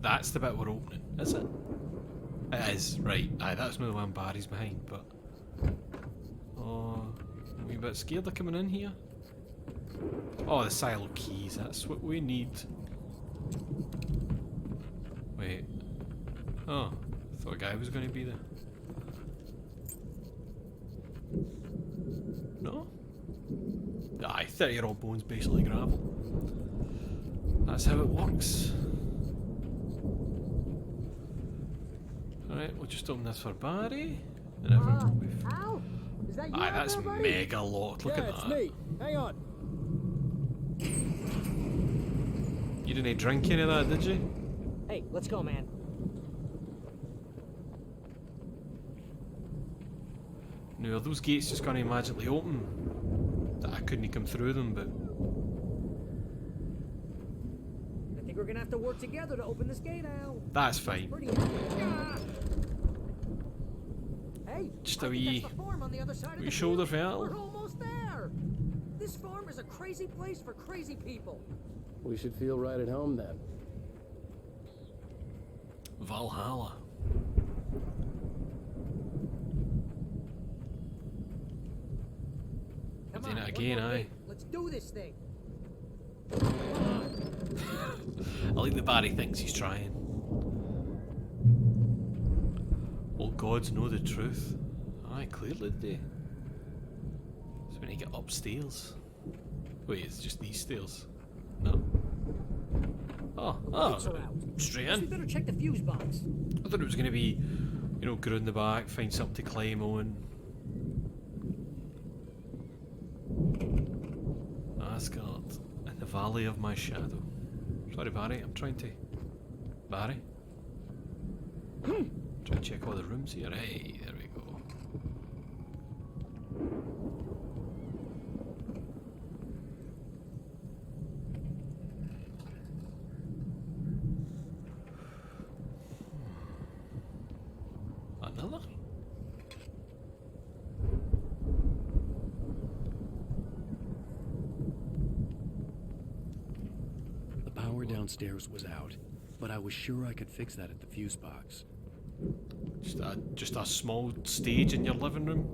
That's the bit we're opening, is it? It is, right. Aye, that's not the one Barry's behind, but... Oh, I'm a wee bit scared of coming in here. Oh, the silo keys, that's what we need. Wait. Oh, I thought a guy was going to be there. No? Aye, 30-year-old bones, basically gravel. That's how it works. Alright, we'll just open this for Barry. And everyone will be Al? Is that you? Aye, out that's there, buddy? mega locked. Look Yeah, at it's that. me. Hang on. You didn't drink any of that, did you? Hey, let's go, man. No, are those gates just going to magically open? That I couldn't come through them, but... I think we're gonna have to work together to open this gate, Al. That's fine. Hey, Just a I think wee... that's the farm on the other side of wee the shoulder field. fell. We're almost there. This farm is a crazy place for crazy people. We should feel right at home then. Valhalla. Come Doing on, it again, one more aye. gate. Let's do this thing. I like that Barry thinks he's trying. All gods know the truth. Aye, clearly they do. So we need to get upstairs. Wait, it's just these stairs? No. Oh, Lights are out. straight Guess we in. better check the fuse box. I thought it was going to be, you know, go in the back, find something to climb on. Asgard, in the valley of my shadow. Sorry, Barry, I'm trying to... Barry? Trying to check all the rooms here. Hey, there we go. Another? The power downstairs was out, but I was sure I could fix that at the fuse box. Just a small stage in your living room.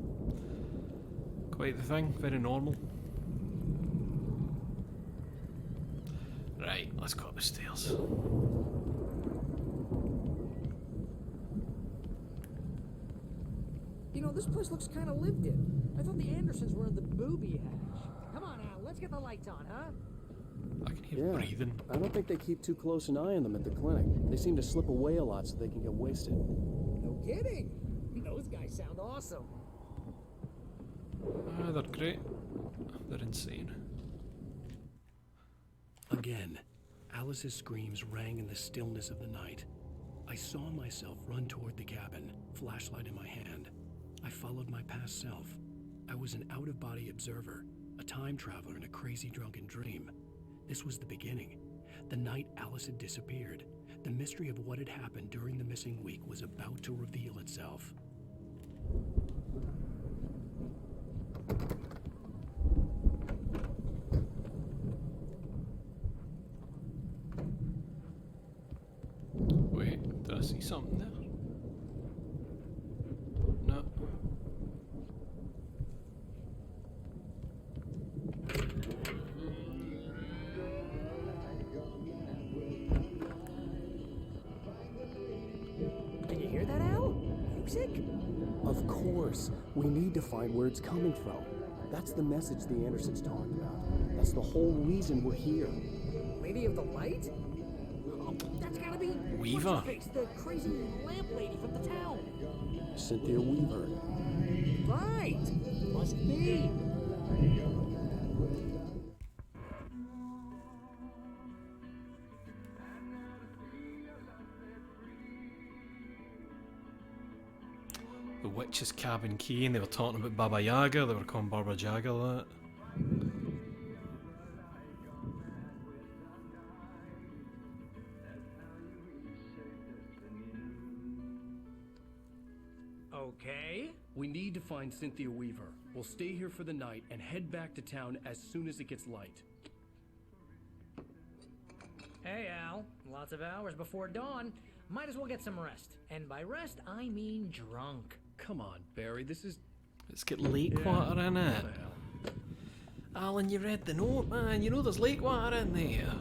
Quite the thing, very normal. Right, let's go up the stairs. You know, this place looks kind of lived in. I thought the Andersons were in the booby hatch. Come on, Al, let's get the lights on, huh? I can hear breathing. I don't think they keep too close an eye on them at the clinic. They seem to slip away a lot so they can get wasted. No kidding. Those guys sound awesome. Ah, they're great. They're insane. Again, Alice's screams rang in the stillness of the night. I saw myself run toward the cabin, flashlight in my hand. I followed my past self. I was an out-of-body observer, a time traveler in a crazy drunken dream. This was the beginning. The night Alice had disappeared. The mystery of what had happened during the missing week was about to reveal itself. Wait, did I see something there? No. Did you hear that, Al? Music? Of course. We need to find where it's coming from. That's the message the Andersons talked about. That's the whole reason we're here. Lady of the Light? Oh, that's gotta be Weaver. What's-her-face, the crazy lamp lady from the town. Cynthia Weaver. Right. Must be. The witch's cabin key, and they were talking about Baba Yaga. They were calling Barbara Yaga that. Okay. We need to find Cynthia Weaver. We'll stay here for the night and head back to town as soon as it gets light. Hey, Al. Lots of hours before dawn. Might as well get some rest. And by rest, I mean drunk. Come on, Barry. This is... Let's get lake water in it. Alan, you read the note, man. You know there's lake water in there.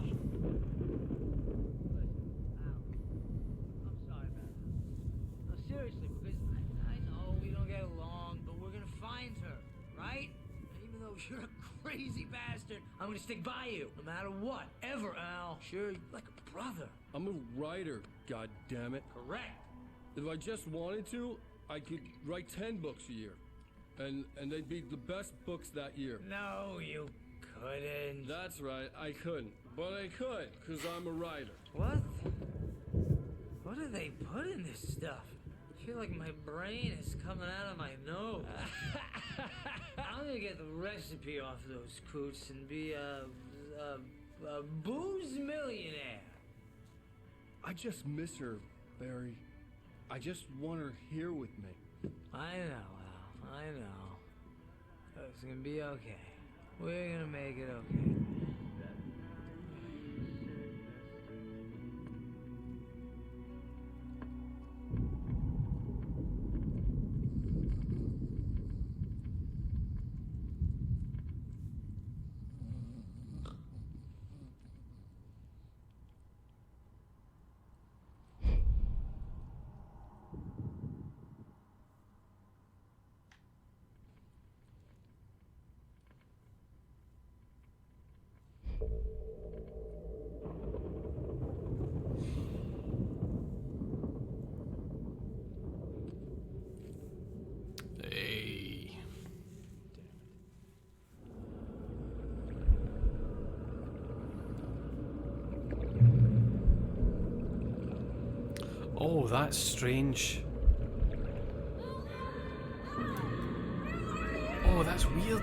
No, seriously, because I know we don't get along, but we're gonna find her, right? And even though you're a crazy bastard, I'm gonna stick by you, no matter what, ever, Al. Sure, you're like a brother. I'm a writer, goddammit. Correct. If I just wanted to, I could write 10 books a year. And they'd be the best books that year. No, you couldn't. That's right, I couldn't. But I could, because I'm a writer. What? What do they put in this stuff? I feel like my brain is coming out of my nose. I'm gonna get the recipe off those coots and be a booze millionaire. I just miss her, Barry. I just want her here with me. I know, Al. I know. It's gonna be okay. We're gonna make it okay. Hey. Oh, that's strange. Oh, that's weird.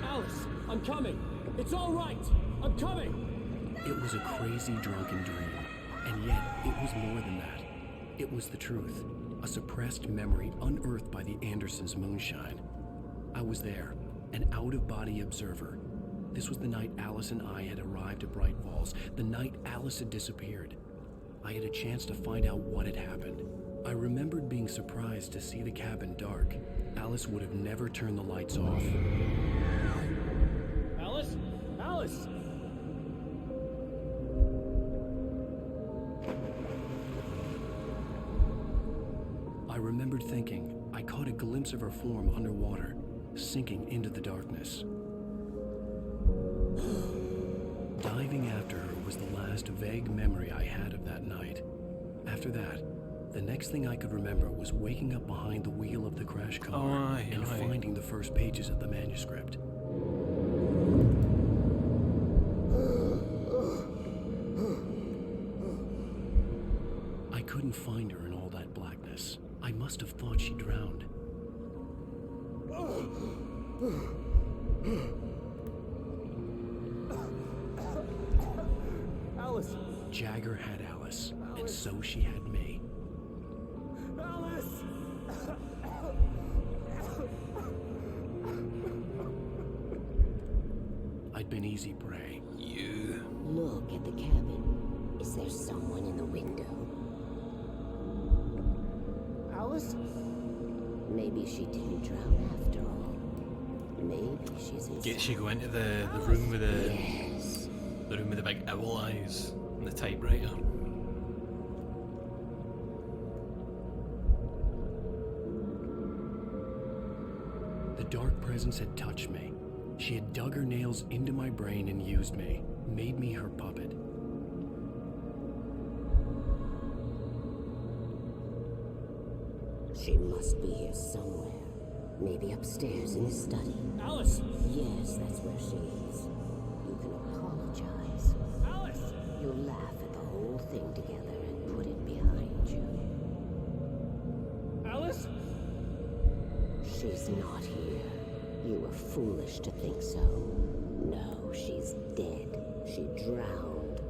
Alice, I'm coming. It's all right. I'm coming. It was a crazy drunken dream, and yet it was more than that. It was the truth, a suppressed memory unearthed by the Andersons' Moonshine. I was there, an out-of-body observer. This was the night Alice and I had arrived at Bright Falls, the night Alice had disappeared. I had a chance to find out what had happened. I remembered being surprised to see the cabin dark. Alice would have never turned the lights off. Alice? Alice! I remembered thinking I caught a glimpse of her form underwater, sinking into the darkness. Diving after her was the last vague memory I had of that night. After that, the next thing I could remember was waking up behind the wheel of the crash car and finding the first pages of the manuscript. I couldn't find her in all that blackness. I must have thought she drowned. Alice! Jagger had Alice, and so she had me. Alice! I'd been easy prey. You. Look at the cabin. Is there someone in the window? Alice? Maybe she didn't drown after all. Maybe she's inside. Gets you go into the room with the room with the big owl eyes and the typewriter. The dark presence had touched me. She had dug her nails into my brain and used me, made me her puppet. She must be here somewhere. Maybe upstairs in the study. Alice! Yes, that's where she is. You can apologize. Alice! You'll laugh at the whole thing together and put it behind you. Alice? She's not here. You were foolish to think so. No, she's dead. She drowned.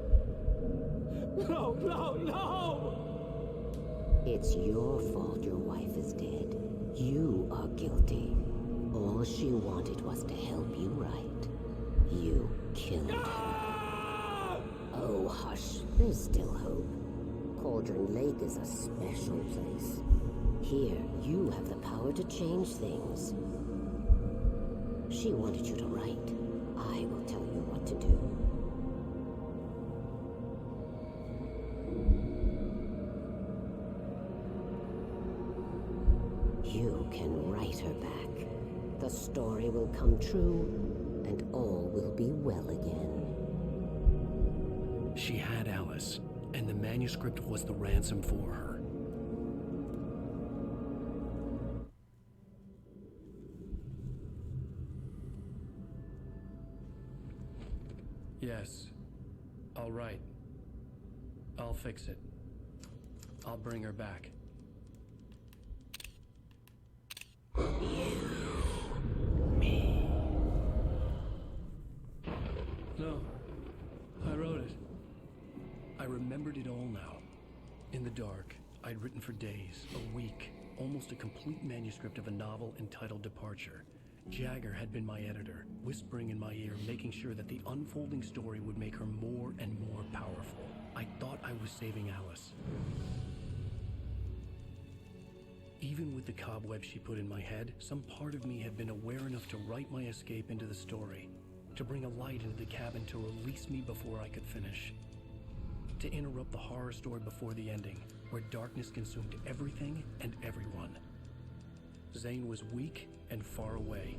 No, no, no! It's your fault your wife is dead. was to help you write. You killed her. Oh, hush. There's still hope. Cauldron Lake is a special place. Here, you have the power to change things. She wanted you to write. I will tell you what to do. You can write her back. The story will come true, and all will be well again. She had Alice, and the manuscript was the ransom for her. Yes. All right. I'll fix it. I'll bring her back. No. I wrote it. I remembered it all now. In the dark, I'd written for days, a week, almost a complete manuscript of a novel entitled Departure. Jagger had been my editor, whispering in my ear, making sure that the unfolding story would make her more and more powerful. I thought I was saving Alice. Even with the cobwebs she put in my head, some part of me had been aware enough to write my escape into the story, to bring a light into the cabin to release me before I could finish, to interrupt the horror story before the ending, where darkness consumed everything and everyone. Zane was weak and far away,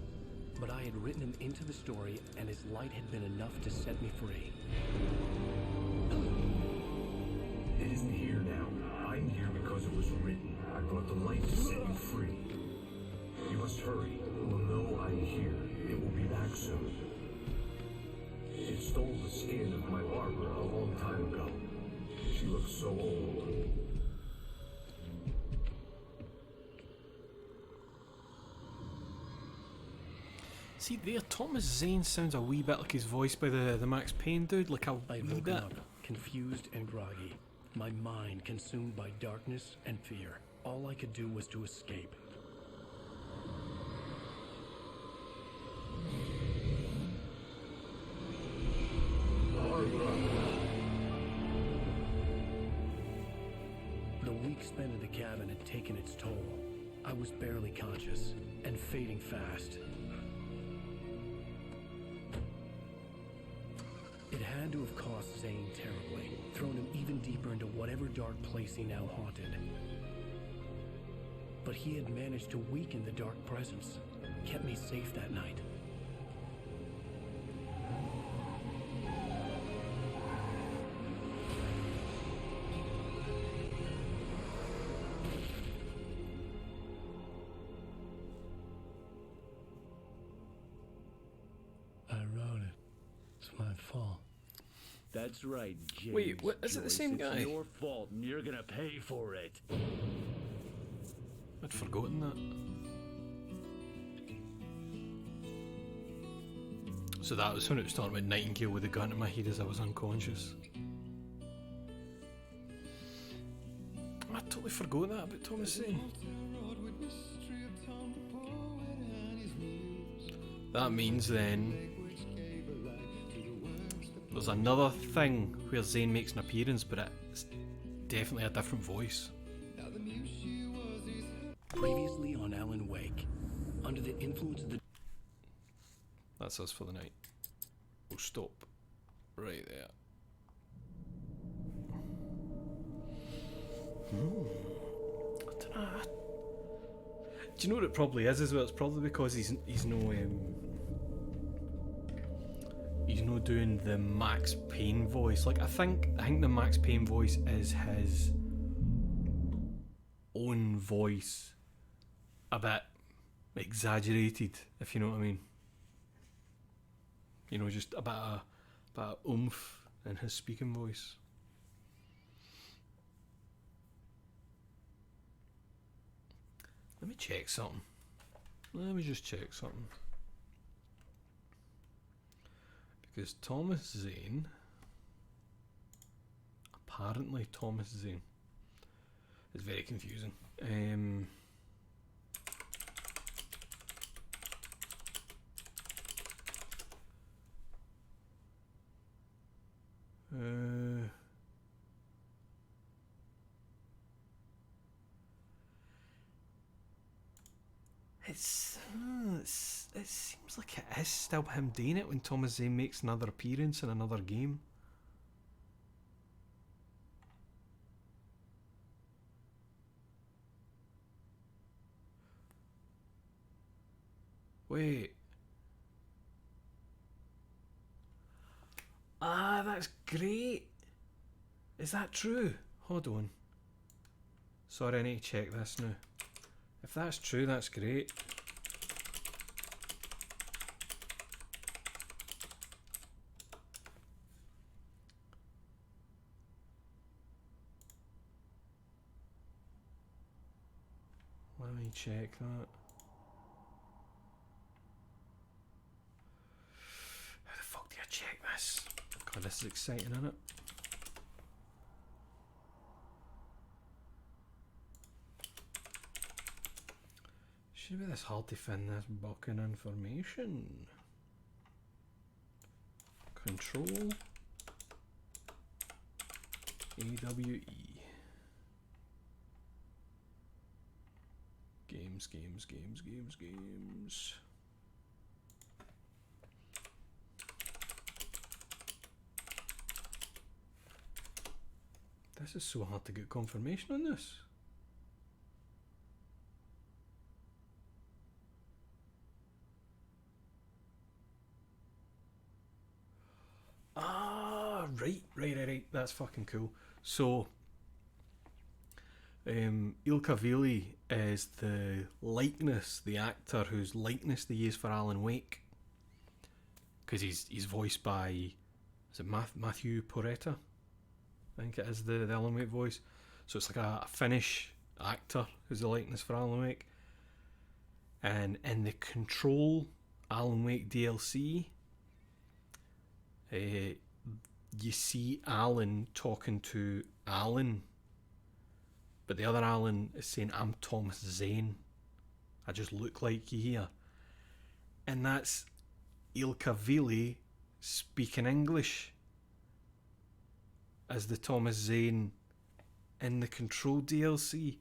but I had written him into the story, and his light had been enough to set me free. It isn't here now. I'm here because it was written. I brought the light to set you free. You must hurry. It will know I'm here. It will be back soon. It stole the skin of my Barbara a long time ago. She looks so old. See there, Thomas Zane sounds a wee bit like his voice by the Max Payne dude, like a I'd wee woken bit. up, confused and groggy, my mind consumed by darkness and fear. All I could do was to escape. The week spent in the cabin had taken its toll. I was barely conscious and fading fast. It had to have cost Zane terribly, thrown him even deeper into whatever dark place he now haunted. But he had managed to weaken the dark presence, kept me safe that night. I wrote it. It's my fault. That's right, James. Wait, what, is it the Joyce, same guy? It's your fault, and you're gonna pay for it. I'd forgotten that. So that was when it was talking about Nightingale with a gun in my head as I was unconscious. I totally forgot that about Thomas Zane. That means then there's another thing where Zane makes an appearance, but it's definitely a different voice. Previously on Alan Wake, under the influence of the... That's us for the night. We'll stop right there. I don't know. Do you know what it probably is as well? It's probably because he's no doing the Max Payne voice. Like I think the Max Payne voice is his own voice, a bit exaggerated, if you know what I mean. You know, just a bit of oomph in his speaking voice. Let me check something. Let me just check something. Because Thomas Zane, apparently Thomas Zane, is very confusing. it seems like it is still him doing it when Thomas Zane makes another appearance in another game. Wait. Ah, that's great. Is that true? Hold on. Sorry, I need to check this now. If that's true, that's great. Let me check that. How the fuck do I check this? God, this is exciting, isn't it? Should be this hard to find this bucking information. Control AWE. Games. This is so hard to get confirmation on this. Ah, right. That's fucking cool. So, Ilka Vili is the likeness, the actor whose likeness they use for Alan Wake. Because he's voiced by, is it Matthew Poretta? I think it is the Alan Wake voice. So it's like a Finnish actor who's the likeness for Alan Wake. And in the Control Alan Wake DLC, you see Alan talking to Alan, but the other Alan is saying, "I'm Thomas Zane. I just look like you here." And that's Ilka Vili speaking English as the Thomas Zane in the Control DLC.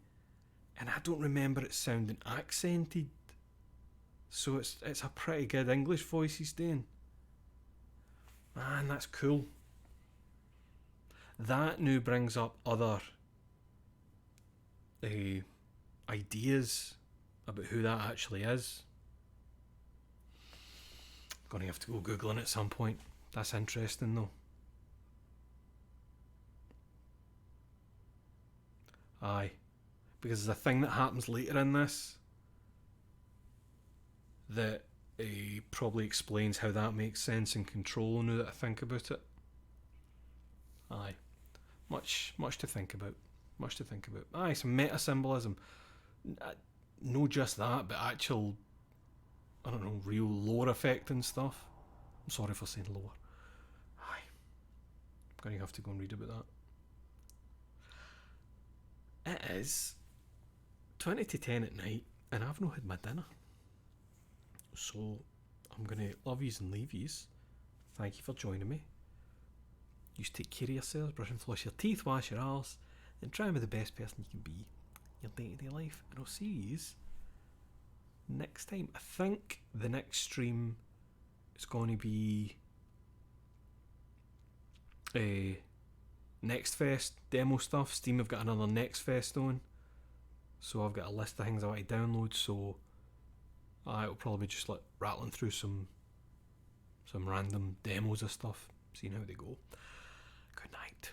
And I don't remember it sounding accented. So it's a pretty good English voice he's doing. Man, that's cool. That now brings up other ideas about who that actually is. I'm going to have to go Googling at some point. That's interesting though. Aye. Because there's a thing that happens later in this that probably explains how that makes sense in Control now that I think about it. Aye. Much to think about. Aye, some meta symbolism. No just that, but actual, I don't know, real lore effect and stuff. I'm sorry for saying lore. Aye. I'm going to have to go and read about that. It is 20 to 10 at night and I've not had my dinner. So I'm going to love yous and leave yous. Thank you for joining me. You take care of yourselves, brush and floss your teeth, wash your arse, and try and be the best person you can be in your day-to-day life. And I'll see yous next time. I think the next stream is going to be Next Fest demo stuff. Steam have got another Next Fest on, so I've got a list of things I want to download. So it'll probably just like rattling through some random demos of stuff, seeing how they go. Good night.